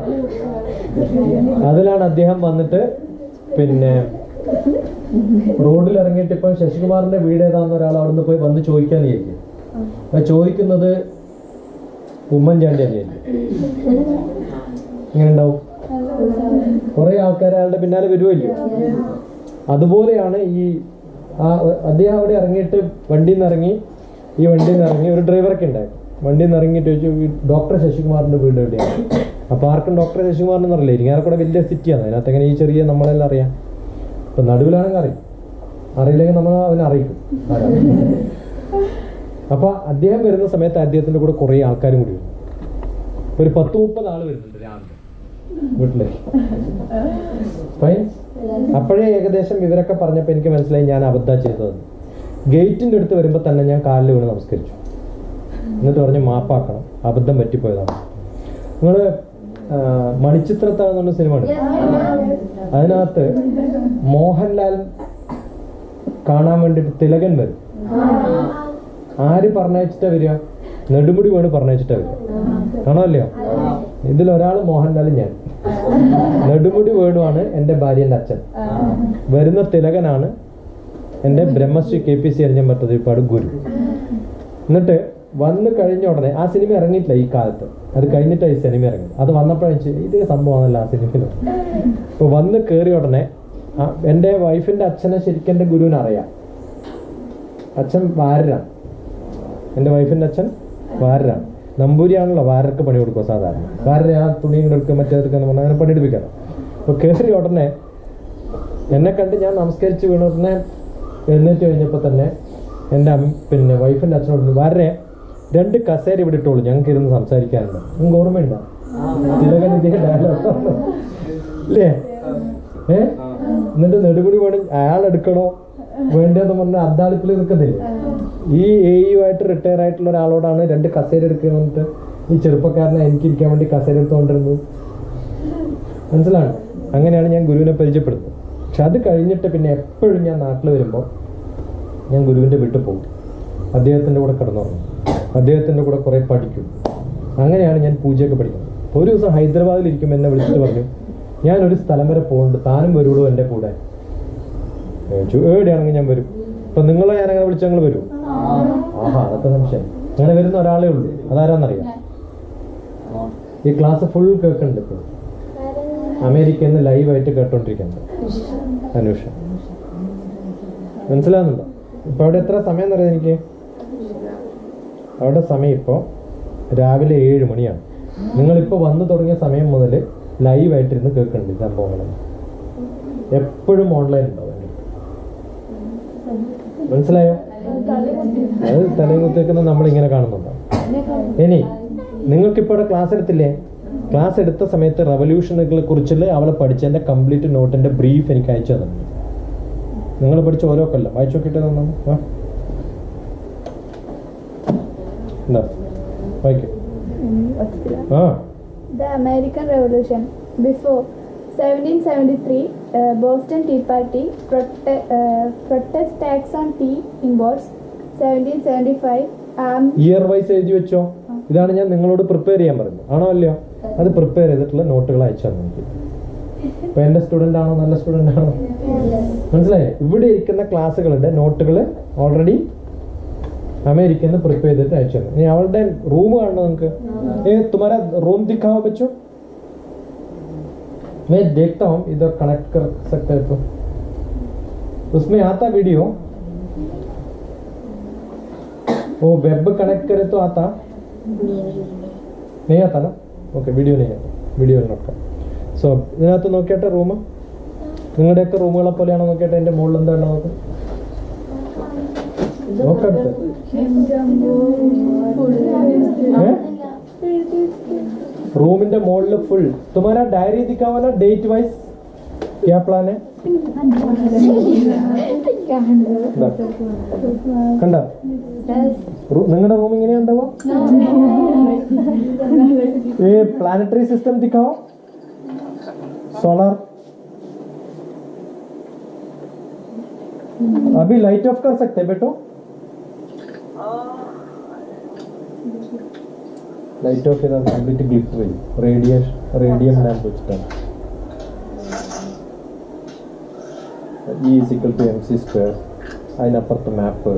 അതിലാണ് അദ്ദേഹം വന്നിട്ട് പിന്നെ റോഡിൽ ഇറങ്ങിയിട്ട് ഇപ്പം ശശികുമാറിന്റെ വീട് ഏതാണെന്ന് ഒരാൾ അവിടെ നിന്ന് പോയി വന്ന് ചോദിക്കാൻ വിചാരിക്കും. ചോദിക്കുന്നത് ഉമ്മൻചാണ്ടി തന്നെയായിരിക്കും. ഇങ്ങനെ ഉണ്ടാവും, കുറേ ആൾക്കാർ അയാളുടെ പിന്നാലെ വരുമല്ലോ. അതുപോലെയാണ് ഈ അദ്ദേഹം അവിടെ ഇറങ്ങിയിട്ട് വണ്ടിയിൽ നിന്ന് ഇറങ്ങി ഒരു ഡ്രൈവറൊക്കെ ഉണ്ടായിരുന്നു. വണ്ടിയിൽ നിന്ന് ഇറങ്ങിയിട്ട് ചോദിച്ചു, ഡോക്ടർ ശശികുമാറിൻ്റെ വീട് എവിടെയാണ്? അപ്പോൾ ആർക്കും ഡോക്ടർ ശശികുമാറിനെന്ന് അറിയില്ല. ഇരിങ്ങാലക്കുട വലിയ സിറ്റിയാണ്, അതിനകത്ത് എങ്ങനെ ഈ ചെറിയ നമ്മളെല്ലാം അറിയാം. ഇപ്പം നടുവിലാണെങ്കിൽ അറിയില്ലെങ്കിൽ നമ്മൾ അവനെ അറിയിക്കും. അപ്പോൾ അദ്ദേഹം വരുന്ന സമയത്ത് അദ്ദേഹത്തിൻ്റെ കൂടെ കുറേ ആൾക്കാരും കൂടി വരും. ഒരു 10-30 ആൾ വരുന്നുണ്ട് രാവിലെ വീട്ടിലേക്ക്. ഫൈൻ. അപ്പോഴേ ഏകദേശം ഇവരൊക്കെ പറഞ്ഞപ്പോൾ എനിക്ക് മനസ്സിലായി ഞാൻ അബദ്ധം ചെയ്തത്. ഗേറ്റിൻ്റെ അടുത്ത് വരുമ്പോൾ തന്നെ ഞാൻ കാലിൽ വീണ് നമസ്കരിച്ചു. എന്നിട്ട് പറഞ്ഞ് മാപ്പാക്കണം, അബദ്ധം പറ്റിപ്പോയതാണ്. നിങ്ങൾ മണിച്ചിത്രത്താഴെന്നുള്ള സിനിമ ഉണ്ട്, അതിനകത്ത് മോഹൻലാൽ കാണാൻ വേണ്ടിയിട്ട് തിലകൻ വരും. ആര് പറഞ്ഞയച്ചിട്ടാ വരിക? നെടുമുടി വേണു പറഞ്ഞയച്ചിട്ടാ വരിക. കാണാമല്ലോ, ഇതിലൊരാൾ മോഹൻലാലും ഞാൻ. നെടുമുടി വേണുവാണ് എൻ്റെ ഭാര്യൻ്റെ അച്ഛൻ. വരുന്ന തിലകനാണ് എൻ്റെ ബ്രഹ്മശ്രീ KPC അരിഞ്ഞം പട്ടതിരിപ്പാട് ഗുരു. എന്നിട്ട് വന്ന് കഴിഞ്ഞ ഉടനെ, ആ സിനിമ ഇറങ്ങിയിട്ടില്ല ഈ കാലത്ത്, അത് കഴിഞ്ഞിട്ടാണ് ഈ സിനിമ ഇറങ്ങിയത്. അത് വന്നപ്പോഴേ ഇതേ സംഭവമാണല്ലോ ആ സിനിമയിൽ. ഇപ്പോൾ വന്ന് കയറിയ ഉടനെ എൻ്റെ വൈഫിൻ്റെ അച്ഛനെ ശരിക്കും എൻ്റെ ഗുരുവിനെ അറിയാം. അച്ഛൻ വാരരാണ്, എൻ്റെ വൈഫിൻ്റെ അച്ഛൻ വാരരാണ്. നമ്പൂരിയാണല്ലോ വാരർക്ക് പണി കൊടുക്കുക സാധാരണ. വാരര ആ തുണി എടുക്കുക മറ്റേതെടുക്കാന്ന് പറഞ്ഞാൽ അങ്ങനെ പണിയെടുപ്പിക്കണം. അപ്പോൾ കയറിയ ഉടനെ എന്നെ കണ്ട് ഞാൻ നമസ്കരിച്ച് വീണ ഉടനെ എഴുന്നേറ്റ് കഴിഞ്ഞപ്പോൾ തന്നെ എൻ്റെ പിന്നെ വൈഫിൻ്റെ അച്ഛനോട്, വാരരെ 2 കസേര ഇവിടെ ഇട്ടോളൂ, ഞങ്ങൾക്ക് ഇരുന്ന് സംസാരിക്കാനുണ്ട്. നിങ്ങൾക്ക് ഓർമ്മയുണ്ടോ തിലകൻ ഇതേ ഡയലോഗ് അല്ലേ? എന്നിട്ട് നെടുമുടി വേണം അയാളെടുക്കണോ വേണ്ടതെന്ന് പറഞ്ഞാൽ അദ്ദാളിപ്പിൽ നിൽക്കത്തില്ലേ. ഈ AU റിട്ടയർ ആയിട്ടുള്ള ഒരാളോടാണ് 2 കസേര എടുക്കുക എന്നിട്ട് ഈ ചെറുപ്പക്കാരനെ എനിക്കിരിക്കാൻ വേണ്ടി കസേര എടുത്തുകൊണ്ടിരുന്നത്. മനസ്സിലാണ്? അങ്ങനെയാണ് ഞാൻ ഗുരുവിനെ പരിചയപ്പെടുന്നത്. പക്ഷെ അത് കഴിഞ്ഞിട്ട് പിന്നെ എപ്പോഴും ഞാൻ നാട്ടിൽ വരുമ്പോൾ ഞാൻ ഗുരുവിൻ്റെ വീട്ടിൽ പോകും, അദ്ദേഹത്തിൻ്റെ കൂടെ കിടന്നുറങ്ങും, അദ്ദേഹത്തിൻ്റെ കൂടെ കുറേ പഠിക്കും. അങ്ങനെയാണ് ഞാൻ പൂജയൊക്കെ പഠിക്കുന്നത്. ഒരു ദിവസം ഹൈദരാബാദിലിരിക്കുമ്പോൾ എന്നെ വിളിച്ചിട്ട് പറഞ്ഞു, ഞാനൊരു സ്ഥലം വരെ പോകുന്നുണ്ട്, താനും വരുള്ളൂ എൻ്റെ കൂടെ. എവിടെയാണെങ്കിൽ ഞാൻ വരും. ഇപ്പം നിങ്ങളെ ഞാനങ്ങനെ വിളിച്ചാൽ നിങ്ങൾ വരും? ആഹാ, അതൊക്കെ സംശയം. അങ്ങനെ വരുന്ന ഒരാളേ ഉള്ളൂ, അതാരാന്നറിയാം? ഈ ക്ലാസ് ഫുൾ കേൾക്കുന്നുണ്ട് ഇപ്പോൾ, അമേരിക്കയിൽ നിന്ന് ലൈവായിട്ട് കേട്ടോണ്ടിരിക്കുന്നുണ്ട്. അനുഷ മനസ്സിലാകുന്നുണ്ടോ? ഇപ്പോൾ അവിടെ എത്ര സമയം എന്നറിയാം എനിക്ക്? അവിടെ സമയം ഇപ്പോൾ രാവിലെ 7 മണിയാണ്. നിങ്ങളിപ്പോൾ വന്നു തുടങ്ങിയ സമയം മുതൽ ലൈവായിട്ടിരുന്ന് കേൾക്കുന്നുണ്ട് ഈ സംഭവങ്ങൾ. എപ്പോഴും ഓൺലൈൻ ഉണ്ടാവും. മനസ്സിലായോ? അത് തലയും കുത്തിവെക്കുന്ന നമ്മളിങ്ങനെ കാണുന്നുണ്ടാവും. ഇനി നിങ്ങൾക്കിപ്പോൾ ഇവിടെ ക്ലാസ് എടുത്തില്ലേ? ക്ലാസ് എടുത്ത സമയത്ത് റവല്യൂഷനുകളെ കുറിച്ചുള്ള അവളെ പഠിച്ചതിൻ്റെ കംപ്ലീറ്റ് നോട്ടിൻ്റെ ബ്രീഫ് എനിക്ക് അയച്ചു തന്നിട്ടുണ്ട്. നിങ്ങൾ പഠിച്ച ഓരോ കൊല്ലം വായിച്ചു നോക്കിയിട്ട് തന്നു. എന്താ വായിക്കും? The American Revolution. Before 1773, Boston Tea Party protest tax on tea imports. 1775, year vice എഴുതി വെച്ചോ. ഇതാണ് ഞാൻ നിങ്ങളോട് പ്രിപ്പയർ ചെയ്യാൻ പറഞ്ഞത്, ആണോ അല്ലയോ? അത് പ്രിപ്പയർ ചെയ്തിട്ടുള്ള നോട്ടുകൾ അയച്ചു തന്നെ എനിക്ക്. ഇപ്പൊ എൻ്റെ സ്റ്റുഡൻ്റ് ആണോ? നല്ല സ്റ്റുഡൻ്റ് ആണോ? മനസ്സിലായോ? ഇവിടെ ഇരിക്കുന്ന ക്ലാസ്സുകളുടെ നോട്ടുകൾ ഓൾറെഡി അമേരിക്കയിൽ നിന്ന് പ്രിപ്പയർ ചെയ്തിട്ട് അയച്ചു തന്നെ. ഇനി അവളുടെ റൂം കാണണോ നിങ്ങൾക്ക്? तुम्हारा रूम दिखाओ बच्चों. मैं देखता हूँ इधर कनेक्ट कर सकते हैं तो उसमें आता वीडियो. वो वेब कनेक्ट करे तो आता नहीं आता ना? ओके, वीडियो नहीं आता, वीडियो नोट कर. സോ ഇതിനകത്ത് നോക്കിയിട്ട് റൂം നിങ്ങളുടെയൊക്കെ റൂമുകളെ പോലെയാണോ നോക്കിയിട്ട് എൻ്റെ മുകളിൽ എന്താണോ നോക്ക്. നോക്കട്ടെ. റൂമിന്റെ മുകളിൽ ഫുൾ तुम्हारा डायरी दिखाओ ना, डेट वाइज क्या प्लान है? കണ്ട നിങ്ങളുടെ റൂം ഇങ്ങനെ ഉണ്ടാവോ? പ്ലാനറ്ററി സിസ്റ്റം दिखाओ, सोलर. अभी लाइट ऑफ कर सकते हैं बेटो? ലൈറ്റ് ഓഫ് ചെയ്താൽ കംപ്ലീറ്റ് ഗ്ലിറ്റർ ചെയ്യും. റേഡിയം ലാമ്പ് വെച്ചിട്ടാണ്. E=mc². അതിനപ്പുറത്ത് മാപ്പ്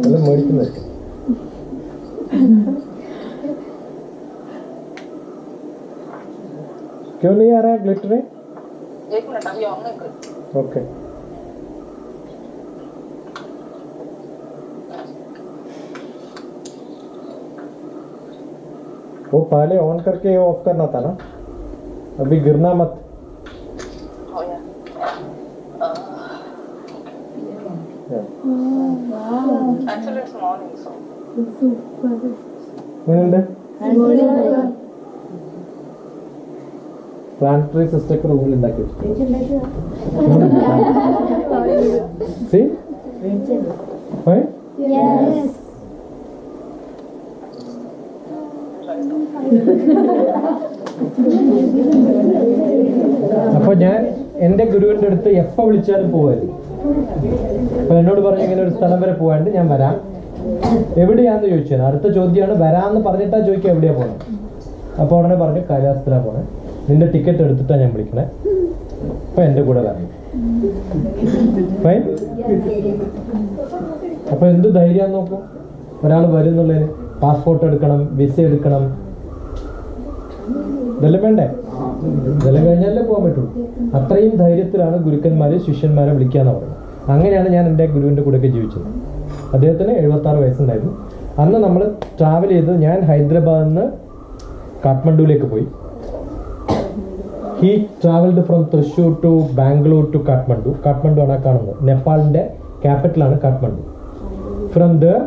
എല്ലാം മേടിക്കുന്നത്. क्यों नहीं आ रहा है ग्लिटर? एक मिनट अभी ऑन कर. ओके. वो पहले ऑन करके ऑफ करना था ना, अभी गिरना मत. Actually, it's morning, so. Planetary system റൂമിൽ ഉണ്ടാക്കി അപ്പൊ ഞാൻ എൻ്റെ ഗുരുവിൻ്റെ അടുത്ത് എപ്പോൾ വിളിച്ചാലും പോവായിരുന്നു. അപ്പൊ എന്നോട് പറഞ്ഞു ഇങ്ങനെ ഒരു സ്ഥലം വരെ പോകാണ്ട് ഞാൻ വരാം, എവിടെയാന്ന് ചോദിച്ചത്. അടുത്ത ചോദ്യമാണ് വരാമെന്ന് പറഞ്ഞിട്ടാ ചോദിക്കുക എവിടെയാ പോകണം. അപ്പോൾ ഉടനെ പറഞ്ഞു കൈലാസത്തിലാ പോണേ, നിന്റെ ടിക്കറ്റ് എടുത്തിട്ടാണ് ഞാൻ വിളിക്കണേ, അപ്പൊ എൻ്റെ കൂടെ വരണം. ഫൈൻ. അപ്പൊ എന്ത് ധൈര്യം നോക്കും ഒരാൾ വരുന്നുള്ളതിന്. പാസ്പോർട്ട് എടുക്കണം, വിസ എടുക്കണം, ഇതെല്ലാം വേണ്ടേ? ഇതെല്ലാം കഴിഞ്ഞാലേ പോകാൻ പറ്റുള്ളൂ. അത്രയും ധൈര്യത്തിലാണ് ഗുരുക്കന്മാര് ശിഷ്യന്മാരെ വിളിക്കാന്ന് പറയുന്നത്. അങ്ങനെയാണ് ഞാൻ എൻ്റെ ഗുരുവിൻ്റെ കൂടെയൊക്കെ ജീവിച്ചത്. അദ്ദേഹത്തിന് 76 വയസ്സുണ്ടായിരുന്നു. അന്ന് നമ്മൾ ട്രാവൽ ചെയ്ത് ഞാൻ ഹൈദരാബാദിൽ നിന്ന് കാഠ്മണ്ഡുവിലേക്ക് പോയി. He travelled from Thrissur to Bangalore to Kathmandu. Kathmandu ആണ് കാണുന്നത്, നേപ്പാളിൻ്റെ ക്യാപിറ്റലാണ് കാഠ്മണ്ഡു. ഫ്രം ദർ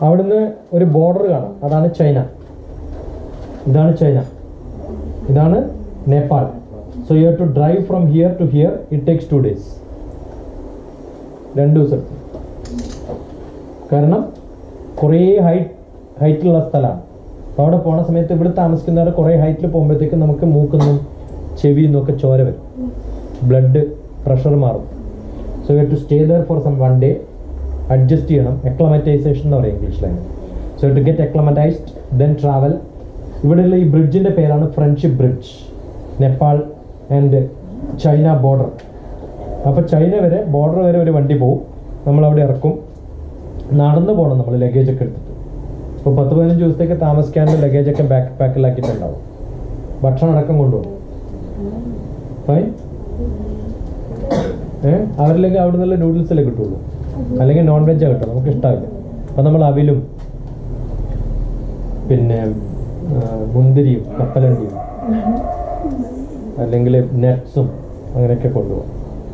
അവിടുന്ന് ഒരു ബോർഡർ കാണാം, അതാണ് ചൈന. ഇതാണ് ചൈന, ഇതാണ് Nepal. So you have to drive from here to here. It takes 2 days. 2 ദിവസം. കാരണം കുറേ ഹൈറ്റുള്ള സ്ഥലമാണ്. അപ്പോൾ അവിടെ പോണ സമയത്ത് ഇവിടെ താമസിക്കുന്നവർ കുറേ ഹൈറ്റിൽ പോകുമ്പോഴത്തേക്കും നമുക്ക് മൂക്കുന്നും ചെവിന്നും ഒക്കെ ചോര വരും, ബ്ലഡ് പ്രഷർ മാറും. So you have to stay there for some 1 day. Adjust ചെയ്യണം. എക്ലമറ്റൈസേഷൻ എന്ന് പറയും ഇംഗ്ലീഷിലാണ്. So to get acclimatized, then travel ഇവിടെയുള്ള ഈ ബ്രിഡ്ജിൻ്റെ പേരാണ് friendship bridge, Nepal and China border. അപ്പോൾ ചൈന വരെ ബോർഡർ വരെ ഒരു വണ്ടി പോവും, നമ്മളവിടെ ഇറക്കും, നടന്നു പോകണം നമ്മൾ ലഗേജൊക്കെ എടുത്തിട്ട്. ഇപ്പോൾ 10-15 ദിവസത്തേക്ക് താമസിക്കാനുള്ള ലഗേജൊക്കെ പാക്കിലാക്കിയിട്ടുണ്ടാവും, ഭക്ഷണം അടക്കം കൊണ്ടുപോകും. ഫൈൻ. അവരില്ലെങ്കിൽ അവിടെ നിന്നുള്ള നൂഡിൽസല്ലേ കിട്ടുള്ളൂ, അല്ലെങ്കിൽ നോൺ വെജാണ് കിട്ടും, നമുക്ക് ഇഷ്ടമില്ല. അപ്പം നമ്മൾ അവിലും പിന്നെ മുന്തിരിയും കപ്പലണ്ടിയും അല്ലെങ്കിൽ നട്ട്സും അങ്ങനെയൊക്കെ കൊണ്ടുപോകും.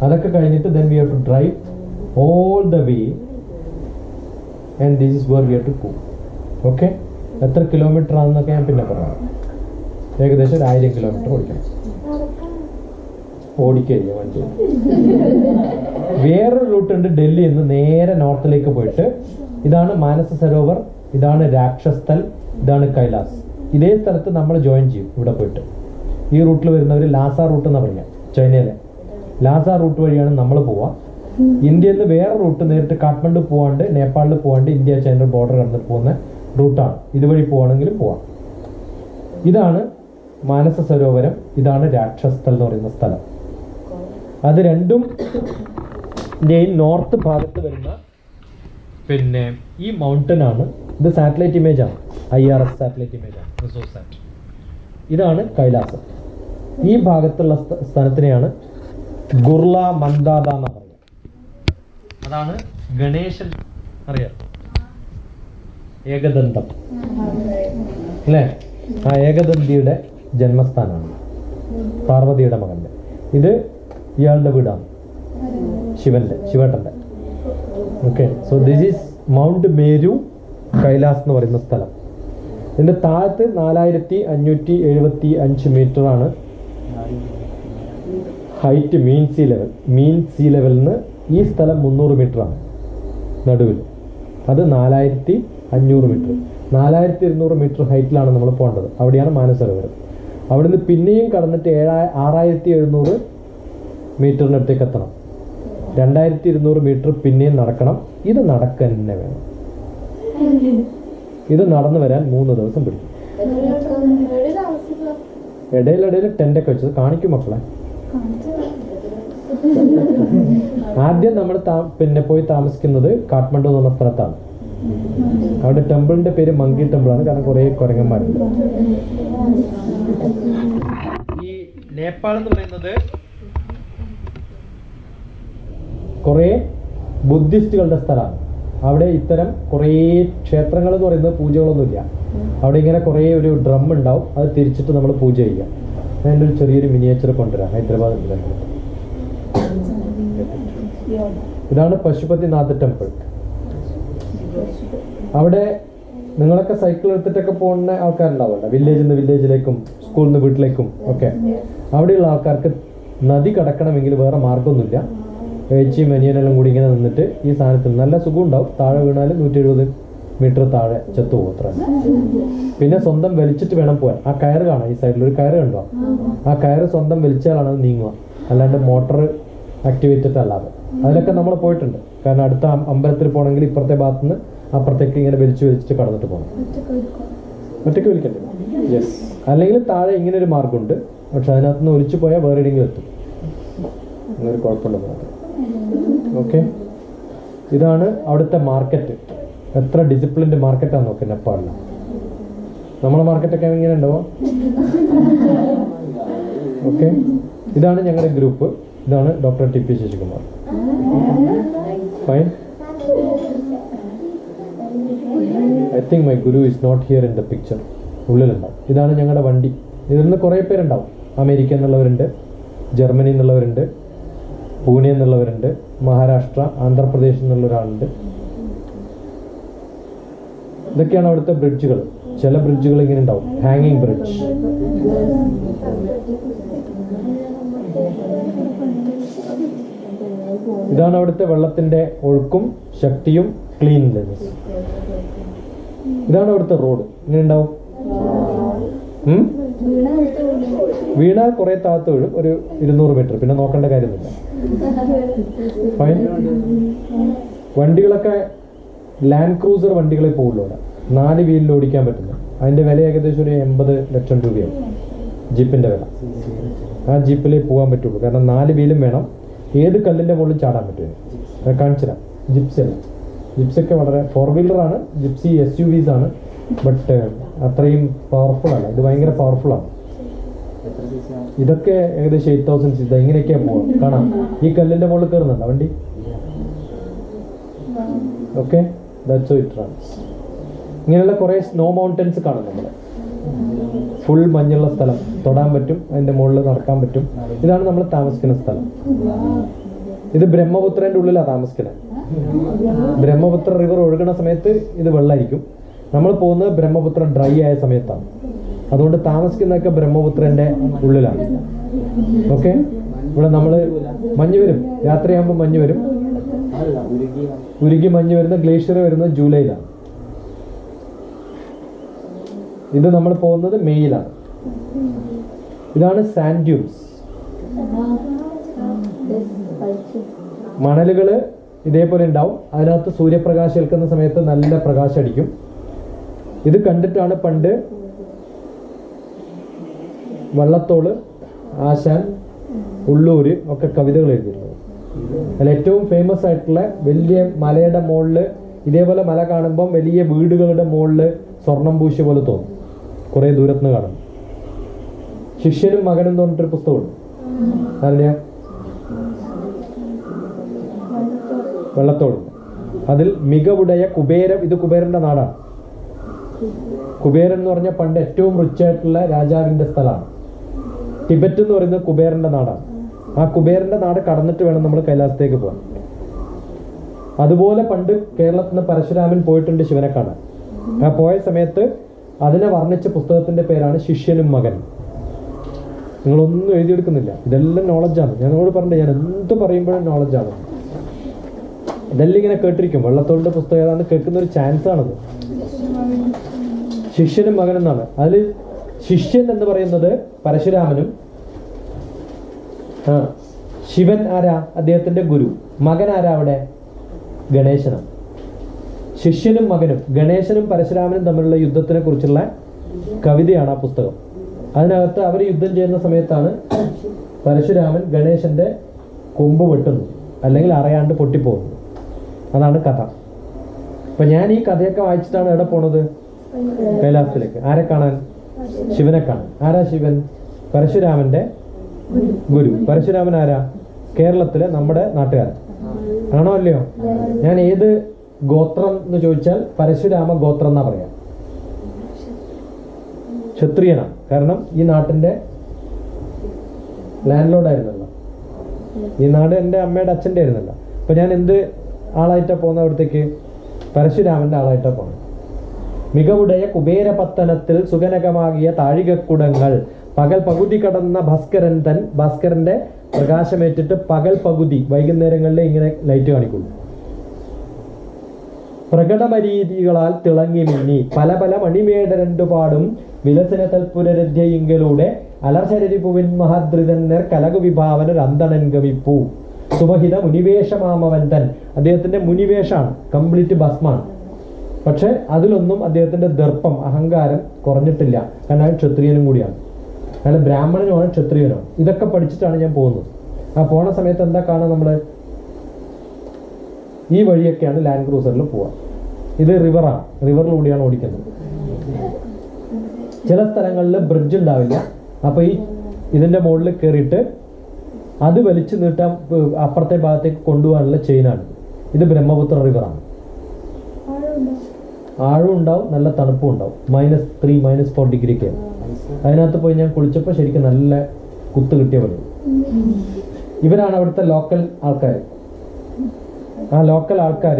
അതൊക്കെ കഴിഞ്ഞിട്ട് then we have to drive all the way and this is where we have to go. Okay, എത്ര കിലോമീറ്റർ ആണെന്നൊക്കെ ഞാൻ പിന്നെ പറയാം. ഏകദേശം 1000 കിലോമീറ്റർ ഓടിക്കണം, ഓടിക്കഴിഞ്ഞ വണ്ടി. വേറൊരു റൂട്ടുണ്ട് ഡൽഹിയിൽ നിന്ന് നേരെ നോർത്തിലേക്ക് പോയിട്ട്, ഇതാണ് മാനസ സരോവർ, ഇതാണ് രാക്ഷസ്ഥൽ, ഇതാണ് കൈലാസ്. ഇതേ സ്ഥലത്ത് നമ്മൾ ജോയിൻ ചെയ്യും ഇവിടെ പോയിട്ട്. ഈ റൂട്ടിൽ വരുന്നവർ ലാസ റൂട്ട് എന്ന് പറയാം, ചൈനയിലെ ലാസ റൂട്ട് വഴിയാണ് നമ്മൾ പോവുക. ഇന്ത്യയിൽ നിന്ന് വേറെ റൂട്ട് നേരിട്ട് കാഠ്മണ്ഡു പോവാണ്ട് നേപ്പാളിൽ പോവാണ്ട് ഇന്ത്യ ചൈന ബോർഡർ കടന്നിട്ട് പോകുന്ന റൂട്ടാണ്. ഇതുവഴി പോവാണെങ്കിലും പോവാം. ഇതാണ് മാനസ സരോവരം, ഇതാണ് രാക്ഷസ്ഥൽ എന്ന് പറയുന്ന സ്ഥലം. അത് രണ്ടും ഇന്ത്യയിൽ നോർത്ത് ഭാഗത്ത് വരുന്ന പിന്നെ ഈ മൗണ്ടൻ ആണ്. ഇത് സാറ്റലൈറ്റ് ഇമേജ് ആണ്, IRS സാറ്റലൈറ്റ് ഇമേജ് ആണ്, റിസോസാറ്റ്. ഇതാണ് കൈലാസം. ഈ ഭാഗത്തുള്ള സ്ഥലത്തിനെയാണ് ഗുർല മന്ദാദ എന്ന് പറയുന്നത്. അതാണ് ഗണേശൻ, അറിയാം, ഏകദന്തം അല്ലേ? ആ ഏകദന്തിയുടെ ജന്മസ്ഥാനമാണ്, പാർവതിയുടെ മകൻ്റെ. ഇത് ഇയാളുടെ വീടാണ്, ശിവേട്ടൻ്റെ. Okay, so this is Mount Meru Kailash എന്ന് പറയുന്ന സ്ഥലം. ഇതിൻ്റെ താഴത്ത് 4575 മീറ്ററാണ് ഹൈറ്റ്, മീൻ സീ ലെവലിൽ നിന്ന് ഈ സ്ഥലം 300 മീറ്ററാണ് നടുവിൽ. അത് 4500 മീറ്റർ, 4200 മീറ്റർ ഹൈറ്റിലാണ് നമ്മൾ പോകേണ്ടത്. അവിടെയാണ് മാനസരോവരം. അവിടെ നിന്ന് പിന്നെയും കടന്നിട്ട് 6700 മീറ്ററിനടുത്തേക്ക് എത്തണം. 2200 മീറ്റർ പിന്നെയും നടക്കണം. ഇത് നടക്കുക തന്നെ വേണം. ഇത് നടന്നു വരാൻ 3 ദിവസം പിടിക്കും. ഇടയിലിടയിൽ ടെൻ്റൊക്കെ വെച്ചത് കാണിക്കും മക്കളെ. ആദ്യം നമ്മൾ പിന്നെ പോയി താമസിക്കുന്നത് കാഠ്മണ്ഡു എന്ന് പറഞ്ഞ സ്ഥലത്താണ്. അവിടെ ടെമ്പിളിന്റെ പേര് മങ്കി ടെമ്പിളാണ്, കാരണം കുറേ കുരങ്ങന്മാരുണ്ട്. ഈ നേപ്പാൾ എന്ന് പറയുന്നത് കുറേ ബുദ്ധിസ്റ്റുകളുടെ സ്ഥലമാണ്. അവിടെ ഇത്തരം കുറേ ക്ഷേത്രങ്ങൾ എന്ന് പറയുന്നത് പൂജകളൊന്നുമില്ല. അവിടെ ഇങ്ങനെ കുറേ ഒരു ഡ്രം ഉണ്ടാവും, അത് തിരിച്ചിട്ട് നമ്മൾ പൂജ ചെയ്യുക. അതിൻ്റെ ഒരു ചെറിയൊരു മിനിയേച്ചർ കൊണ്ടുവരാം ഹൈദരാബാദ്. ഇതാണ് പശുപതിനാഥ് ടെമ്പിൾ. അവിടെ നിങ്ങളൊക്കെ സൈക്കിൾ എടുത്തിട്ടൊക്കെ പോകുന്ന ആൾക്കാരുണ്ടാവുമല്ലോ, വില്ലേജിൽ നിന്ന് വില്ലേജിലേക്കും സ്കൂളിൽ നിന്ന് വീട്ടിലേക്കും ഒക്കെ. അവിടെയുള്ള ആൾക്കാർക്ക് നദി കടക്കണമെങ്കിൽ വേറെ മാർഗമൊന്നുമില്ല. ഏച്ചിയും അനിയനെല്ലാം കൂടി ഇങ്ങനെ നിന്നിട്ട് ഈ സാധനത്തിന് നല്ല സുഖം ഉണ്ടാവും. താഴെ വീണാൽ 170 മീറ്റർ താഴെ ചത്തുപോകും അത്ര. പിന്നെ സ്വന്തം വലിച്ചിട്ട് വേണം പോകാൻ. ആ കയറ് കാണാം, ഈ സൈഡിൽ ഒരു കയറ് കണ്ടോ? ആ കയറ് സ്വന്തം വലിച്ചാലാണ് അത് നീങ്ങുക, അല്ലാണ്ട് മോട്ടർ ആക്ടിവേറ്റഡ് അല്ലാതെ. അതിലൊക്കെ നമ്മൾ പോയിട്ടുണ്ട്. കാരണം അടുത്ത അമ്പലത്തിൽ പോകണമെങ്കിൽ ഇപ്പുറത്തെ ഭാഗത്തുനിന്ന് അപ്പുറത്തേക്ക് ഇങ്ങനെ വലിച്ചിട്ട് കടന്നിട്ട് പോകണം. ഒറ്റയ്ക്ക് വലിക്കണ്ടേ? യെസ്. അല്ലെങ്കിൽ താഴെ ഇങ്ങനെ ഒരു മാർഗമുണ്ട്, പക്ഷെ അതിനകത്തുനിന്ന് ഒലിച്ചു പോയാൽ വേറെ എവിടെയെങ്കിലും എത്തും. അങ്ങനൊരു കുഴപ്പമുണ്ടെന്ന് മാത്രം. ഓക്കെ, ഇതാണ് അവിടുത്തെ മാർക്കറ്റ്. എത്ര ഡിസിപ്ലിൻഡ് മാർക്കറ്റാന്ന് നോക്കി നേപ്പാളിൽ. നമ്മളെ മാർക്കറ്റൊക്കെ ഇങ്ങനെ ഉണ്ടാവും. ഓക്കെ, ഇതാണ് ഞങ്ങളുടെ ഗ്രൂപ്പ്. ഇതാണ് DrTPS Sasikumar. Fine. I think my guru is not here in the picture. ഉള്ളിലുണ്ടാവും. ഇതാണ് ഞങ്ങളുടെ വണ്ടി. ഇതിൽ നിന്ന് കുറേ പേരുണ്ടാവും. അമേരിക്ക എന്നുള്ളവരുണ്ട്, ജർമ്മനി എന്നുള്ളവരുണ്ട്, പൂനെ എന്നുള്ളവരുണ്ട്, മഹാരാഷ്ട്ര, ആന്ധ്രാപ്രദേശ് എന്നുള്ള ഒരാളുണ്ട്. ഇതൊക്കെയാണ് അവിടുത്തെ ബ്രിഡ്ജുകൾ. ചില ബ്രിഡ്ജുകൾ ഇങ്ങനെ ഉണ്ടാവും, ഹാങ്ങിങ് ബ്രിഡ്ജ്. ഇതാണ് അവിടുത്തെ വെള്ളത്തിന്റെ ഒഴുക്കും ശക്തിയും, ക്ലീൻനെസ്. ഇതാണ് അവിടുത്തെ റോഡ്. ഇങ്ങനെ ഉണ്ടാവും. വീണാൽ കുറെ താഴത്ത് വീഴും, ഒരു 200 മീറ്റർ, പിന്നെ നോക്കേണ്ട കാര്യമൊന്നുമില്ല. ഫൈൻ. വണ്ടികളൊക്കെ ലാൻഡ് ക്രൂസർ വണ്ടികളെ പോകുള്ളൂ. അവിടെ 4 വീലിൽ ഓടിക്കാൻ പറ്റില്ല. അതിൻ്റെ വില ഏകദേശം ഒരു 80 ലക്ഷം രൂപയാണ് ജീപ്പിൻ്റെ വില. ആ ജീപ്പിൽ പോകാൻ പറ്റുള്ളൂ, കാരണം 4 വീലും വേണം. ഏത് കല്ലിൻ്റെ മുകളിൽ ചാടാൻ പറ്റും. കാണിച്ചു തരാം. ജിപ്സി അല്ല, ജിപ്സൊക്കെ വളരെ 4 വീലറാണ്, ജിപ്സി SUVs ആണ്, ബട്ട് അത്രയും പവർഫുൾ അല്ല. ഇത് ഭയങ്കര പവർഫുള്ളാണ്. ഇതൊക്കെ ഏകദേശം 8000 cc. ഇങ്ങനെയൊക്കെയാണ് പോകാം. കാണാം, ഈ കല്ലിൻ്റെ മുകളിൽ കയറുന്നുണ്ടോ വണ്ടി? Okay, that's how it runs. ഇങ്ങനെയുള്ള കുറേ സ്നോ മൗണ്ടൻസ് കാണും നമ്മൾ. ഫുൾ മഞ്ഞുള്ള സ്ഥലം, തൊടാൻ പറ്റും, അതിൻ്റെ മുകളിൽ നടക്കാൻ പറ്റും. ഇതാണ് നമ്മൾ താമസിക്കുന്ന സ്ഥലം. ഇത് ബ്രഹ്മപുത്രൻ്റെ ഉള്ളിലാണ് താമസിക്കുന്നത്. ബ്രഹ്മപുത്ര റിവർ ഒഴുകുന്ന സമയത്ത് ഇത് വെള്ളമായിരിക്കും. നമ്മൾ പോകുന്നത് ബ്രഹ്മപുത്ര ഡ്രൈ ആയ സമയത്താണ്. അതുകൊണ്ട് താമസിക്കുന്നതൊക്കെ ബ്രഹ്മപുത്രൻ്റെ ഉള്ളിലാണ്. ഓക്കെ, ഇവിടെ നമ്മൾ മഞ്ഞ് വരും, രാത്രിയാകുമ്പോൾ മഞ്ഞ് വരും. ഉരുകി മഞ്ഞ് വരുന്ന ഗ്ലേഷ്യർ വരുന്നത് ജൂലൈയിലാണ്. ഇത് നമ്മൾ പോകുന്നത് മെയ്യിലാണ്. ഇതാണ് സാൻഡ് ഡ്യൂൺസ്. മണലുകൾ ഇതേപോലെ ഉണ്ടാവും. അതിനകത്ത് സൂര്യപ്രകാശം ഏൽക്കുന്ന സമയത്ത് നല്ല പ്രകാശം അടിക്കും. ഇത് കണ്ടിട്ടാണ് പണ്ട് വള്ളത്തോള്, ആശാൻ, ഉള്ളൂര് ഒക്കെ കവിതകൾ എഴുതിയിരുന്നത്. അതിൽ ഏറ്റവും ഫേമസ് ആയിട്ടുള്ള വലിയ മലയുടെ മുകളിൽ, ഇതേപോലെ മല കാണുമ്പം വലിയ വീടുകളുടെ മുകളിൽ സ്വർണം പൂശിയ പോലെ തോന്നും കുറേ ദൂരത്തുനിന്ന് കാണും. ശിഷ്യനും മകനും എന്ന് പറഞ്ഞിട്ടൊരു പുസ്തകമുണ്ട്. അറിയാ? വെള്ളത്തോളുണ്ട്. അതിൽ മികവുടയ കുബേരം, ഇത് കുബേരന്റെ നാടാണ്. കുബേരൻ എന്ന് പറഞ്ഞാൽ പണ്ട് ഏറ്റവും റിച്ച് ആയിട്ടുള്ള രാജാവിന്റെ സ്ഥലമാണ്. ടിബറ്റ് എന്ന് പറയുന്നത് കുബേരന്റെ നാടാണ്. ആ കുബേരന്റെ നാട് കടന്നിട്ട് വേണം നമ്മൾ കൈലാസത്തേക്ക് പോകാൻ. അതുപോലെ പണ്ട് കേരളത്തിൽ നിന്ന് പരശുരാമൻ പോയിട്ടുണ്ട് ശിവനെ കാണാൻ. ആ പോയ സമയത്ത് അതിനെ വർണ്ണിച്ച പുസ്തകത്തിന്റെ പേരാണ് ശിഷ്യനും മകനും. നിങ്ങളൊന്നും എഴുതിയെടുക്കുന്നില്ല, ഇതെല്ലാം നോളജാണ്. ഞാൻ നിങ്ങളോട് പറഞ്ഞിട്ട്, ഞാൻ എന്ത് പറയുമ്പോഴും നോളജാണ്. ഇതെല്ലാം ഇങ്ങനെ കേട്ടിരിക്കും. വെള്ളത്തോളിന്റെ പുസ്തകം ഏതാണ്ട് കേൾക്കുന്ന ഒരു ചാൻസ് ആണത്. ശിഷ്യനും മകനും എന്നാണ്. അതിൽ ശിഷ്യൻ എന്ന് പറയുന്നത് പരശുരാമനും, ശിവൻ ആരാ? അദ്ദേഹത്തിന്റെ ഗുരു. മകൻ ആരാ അവിടെ? ഗണേശനാണ്. ശിഷ്യനും മകനും, ഗണേശനും പരശുരാമനും തമ്മിലുള്ള യുദ്ധത്തിനെ കുറിച്ചുള്ള കവിതയാണ് ആ പുസ്തകം. അതിനകത്ത് അവർ യുദ്ധം ചെയ്യുന്ന സമയത്താണ് പരശുരാമൻ ഗണേശന്റെ കൊമ്പ് വെട്ടുന്നത്, അല്ലെങ്കിൽ അറിയാണ്ട് പൊട്ടിപ്പോകുന്നത്. അതാണ് കഥ. അപ്പൊ ഞാൻ ഈ കഥയൊക്കെ വായിച്ചിട്ടാണ് എവിടെ പോണത്? കൈലാസത്തിലേക്ക്. ആരെ കാണാൻ? ശിവനെ കാണാൻ. ആരാ ശിവൻ? പരശുരാമന്റെ ഗുരു. പരശുരാമൻ ആരാ? കേരളത്തിലെ നമ്മുടെ നാട്ടുകാരൻ ആണോ അല്ലയോ? ഞാൻ ഏത് ഗോത്രം എന്ന് ചോദിച്ചാൽ പരശുരാമ ഗോത്രം എന്നാ പറയാം. ക്ഷത്രിയനാണ്. കാരണം ഈ നാട്ടിന്റെ ലാൻഡ് ലോഡ് ആയിരുന്നല്ലോ. ഈ നാട് എൻ്റെ അമ്മയുടെ അച്ഛൻ്റെ ആയിരുന്നല്ലോ. അപ്പൊ ഞാൻ എന്ത് ആളായിട്ടാ പോകുന്ന അവിടത്തേക്ക്? പരശുരാമന്റെ ആളായിട്ടാ പോകുന്നത്. മികവുടയ കുബേരപത്തനത്തിൽ സുഗനകമാകിയ താഴികക്കുടങ്ങൾ പകൽ പകുതി കടന്ന ഭാസ്കരന്റെ പ്രകാശമേറ്റിട്ട് പകൽ പകുതി വൈകുന്നേരങ്ങളിൽ ഇങ്ങനെ ലൈറ്റ് കാണിക്കുള്ളൂ. പ്രകടമരീതികളാൽ തിളങ്ങി മിന്നി പല പല മണിമേട രണ്ടുപാടും വിലസന തൽപുരരധ്യയിങ്കലൂടെ അലർശരരിപുവിൻ മഹാദ്രിതന്നർ കലകു വിഭാവനർ അന്തണൻ ഗമിപ്പൂ സുമഹിത മുനിവേഷമാമവൻ തൻ. അദ്ദേഹത്തിന്റെ മുനിവേഷാണ്, കംപ്ലീറ്റ് ഭസ്മാണ്. പക്ഷെ അതിലൊന്നും അദ്ദേഹത്തിന്റെ ദർപ്പം, അഹങ്കാരം കുറഞ്ഞിട്ടില്ല. കാരണം അയാൾ ക്ഷത്രിയനും കൂടിയാണ്. അയാൾ ബ്രാഹ്മണനുമാണ്, ക്ഷത്രിയനുമാണ്. ഇതൊക്കെ പഠിച്ചിട്ടാണ് ഞാൻ പോകുന്നത്. ആ പോണ സമയത്ത് എന്താ കാണാൻ? നമ്മൾ ഈ വഴിയൊക്കെയാണ് ലാൻഡ് ക്രൂസറിൽ പോവുക. ഇത് റിവറാണ്, റിവറിലൂടെയാണ് ഓടിക്കുന്നത്. ചില സ്ഥലങ്ങളിൽ ബ്രിഡ്ജ് ഉണ്ടാവില്ല. അപ്പൊ ഇതിന്റെ മുകളിൽ കയറിയിട്ട് അത് വലിച്ചു നീട്ടാൻ അപ്പുറത്തെ ഭാഗത്തേക്ക് കൊണ്ടുപോകാനുള്ള ചെയിനാണ്. ഇത് ബ്രഹ്മപുത്ര റിവറാണ്. ആഴം ഉണ്ടാവും, നല്ല തണുപ്പും ഉണ്ടാവും. -3, -4 ഡിഗ്രിക്ക്. അതിനകത്ത് പോയി ഞാൻ കുളിച്ചപ്പോൾ ശരിക്കും നല്ല കുത്ത് കിട്ടിയ പോലെ. ഇവരാണ് അവിടുത്തെ ലോക്കൽ ആൾക്കാർ. ആ ലോക്കൽ ആൾക്കാർ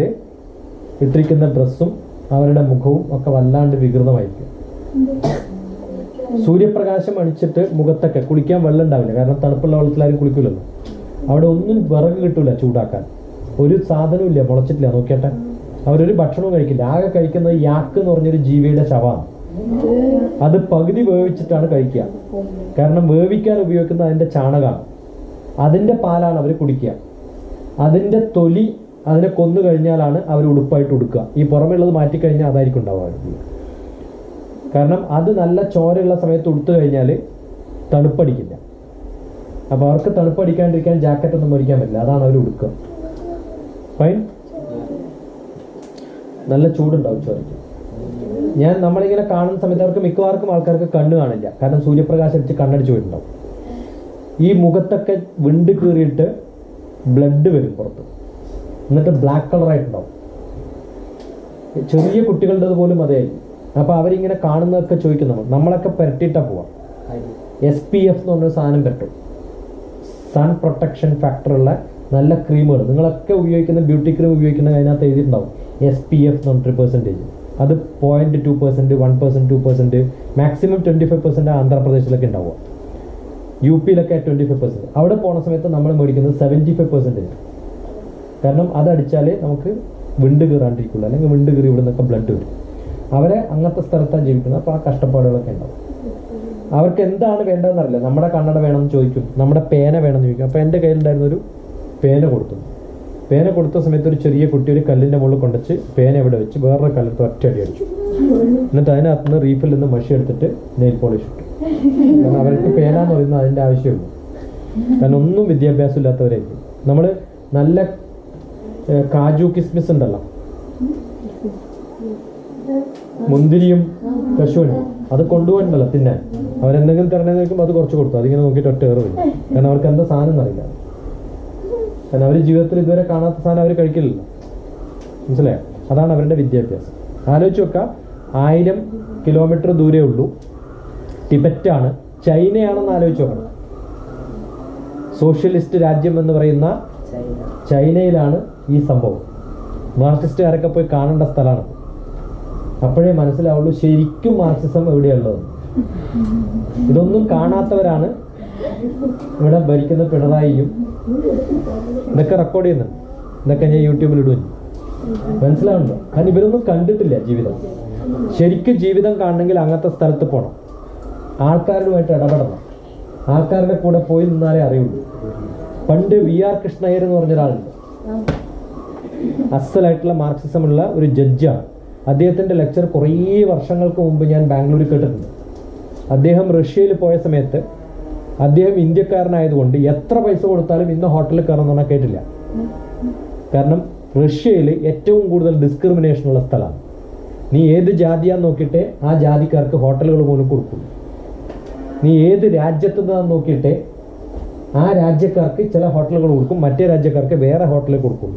ഇട്ടിരിക്കുന്ന ഡ്രസ്സും അവരുടെ മുഖവും ഒക്കെ വല്ലാണ്ട് വികൃതമായിരിക്കും. സൂര്യപ്രകാശം അണിച്ചിട്ട് മുഖത്തൊക്കെ കുളിക്കാൻ വെള്ളം ഉണ്ടാവില്ല. കാരണം തണുപ്പുള്ള വെള്ളത്തിലാരും കുളിക്കില്ലല്ലോ. അവിടെ ഒന്നും വിറക് കിട്ടൂല ചൂടാക്കാൻ. ഒരു സാധനവും ഇല്ല, മുളച്ചിട്ടില്ല. നോക്കിയാട്ടെ, അവരൊരു ഭക്ഷണവും കഴിക്കില്ല. ആകെ കഴിക്കുന്നത് യാക്ക് എന്ന് പറഞ്ഞൊരു ജീവിയുടെ ശവമാണ്. അത് പകുതി വേവിച്ചിട്ടാണ് കഴിക്കുക. കാരണം വേവിക്കാൻ ഉപയോഗിക്കുന്ന അതിൻ്റെ ചാണകമാണ്. അതിൻ്റെ പാലാണ് അവർ കുടിക്കുക. അതിൻ്റെ തൊലി അതിനെ കൊന്നു കഴിഞ്ഞാലാണ് അവർ ഉടുപ്പായിട്ട് ഉടുക്കുക. ഈ പുറമേ ഉള്ളത് മാറ്റിക്കഴിഞ്ഞാൽ അതായിരിക്കും ഉണ്ടാവുക. കാരണം അത് നല്ല ചോരയുള്ള സമയത്ത് ഉടുത്തു കഴിഞ്ഞാൽ തണുപ്പടിക്കില്ല. അപ്പോൾ അവർക്ക് തണുപ്പടിക്കാണ്ടിരിക്കാൻ ജാക്കറ്റ് ഒന്നും മേടിക്കാൻ പറ്റില്ല, അതാണ് അവർ ഉടുക്കുക. ഫൈൻ. നല്ല ചൂടുണ്ടാവും ചോരയ്ക്ക്. നമ്മളിങ്ങനെ കാണുന്ന സമയത്ത് അവർക്ക് മിക്കവാർക്കും ആൾക്കാർക്ക് കണ്ണ് കാണില്ല, കാരണം സൂര്യപ്രകാശം അടിച്ച് കണ്ണടിച്ച് പോയിട്ടുണ്ടാവും. ഈ മുഖത്തൊക്കെ വിണ്ട് കീറിയിട്ട് ബ്ലഡ് വരും പുറത്ത്, എന്നിട്ട് ബ്ലാക്ക് കളറായിട്ടുണ്ടാവും. ചെറിയ കുട്ടികളുടെ പോലും അതേ. അപ്പോൾ അവരിങ്ങനെ കാണുന്നതൊക്കെ ചോദിക്കുന്നു. നമ്മളൊക്കെ പുരട്ടിയിട്ടാണ് പോവാം. SPF എന്ന് പറഞ്ഞൊരു സാധനം പറ്റും, സൺ പ്രൊട്ടക്ഷൻ ഫാക്ടറുള്ള നല്ല ക്രീമുകൾ. നിങ്ങളൊക്കെ ഉപയോഗിക്കുന്ന ബ്യൂട്ടി ക്രീം ഉപയോഗിക്കുന്ന അതിനകത്ത് എഴുതിയിട്ടുണ്ടാവും SPF എന്ന് പറഞ്ഞിട്ട് പെർസെൻറ്റേജ്. അത് 0.2%, 1%, 2%, മാക്സിമം 25% ആന്ധ്രാപ്രദേശിലൊക്കെ ഉണ്ടാവുക. UP-യിലൊക്കെ 25%. അവിടെ പോണ സമയത്ത് നമ്മൾ മേടിക്കുന്നത് 75%. കാരണം അതടിച്ചാലേ നമുക്ക് വിണ്ട് കീറാണ്ടിരിക്കുള്ളൂ, അല്ലെങ്കിൽ വിണ്ട് കീറി ഇവിടെ നിന്നൊക്കെ ബ്ലഡ് വരും. അവരെ അങ്ങനത്തെ സ്ഥലത്താണ് ജീവിക്കുന്നത്. അപ്പോൾ ആ കഷ്ടപ്പാടുകളൊക്കെ ഉണ്ടാവും. അവർക്ക് എന്താണ് വേണ്ടതെന്നറിയില്ല. നമ്മുടെ കണ്ണട വേണമെന്ന് ചോദിക്കും, നമ്മുടെ പേന വേണമെന്ന് ചോദിക്കും. അപ്പോൾ എൻ്റെ കയ്യിലുണ്ടായിരുന്നൊരു പേന കൊടുത്തു. പേന കൊടുത്ത സമയത്ത് ഒരു ചെറിയ കുട്ടി ഒരു കല്ലിൻ്റെ മുകളിൽ കൊണ്ടുവച്ച് പേന എവിടെ വെച്ച് വേറൊരു കല്ലത്ത് ഒറ്റയടി അടിച്ചു. എന്നിട്ട് അതിനകത്ത് നിന്ന് റീഫിൽ നിന്ന് മഷി എടുത്തിട്ട് നെയിൽ പോളിഷ് ഇട്ടു. കാരണം അവർക്ക് പേന എന്ന് പറയുന്നത് അതിൻ്റെ ആവശ്യമുള്ളൂ. കാരണം ഒന്നും വിദ്യാഭ്യാസം ഇല്ലാത്തവരായിരിക്കും. നമ്മൾ നല്ല കാജു കിസ്മിസ് ഉണ്ടല്ലോ, മുന്തിരിയും കശുവണ്ടി, അത് കൊണ്ടുപോയിട്ടുണ്ടല്ലോ തിന്നാൻ. അവരെന്തെങ്കിലും തരണേന്ന് നോക്കുമ്പോൾ അത് കുറച്ച് കൊടുത്തു. അതിങ്ങനെ നോക്കിയിട്ട് ഒറ്റ ഏറ് വരും. കാരണം അവർക്ക് എന്താ സാധനം എന്നറിയില്ല. കാരണം അവർ ജീവിതത്തിൽ ഇതുവരെ കാണാത്ത സാധനം അവർ കഴിക്കില്ലല്ലോ. മനസ്സിലായോ? അതാണ് അവരുടെ വിദ്യാഭ്യാസം. ആലോചിച്ച് വെക്കാം, 1000 കിലോമീറ്റർ ദൂരേ ഉള്ളൂ. ടിബറ്റാണ്, ചൈനയാണെന്ന് ആലോചിച്ച് നോക്കണം. സോഷ്യലിസ്റ്റ് രാജ്യം എന്ന് പറയുന്ന ചൈനയിലാണ് ഈ സംഭവം. മാർക്സിസ്റ്റുകാരൊക്കെ പോയി കാണേണ്ട സ്ഥലമാണ്. അപ്പോഴേ മനസ്സിലാവുള്ളൂ ശരിക്കും മാർക്സിസം എവിടെയുള്ളത്. ഇതൊന്നും കാണാത്തവരാണ് ഇവിടെ ഭരിക്കുന്ന പിണറായിയും. ഇതൊക്കെ റെക്കോർഡ് ചെയ്യുന്നുണ്ട്, ഇതൊക്കെ ഞാൻ യൂട്യൂബിൽ ഇടും. മനസ്സിലാവുന്നുണ്ടോ? കാരണം ഇവരൊന്നും കണ്ടിട്ടില്ല ജീവിതം. ശരിക്കും ജീവിതം കാണണമെങ്കിൽ അങ്ങനത്തെ സ്ഥലത്ത് പോകണം, ആൾക്കാരുമായിട്ട് ഇടപെടണം, ആൾക്കാരുടെ കൂടെ പോയി നിന്നാലേ അറിയുള്ളൂ. പണ്ട് VR കൃഷ്ണയ്യർ എന്ന് പറഞ്ഞൊരാളുണ്ട്, അസലായിട്ടുള്ള മാർക്സിസം ഉള്ള ഒരു ജഡ്ജാണ്. അദ്ദേഹത്തിൻ്റെ ലെക്ചർ കുറേ വർഷങ്ങൾക്ക് മുമ്പ് ഞാൻ ബാംഗ്ലൂരിൽ കേട്ടിട്ടുണ്ട്. അദ്ദേഹം റഷ്യയിൽ പോയ സമയത്ത് അദ്ദേഹം ഇന്ത്യക്കാരനായതുകൊണ്ട് എത്ര പൈസ കൊടുത്താലും ഇന്ന് ഹോട്ടലിൽ കയറുന്ന പറഞ്ഞാൽ കേട്ടില്ല. കാരണം റഷ്യയിൽ ഏറ്റവും കൂടുതൽ ഡിസ്ക്രിമിനേഷൻ ഉള്ള സ്ഥലമാണ്. നീ ഏത് ജാതിയാന്ന് നോക്കിയിട്ടേ ആ ജാതിക്കാർക്ക് ഹോട്ടലുകൾ പോലും കൊടുക്കും. നീ ഏത് രാജ്യത്തു നിന്നാന്ന് നോക്കിയിട്ടേ ആ രാജ്യക്കാർക്ക് ചില ഹോട്ടലുകൾ കൊടുക്കും, മറ്റേ രാജ്യക്കാർക്ക് വേറെ ഹോട്ടലിൽ കൊടുക്കും.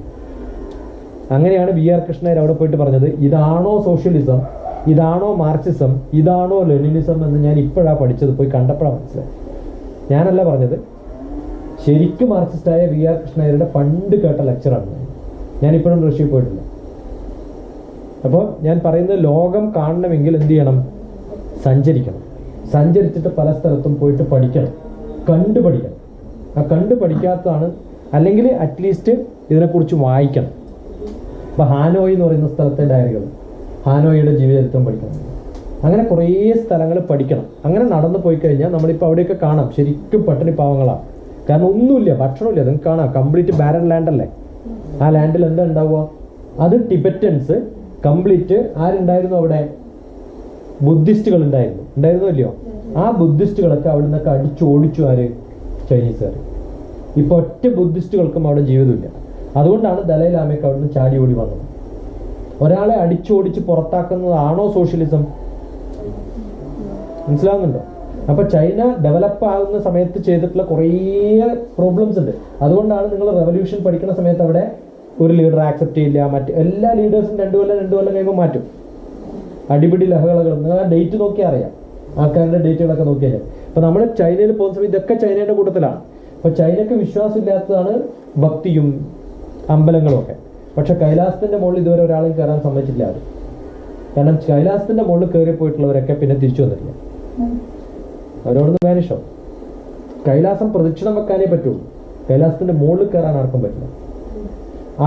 അങ്ങനെയാണ് VR കൃഷ്ണയ്യർ അവിടെ പോയിട്ട് പറഞ്ഞത്, ഇതാണോ സോഷ്യലിസം, ഇതാണോ മാർക്സിസം, ഇതാണോ ലെനിനിസം എന്ന് ഞാൻ ഇപ്പോഴാണ് പഠിച്ചത്, പോയി കണ്ടപ്പോഴാണ് മനസ്സിലായി. ഞാനല്ല പറഞ്ഞത്, ശരിക്കും മാർക്സിസ്റ്റായ VR കൃഷ്ണയ്യരുടെ പണ്ട് കേട്ട ലെക്ചറാണ്. ഞാനിപ്പോഴും റഷ്യയിൽ പോയിട്ടില്ല. അപ്പോൾ ഞാൻ പറയുന്നത്, ലോകം കാണണമെങ്കിൽ എന്ത് ചെയ്യണം? സഞ്ചരിക്കണം. സഞ്ചരിച്ചിട്ട് പല സ്ഥലത്തും പോയിട്ട് പഠിക്കണം, കണ്ടു പഠിക്കണം. ആ കണ്ടു പഠിക്കാത്തതാണ്. അല്ലെങ്കിൽ അറ്റ്ലീസ്റ്റ് ഇതിനെക്കുറിച്ച് വായിക്കണം. ഇപ്പോൾ ഹാനോയ് എന്ന് പറയുന്ന സ്ഥലത്തെ ഡയറികൾ, ഹാനോയിയുടെ ജീവചരിത്രം പഠിക്കണം. അങ്ങനെ കുറേ സ്ഥലങ്ങൾ പഠിക്കണം. അങ്ങനെ നടന്നു പോയി കഴിഞ്ഞാൽ നമ്മളിപ്പോൾ അവിടെയൊക്കെ കാണാം ശരിക്കും പട്ടിണി പാവങ്ങളാണ്. കാരണം ഒന്നുമില്ല, ഭക്ഷണമില്ല. നിങ്ങൾക്ക് കാണാം, കംപ്ലീറ്റ് ബാരൻ ലാൻഡല്ലേ. ആ ലാൻഡിൽ എന്താ ഉണ്ടാവുക? അത് ടിബറ്റൻസ് കംപ്ലീറ്റ് ആരുണ്ടായിരുന്നു അവിടെ? ബുദ്ധിസ്റ്റുകൾ ഉണ്ടായിരുന്നു ഇല്ലയോ? ആ ബുദ്ധിസ്റ്റുകളൊക്കെ അവിടെ നിന്നൊക്കെ അടിച്ചോടിച്ചു ആര്? ചൈനീസുകാർ. ഇപ്പോൾ ഒറ്റ ബുദ്ധിസ്റ്റുകൾക്കും അവിടെ ജീവിതമില്ല. അതുകൊണ്ടാണ് ദലൈലാമയ്ക്ക് അവിടെ നിന്ന് ചാടി ഓടി വന്നത്. ഒരാളെ അടിച്ചോടിച്ച് പുറത്താക്കുന്നതാണോ സോഷ്യലിസം? മനസ്സിലാവുന്നുണ്ടോ? അപ്പൊ ചൈന ഡെവലപ്പ് ആകുന്ന സമയത്ത് ചെയ്തിട്ടുള്ള കുറേ പ്രോബ്ലംസ് ഉണ്ട്. അതുകൊണ്ടാണ് നിങ്ങൾ റെവല്യൂഷൻ പഠിക്കുന്ന സമയത്ത് അവിടെ ഒരു ലീഡർ ആക്സെപ്റ്റ് ചെയ്യില്ല, മറ്റ് എല്ലാ ലീഡേഴ്സും 2 കൊല്ലം കഴിയുമ്പോൾ മാറ്റും. അടിപിടി ലഹളകൾ, നിങ്ങൾ ആ ഡേറ്റ് നോക്കിയാൽ അറിയാം, ആൾക്കാരുടെ ഡേറ്റുകളൊക്കെ നോക്കിയാൽ. ഇപ്പൊ നമ്മൾ ചൈനയിൽ പോകുന്ന സമയത്ത് ഇതൊക്കെ ചൈനയുടെ കൂട്ടത്തിലാണ്. അപ്പൊ ചൈനക്ക് വിശ്വാസമില്ലാത്തതാണ് ഭക്തിയും അമ്പലങ്ങളും ഒക്കെ. പക്ഷെ കൈലാസത്തിന്റെ മുകളിൽ ഇതുവരെ ഒരാളും കയറാൻ സമ്മതിച്ചില്ല ആരും. കാരണം കൈലാസത്തിന്റെ മുകളിൽ കയറി പോയിട്ടുള്ളവരൊക്കെ പിന്നെ തിരിച്ചു വന്നിട്ടില്ല. അവരോടൊന്ന് വാനിഷോ. കൈലാസം പ്രദക്ഷിണം വെക്കാനേ പറ്റുള്ളൂ, കൈലാസത്തിന്റെ മുകളിൽ കയറാൻ ആർക്കും പറ്റില്ല.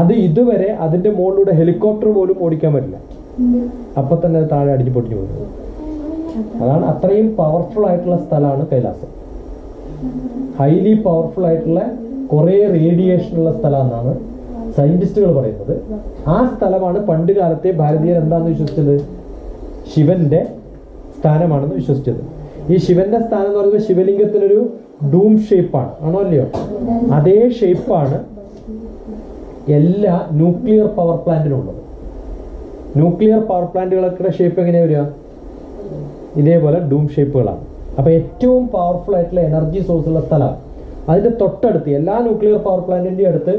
അത് ഇതുവരെ അതിന്റെ മുകളിലൂടെ ഹെലികോപ്റ്റർ പോലും ഓടിക്കാൻ പറ്റില്ല. അപ്പൊ തന്നെ അത് താഴെ അടിച്ചു പൊട്ടിച്ചു പോകുന്നത്. അതാണ് അത്രയും പവർഫുൾ ആയിട്ടുള്ള സ്ഥലമാണ് കൈലാസം. ഹൈലി പവർഫുൾ ആയിട്ടുള്ള കുറേ റേഡിയേഷൻ ഉള്ള സ്ഥലമെന്നാണ് സയന്റിസ്റ്റുകൾ പറയുന്നത്. ആ സ്ഥലമാണ് പണ്ട് കാലത്തെ ഭാരതീയർ എന്താന്ന് വിശ്വസിച്ചത്? ശിവന്റെ സ്ഥാനമാണെന്ന് വിശ്വസിച്ചത്. ഈ ശിവന്റെ സ്ഥാനം എന്ന് പറയുമ്പോൾ ശിവലിംഗത്തിനൊരു ഡൂം ഷേപ്പാണ്, ആണോ അല്ലയോ? അതേ ഷേപ്പാണ് എല്ലാ ന്യൂക്ലിയർ പവർ പ്ലാന്റിനുള്ളത്. ന്യൂക്ലിയർ പവർ പ്ലാന്റുകളൊക്കെ ഷേപ്പ് എങ്ങനെയാ വരിക? ഇതേപോലെ ഡൂം ഷേപ്പുകളാണ്. അപ്പൊ ഏറ്റവും പവർഫുൾ ആയിട്ടുള്ള എനർജി സോഴ്സ് ഉള്ള സ്ഥലമാണ്. അതിന്റെ തൊട്ടടുത്ത് എല്ലാ ന്യൂക്ലിയർ പവർ പ്ലാന്റിന്റെ അടുത്ത്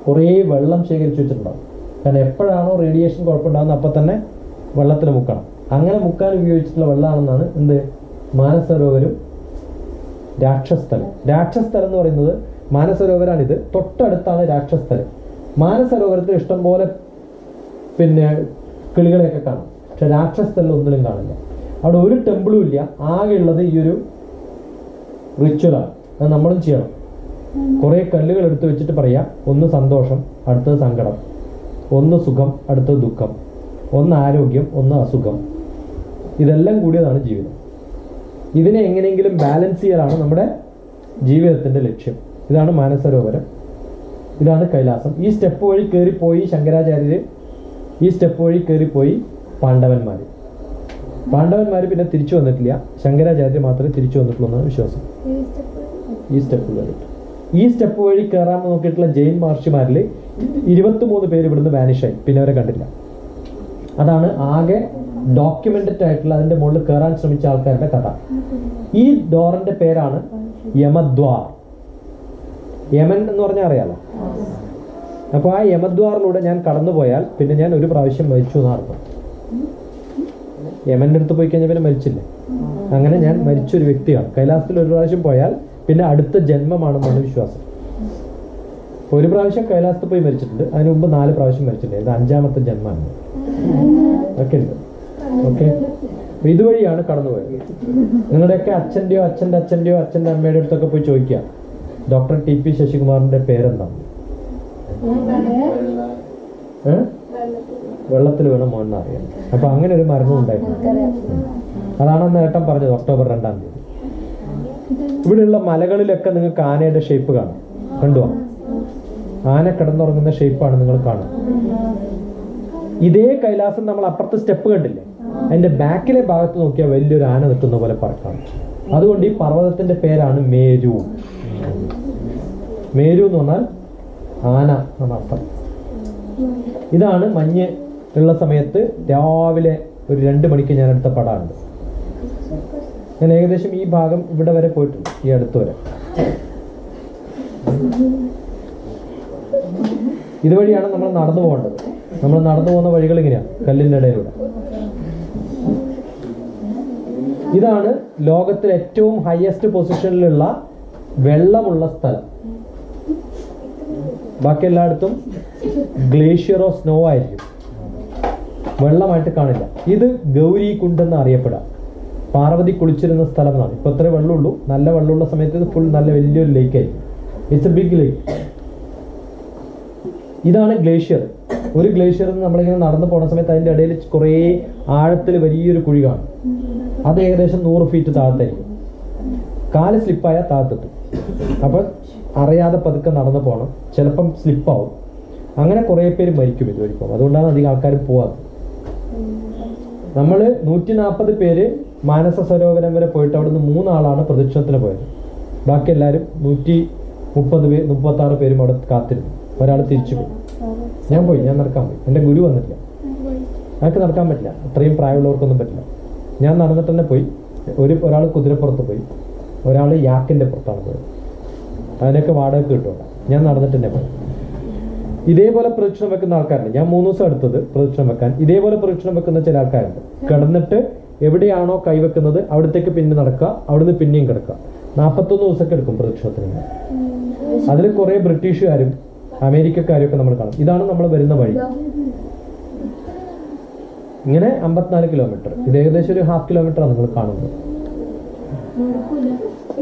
കുറേ വെള്ളം ശേഖരിച്ചു വെച്ചിട്ടുണ്ടാവും. കാരണം എപ്പോഴാണോ റേഡിയേഷൻ കുഴപ്പമുണ്ടാകുന്നത് അപ്പം തന്നെ വെള്ളത്തിൽ മുക്കണം. അങ്ങനെ മുക്കാൻ ഉപയോഗിച്ചിട്ടുള്ള വെള്ളമാണെന്നാണ് എന്ത് മാനസരോവരും രാക്ഷസ്ഥലം. രാക്ഷസ്ഥലം എന്ന് പറയുന്നത് മാനസരോവരാണിത്, തൊട്ടടുത്താണ് രാക്ഷസ്ഥലം. മാനസരോവരത്തിൽ ഇഷ്ടം പോലെ കിളികളെയൊക്കെ കാണാം, പക്ഷെ രാക്ഷസ്ഥലം ഒന്നിലും കാണില്ല. അവിടെ ഒരു ടെമ്പിളും ഇല്ല. ആകെയുള്ളത് ഈ ഒരു റിച്വലാണ്. അത് നമ്മളും ചെയ്യണം. കുറേ കല്ലുകൾ എടുത്ത് വെച്ചിട്ട് പറയാം, ഒന്ന് സന്തോഷം, അടുത്തത് സങ്കടം, ഒന്ന് സുഖം, അടുത്തത് ദുഃഖം, ഒന്ന് ആരോഗ്യം, ഒന്ന് അസുഖം. ഇതെല്ലാം കൂടിയതാണ് ജീവിതം. ഇതിനെ എങ്ങനെയെങ്കിലും ബാലൻസ് ചെയ്യലാണ് നമ്മുടെ ജീവിതത്തിൻ്റെ ലക്ഷ്യം. ഇതാണ് മാനസരോവരം, ഇതാണ് കൈലാസം. ഈ സ്റ്റെപ്പ് വഴി കയറിപ്പോയി ശങ്കരാചാര്യർ, ഈ സ്റ്റെപ്പ് വഴി കയറിപ്പോയി പാണ്ഡവന്മാർ പിന്നെ തിരിച്ചു വന്നിട്ടില്ല. ശങ്കരാചാര്യർ മാത്രമേ തിരിച്ചു വന്നിട്ടുള്ളൂ എന്നാണ് വിശ്വാസം. ഈ സ്റ്റെപ്പ് കയറിയിട്ട് ഈ സ്റ്റെപ്പ് വഴി കയറാൻ നോക്കിയിട്ടുള്ള ജൈൻ മഹർഷിമാരിൽ 23 പേര് ഇവിടുന്ന് വാനിഷായി, പിന്നെ അവരെ കണ്ടില്ല. അതാണ് ആകെ ഡോക്യുമെന്റഡ് ആയിട്ടുള്ള അതിന്റെ മുകളിൽ കയറാൻ ശ്രമിച്ച ആൾക്കാരുടെ കഥ. ഈ ഡോറിന്റെ പേരാണ് യമദ്വാർ. യമൻ എന്ന് പറഞ്ഞാൽ അറിയാലോ. അപ്പോൾ ആ യമദ്വാറിലൂടെ ഞാൻ കടന്നു പോയാൽ പിന്നെ ഞാൻ ഒരു പ്രാവശ്യം മരിച്ചു എന്ന് അർത്ഥം. യമന്റെ അടുത്ത് പോയി കഴിഞ്ഞാൽ പിന്നെ മരിച്ചില്ലേ. അങ്ങനെ ഞാൻ മരിച്ചൊരു വ്യക്തിയാണ്. കൈലാസത്തിൽ ഒരു പ്രാവശ്യം പോയാൽ പിന്നെ അടുത്ത ജന്മമാണെന്നാണ് വിശ്വാസം. ഒരു പ്രാവശ്യം കൈലാസത്തിൽ പോയി മരിച്ചിട്ടുണ്ട്, അതിന് മുമ്പ് 4 പ്രാവശ്യം മരിച്ചിട്ടുണ്ട്. ഇത് 5ാമത്തെ ജന്മമാണ്. ഒക്കെ ഉണ്ട്. ഓക്കെ, ഇതുവഴിയാണ് കടന്നുപോയത്. നിങ്ങളുടെയൊക്കെ അച്ഛൻ്റെയോ അച്ഛൻ്റെ അച്ഛൻ്റെയോ അച്ഛൻ്റെ അമ്മയുടെ അടുത്തൊക്കെ പോയി ചോദിക്കുക, DrTP ശശികുമാറിന്റെ പേരെന്താണ്? വെള്ളത്തിൽ വീണ മോൻ അറിയാം. അപ്പൊ അങ്ങനെ ഒരു മരണം ഉണ്ടായിരുന്നു. അതാണ് അന്ന് ഏട്ടൻ പറഞ്ഞത്, ഒക്ടോബർ 2-ാം തീയതി. ഇവിടെയുള്ള മലകളിലൊക്കെ നിങ്ങൾക്ക് ആനയുടെ ഷേപ്പ് കാണാം. കണ്ടുവാ, ആന കിടന്നുറങ്ങുന്ന ഷേപ്പാണ് നിങ്ങൾ കാണുക. ഇതേ കൈലാസം നമ്മൾ അപ്പുറത്തെ സ്റ്റെപ്പ് കണ്ടില്ലേ, അതിന്റെ ബാക്കിലെ ഭാഗത്ത് നോക്കിയാൽ വലിയൊരു ആന നിൽക്കുന്ന പോലെ പറക്കാം. അതുകൊണ്ട് ഈ പർവ്വതത്തിന്റെ പേരാണ് മേരു. മേരു എന്ന് പറഞ്ഞാൽ ആന എന്നർത്ഥം. ഇതാണ് മഞ്ഞ് ഉള്ള സമയത്ത് രാവിലെ ഒരു 2 മണിക്ക് ഞാൻ എടുത്ത പടമുണ്ട്. ഞാൻ ഏകദേശം ഈ ഭാഗം ഇവിടെ വരെ പോയിട്ടുണ്ട്, ഈ അടുത്ത് വരെ. ഇതുവഴിയാണ് നമ്മൾ നടന്നു പോകേണ്ടത്. നമ്മൾ നടന്നു പോകുന്ന വഴികൾ ഇങ്ങനെയാണ്, കല്ലിൻ്റെ ഇടയിലൂടെ. ഇതാണ് ലോകത്തിലെ ഏറ്റവും ഹയസ്റ്റ് പൊസിഷനിലുള്ള വെള്ളമുള്ള സ്ഥലം. ബാക്കി എല്ലായിടത്തും ഗ്ലേഷ്യറോ സ്നോ ആയിരിക്കും, വെള്ളമായിട്ട് കാണില്ല. ഇത് ഗൗരി കുണ്ട് എന്ന് അറിയപ്പെടാം. പാർവതി കുളിച്ചിരുന്ന സ്ഥലമാണ്. ഇപ്പൊ അത്രേ വെള്ളമുള്ളൂ. നല്ല വെള്ളമുള്ള സമയത്ത് ഇത് ഫുൾ നല്ല വലിയൊരു ലേക്ക് ആയിരിക്കും. ഇറ്റ്സ് എ ബിഗ് ലേക്ക്. ഇതാണ് ഗ്ലേഷ്യർ. ഒരു ഗ്ലേഷ്യറിൽ നിന്ന് നമ്മളിങ്ങനെ നടന്നു പോകുന്ന സമയത്ത് അതിൻ്റെ ഇടയിൽ കുറേ ആഴത്തിൽ വലിയൊരു കുഴി കാണും. അത് ഏകദേശം 100 ഫീറ്റ് താഴത്തായിരിക്കും. കാല് സ്ലിപ്പായാൽ താഴത്തെത്തും. അപ്പം അറിയാതെ പതുക്കെ നടന്നു പോകണം, ചിലപ്പം സ്ലിപ്പാവും. അങ്ങനെ കുറേ പേര് മരിക്കും ഇതുവഴി പോകും. അതുകൊണ്ടാണ് അധികം ആൾക്കാർ പോവാത്തത്. നമ്മൾ 140 പേര് മാനസ സരോവരം വരെ പോയിട്ട് അവിടുന്ന് 3 ആളാണ് പ്രദക്ഷിണത്തിന് പോയത്. ബാക്കി എല്ലാവരും 136 പേരും അവിടെ കാത്തിരുന്നു. ഒരാൾ തിരിച്ചു പോയി. ഞാൻ നടക്കാൻ പോയി. എൻ്റെ ഗുരു വന്നിട്ടില്ല. ഞങ്ങൾക്ക് നടക്കാൻ പറ്റില്ല, അത്രയും പ്രായമുള്ളവർക്കൊന്നും പറ്റില്ല. ഞാൻ നടന്നിട്ട് തന്നെ പോയി. ഒരാൾ കുതിരപ്പുറത്ത് പോയി, ഒരാൾ യാക്കിൻ്റെ പുറത്താണ് പോയത്. അതിനൊക്കെ വാടക കിട്ടും. ഞാൻ നടന്നിട്ട് തന്നെ പോയി. ഇതേപോലെ പ്രദക്ഷിണം വെക്കുന്ന ആൾക്കാരുണ്ട്. ഞാൻ 3 ദിവസം എടുത്തത് പ്രദക്ഷിണം വെക്കാൻ. ഇതേപോലെ പ്രദക്ഷിണം വെക്കുന്ന ചില ആൾക്കാരുണ്ട്. കിടന്നിട്ട് എവിടെയാണോ കൈവെക്കുന്നത് അവിടത്തേക്ക് പിന്നെ നടക്കുക, അവിടുന്ന് പിന്നെയും കിടക്കുക. 41 ദിവസമൊക്കെ എടുക്കും പ്രദക്ഷിണത്തിന്. അതിൽ കുറേ ബ്രിട്ടീഷുകാരും അമേരിക്കക്കാരും ഒക്കെ നമ്മൾ കാണും. ഇതാണ് നമ്മൾ വരുന്ന വഴി. ഇങ്ങനെ 54 കിലോമീറ്റർ. ഇത് ഏകദേശം ഒരു 1/2 കിലോമീറ്ററാണ് നിങ്ങൾ കാണുന്നത്.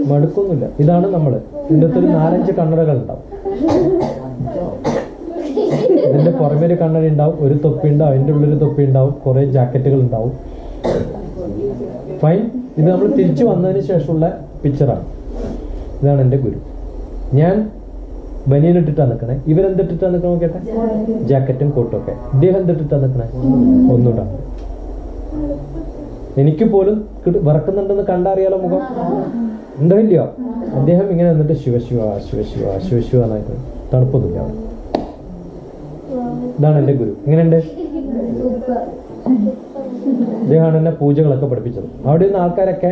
മടുക്കൊന്നുമില്ല. ഇതാണ് നമ്മൾ. ഇതിൻ്റെ അകത്തൊരു 4-5 കണ്ണടകൾ ഉണ്ടാവും. ഇതിന്റെ പുറമെ ഒരു കണ്ണട ഉണ്ടാവും, ഒരു തൊപ്പി ഉണ്ടാവും, അതിൻ്റെ ഉള്ളൊരു തൊപ്പി ഉണ്ടാവും, കുറേ ജാക്കറ്റുകൾ ഉണ്ടാവും. ഫൈൻ. ഇത് നമ്മൾ തിരിച്ചു വന്നതിന് ശേഷമുള്ള പിക്ചറാണ്. ഇതാണ് എൻ്റെ ഗുരു. ഞാൻ ബനിയനിട്ടിട്ടാണ് നിൽക്കണേ. ഇവരെന്തിട്ടിട്ടാണ് നിൽക്കണ നോക്കട്ടെ, ജാക്കറ്റും കോട്ടും ഒക്കെ. ഇദ്ദേഹം എന്തിട്ടിട്ടാണ് നിൽക്കണേ, ഒന്നുമിടാ. എനിക്ക് പോലും വിറക്കുന്നുണ്ടെന്ന് കണ്ടറിയാലോ മുഖം ഉണ്ടോ ഇല്ലയോ. അദ്ദേഹം ഇങ്ങനെ നിന്നിട്ട് ശിവശിവ ശിവശിവ ശിവശിവ എന്നായിട്ട് തണുപ്പൊന്നുമില്ല അവിടെ. ഇതാണ് എൻ്റെ ഗുരു. എങ്ങനെയുണ്ട്? അദ്ദേഹമാണ് എന്നെ പൂജകളൊക്കെ പഠിപ്പിച്ചത്. അവിടെ നിന്ന് ആൾക്കാരൊക്കെ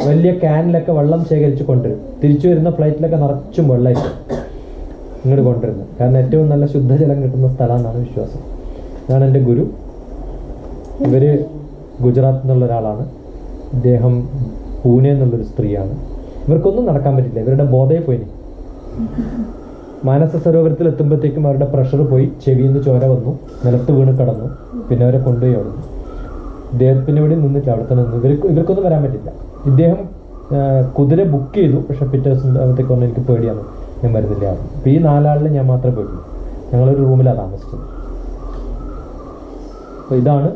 വലിയ ക്യാനിലൊക്കെ വെള്ളം ശേഖരിച്ച് കൊണ്ടുവരും. തിരിച്ചു വരുന്ന ഫ്ലൈറ്റിലൊക്കെ നിറച്ചും വെള്ളമായിട്ട് ഇങ്ങോട്ട് കൊണ്ടുവരുന്നത്. കാരണം ഏറ്റവും നല്ല ശുദ്ധജലം കിട്ടുന്ന സ്ഥലമെന്നാണ് വിശ്വാസം. ഇതാണ് എൻ്റെ ഗുരു. ഇവര് ഗുജറാത്തിൽ നിന്നുള്ള ഒരാളാണ്. ഇദ്ദേഹം പൂനെ എന്നുള്ളൊരു സ്ത്രീയാണ്. ഇവർക്കൊന്നും നടക്കാൻ പറ്റില്ല. ഇവരുടെ ബോധയിൽ പോയി. മാനസ സരോവരത്തിൽ എത്തുമ്പോഴത്തേക്കും അവരുടെ പ്രഷർ പോയി, ചെവിയിൽ നിന്ന് ചോര വന്നു, നിലത്ത് വീണ് കിടന്നു. പിന്നെ അവരെ കൊണ്ടുപോയി അവിടെ നിന്ന്. ഇദ്ദേഹത്തിന് ഇവിടെ നിന്നിട്ട് അവിടെ തന്നെ നിന്ന്. ഇവർക്കൊന്നും വരാൻ പറ്റില്ല. ഇദ്ദേഹം കുതിര ബുക്ക് ചെയ്തു. പക്ഷെ പിറ്റേ ദിവസം അവിടത്തേക്ക് പറഞ്ഞാൽ എനിക്ക് പേടിയാണ്, ഞാൻ വരുന്നില്ല. അപ്പോൾ ഈ 4 ആളിൽ ഞാൻ മാത്രമേ പോയിട്ടുള്ളൂ. ഞങ്ങളൊരു റൂമിലാണ് താമസിച്ചത്. അപ്പോൾ ഇതാണ്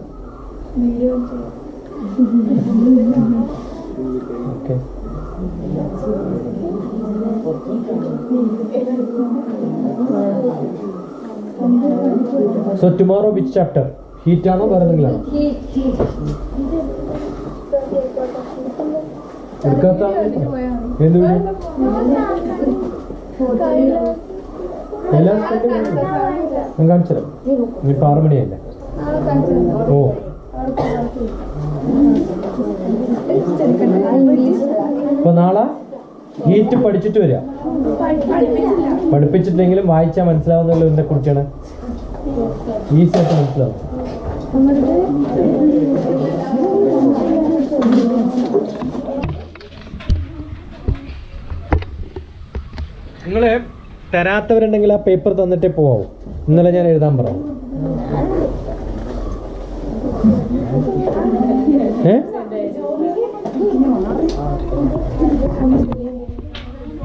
okay. So tomorrow which chapter? Heat ആണോ വേറെ എന്തെങ്കിലും? ഞാൻ കാണിച്ചത് ഇനിയിപ്പോൾ 6 മണിയല്ലേ? ഓ അപ്പൊ നാളെ ഹീറ്റ് പഠിച്ചിട്ട് വരിക. പഠിപ്പിച്ചിട്ടെങ്കിലും വായിച്ചാൽ മനസ്സിലാവുന്നല്ലോ ഇതിനെ കുറിച്ചാണ്. ഈസി ആയിട്ട് മനസ്സിലാവും. നിങ്ങൾ തരാത്തവരുണ്ടെങ്കിൽ ആ പേപ്പർ തന്നിട്ടേ പോവാവും. ഇന്നലെ ഞാൻ എഴുതാൻ പറഞ്ഞു.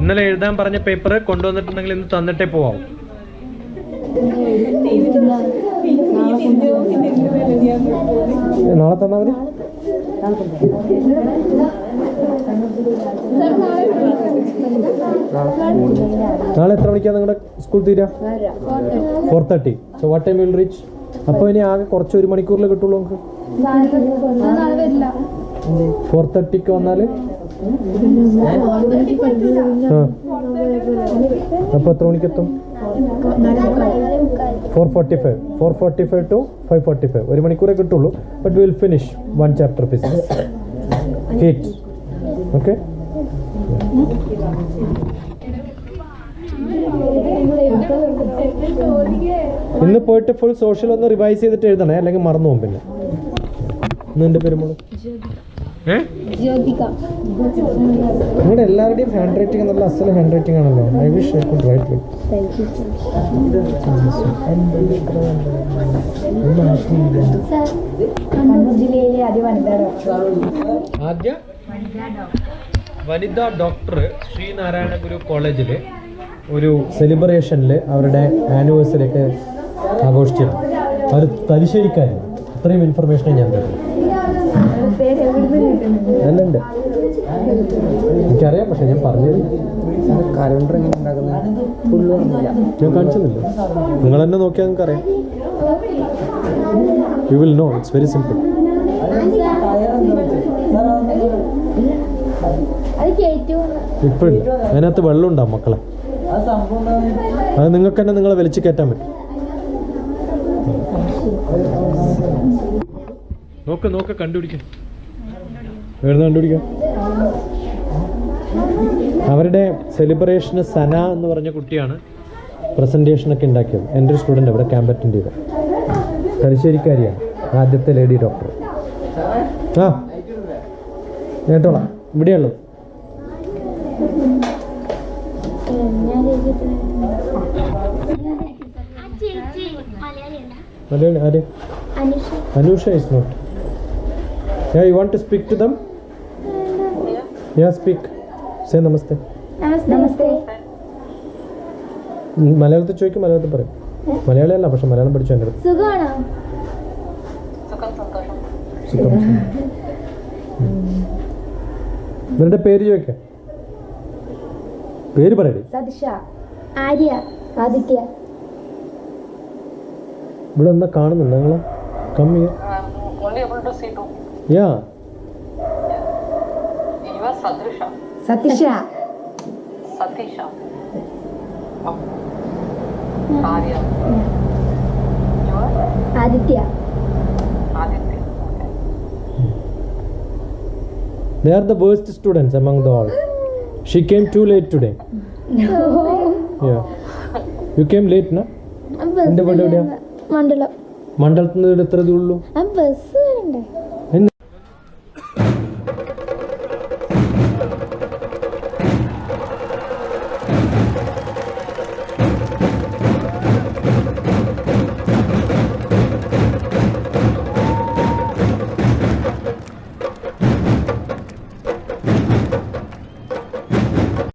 ഇന്നലെ എഴുതാൻ പറഞ്ഞ പേപ്പർ കൊണ്ടുവന്നിട്ടുണ്ടെങ്കിൽ ഇന്ന് തന്നിട്ടേ പോവാവും. നാളെ തന്നാ മതി. നാളെ എത്ര മണിക്കാണ് നിങ്ങളുടെ സ്കൂൾ തീരാ? 4:30. So what time will reach? അപ്പോൾ ഇനി ആകെ കുറച്ച് 1 മണിക്കൂറിൽ കിട്ടുള്ളൂ നമുക്ക്. 4:30 വന്നാൽ അപ്പോൾ എത്ര മണിക്കെത്തും? 4:45 to 5:45. 1 മണിക്കൂറേ കിട്ടുള്ളൂ. But will finish 1 chapter physics heat. Okay. ഇന്ന് പോയിട്ട് ഫുൾ സോഷ്യൽ ഒന്ന് റിവൈസ് ചെയ്തിട്ട് എഴുതണേ, അല്ലെങ്കിൽ മറന്നു പോകും. പിന്നെ ഇന്ന് എൻ്റെ പേരുമ്പോൾ നിങ്ങളുടെ എല്ലാവരുടെയും ഹാൻഡ് റൈറ്റിംഗ് നല്ല അസല ഹാൻഡ് റൈറ്റിംഗ് ആണല്ലോ. I wish I could write it. ആദ്യ വനിതാ ഡോക്ടർ ശ്രീനാരായണ ഗുരു കോളേജിൽ ഒരു സെലിബ്രേഷനിൽ അവരുടെ ആനിവേഴ്സറി ഒക്കെ ആഘോഷിച്ചിരുന്നു. അവർ തലശ്ശേരിക്കാരാണ്. അത്രയും ഇൻഫർമേഷനെ ഞാൻ തരുന്നു. അല്ലുണ്ട്, എനിക്കറിയാം. പക്ഷെ ഞാൻ പറഞ്ഞത് കലണ്ടർ എങ്ങനെ ഉണ്ടാക്കുന്നത് ഞാൻ കാണിച്ചെന്നില്ല. നിങ്ങൾ തന്നെ നോക്കിയാൽ നിങ്ങൾക്ക് അറിയാം. You will know. It's very simple. ഇപ്പോഴില്ല. അതിനകത്ത് വെള്ളം ഉണ്ടാവും മക്കളെ. അത് നിങ്ങൾക്ക് തന്നെ നിങ്ങളെ വലിച്ചു കയറ്റാൻ പറ്റും. നോക്ക് കണ്ടുപിടിക്കാം. എവിടുന്ന് കണ്ടുപിടിക്കാം? അവരുടെ സെലിബ്രേഷന് സന എന്ന് പറഞ്ഞ കുട്ടിയാണ് പ്രസൻറ്റേഷനൊക്കെ ഉണ്ടാക്കിയത്. എൻ്റെ ഒരു സ്റ്റുഡൻ്റ് അവിടെ ക്യാമ്പ് അറ്റൻഡ് ചെയ്തത്. തലശ്ശേരിക്കാരിയാണ്, ആദ്യത്തെ ലേഡി ഡോക്ടർ. ആ കേട്ടോളാം. ഇവിടെയുള്ളത് മലയാളി ആര്? Anusha is not. Yeah, you want to speak to them? Yeah, speak. Say namaste. Namaste. മലയാളത്തിൽ ചോദിക്കും, മലയാളത്തിൽ പറയും. മലയാളി അല്ല, പക്ഷെ മലയാളം പഠിച്ചു. എൻ്റെ സുഖമാണോ? ഇവരുടെ പേര് ചോദിക്കാം. പേര് പറയട്ടെ. സദിഷ, ആര്യ, ആദിത്യ. ഇവിടെ എന്താ കാണുന്നുണ്ട്? നിങ്ങളെ കമ്മി. Only able to see 2. Yeah. You are Sadrisha. Satisha. Satisha. Oh. Arya. You are Aditya. Aditya. Okay. They are the worst students among the all. She came too late today. Yeah. You came late, na? Mandala. മണ്ഡലത്തിൽ നിന്ന് എത്ര ദൂരമുള്ളൂ? Bus വരണ്ടേ?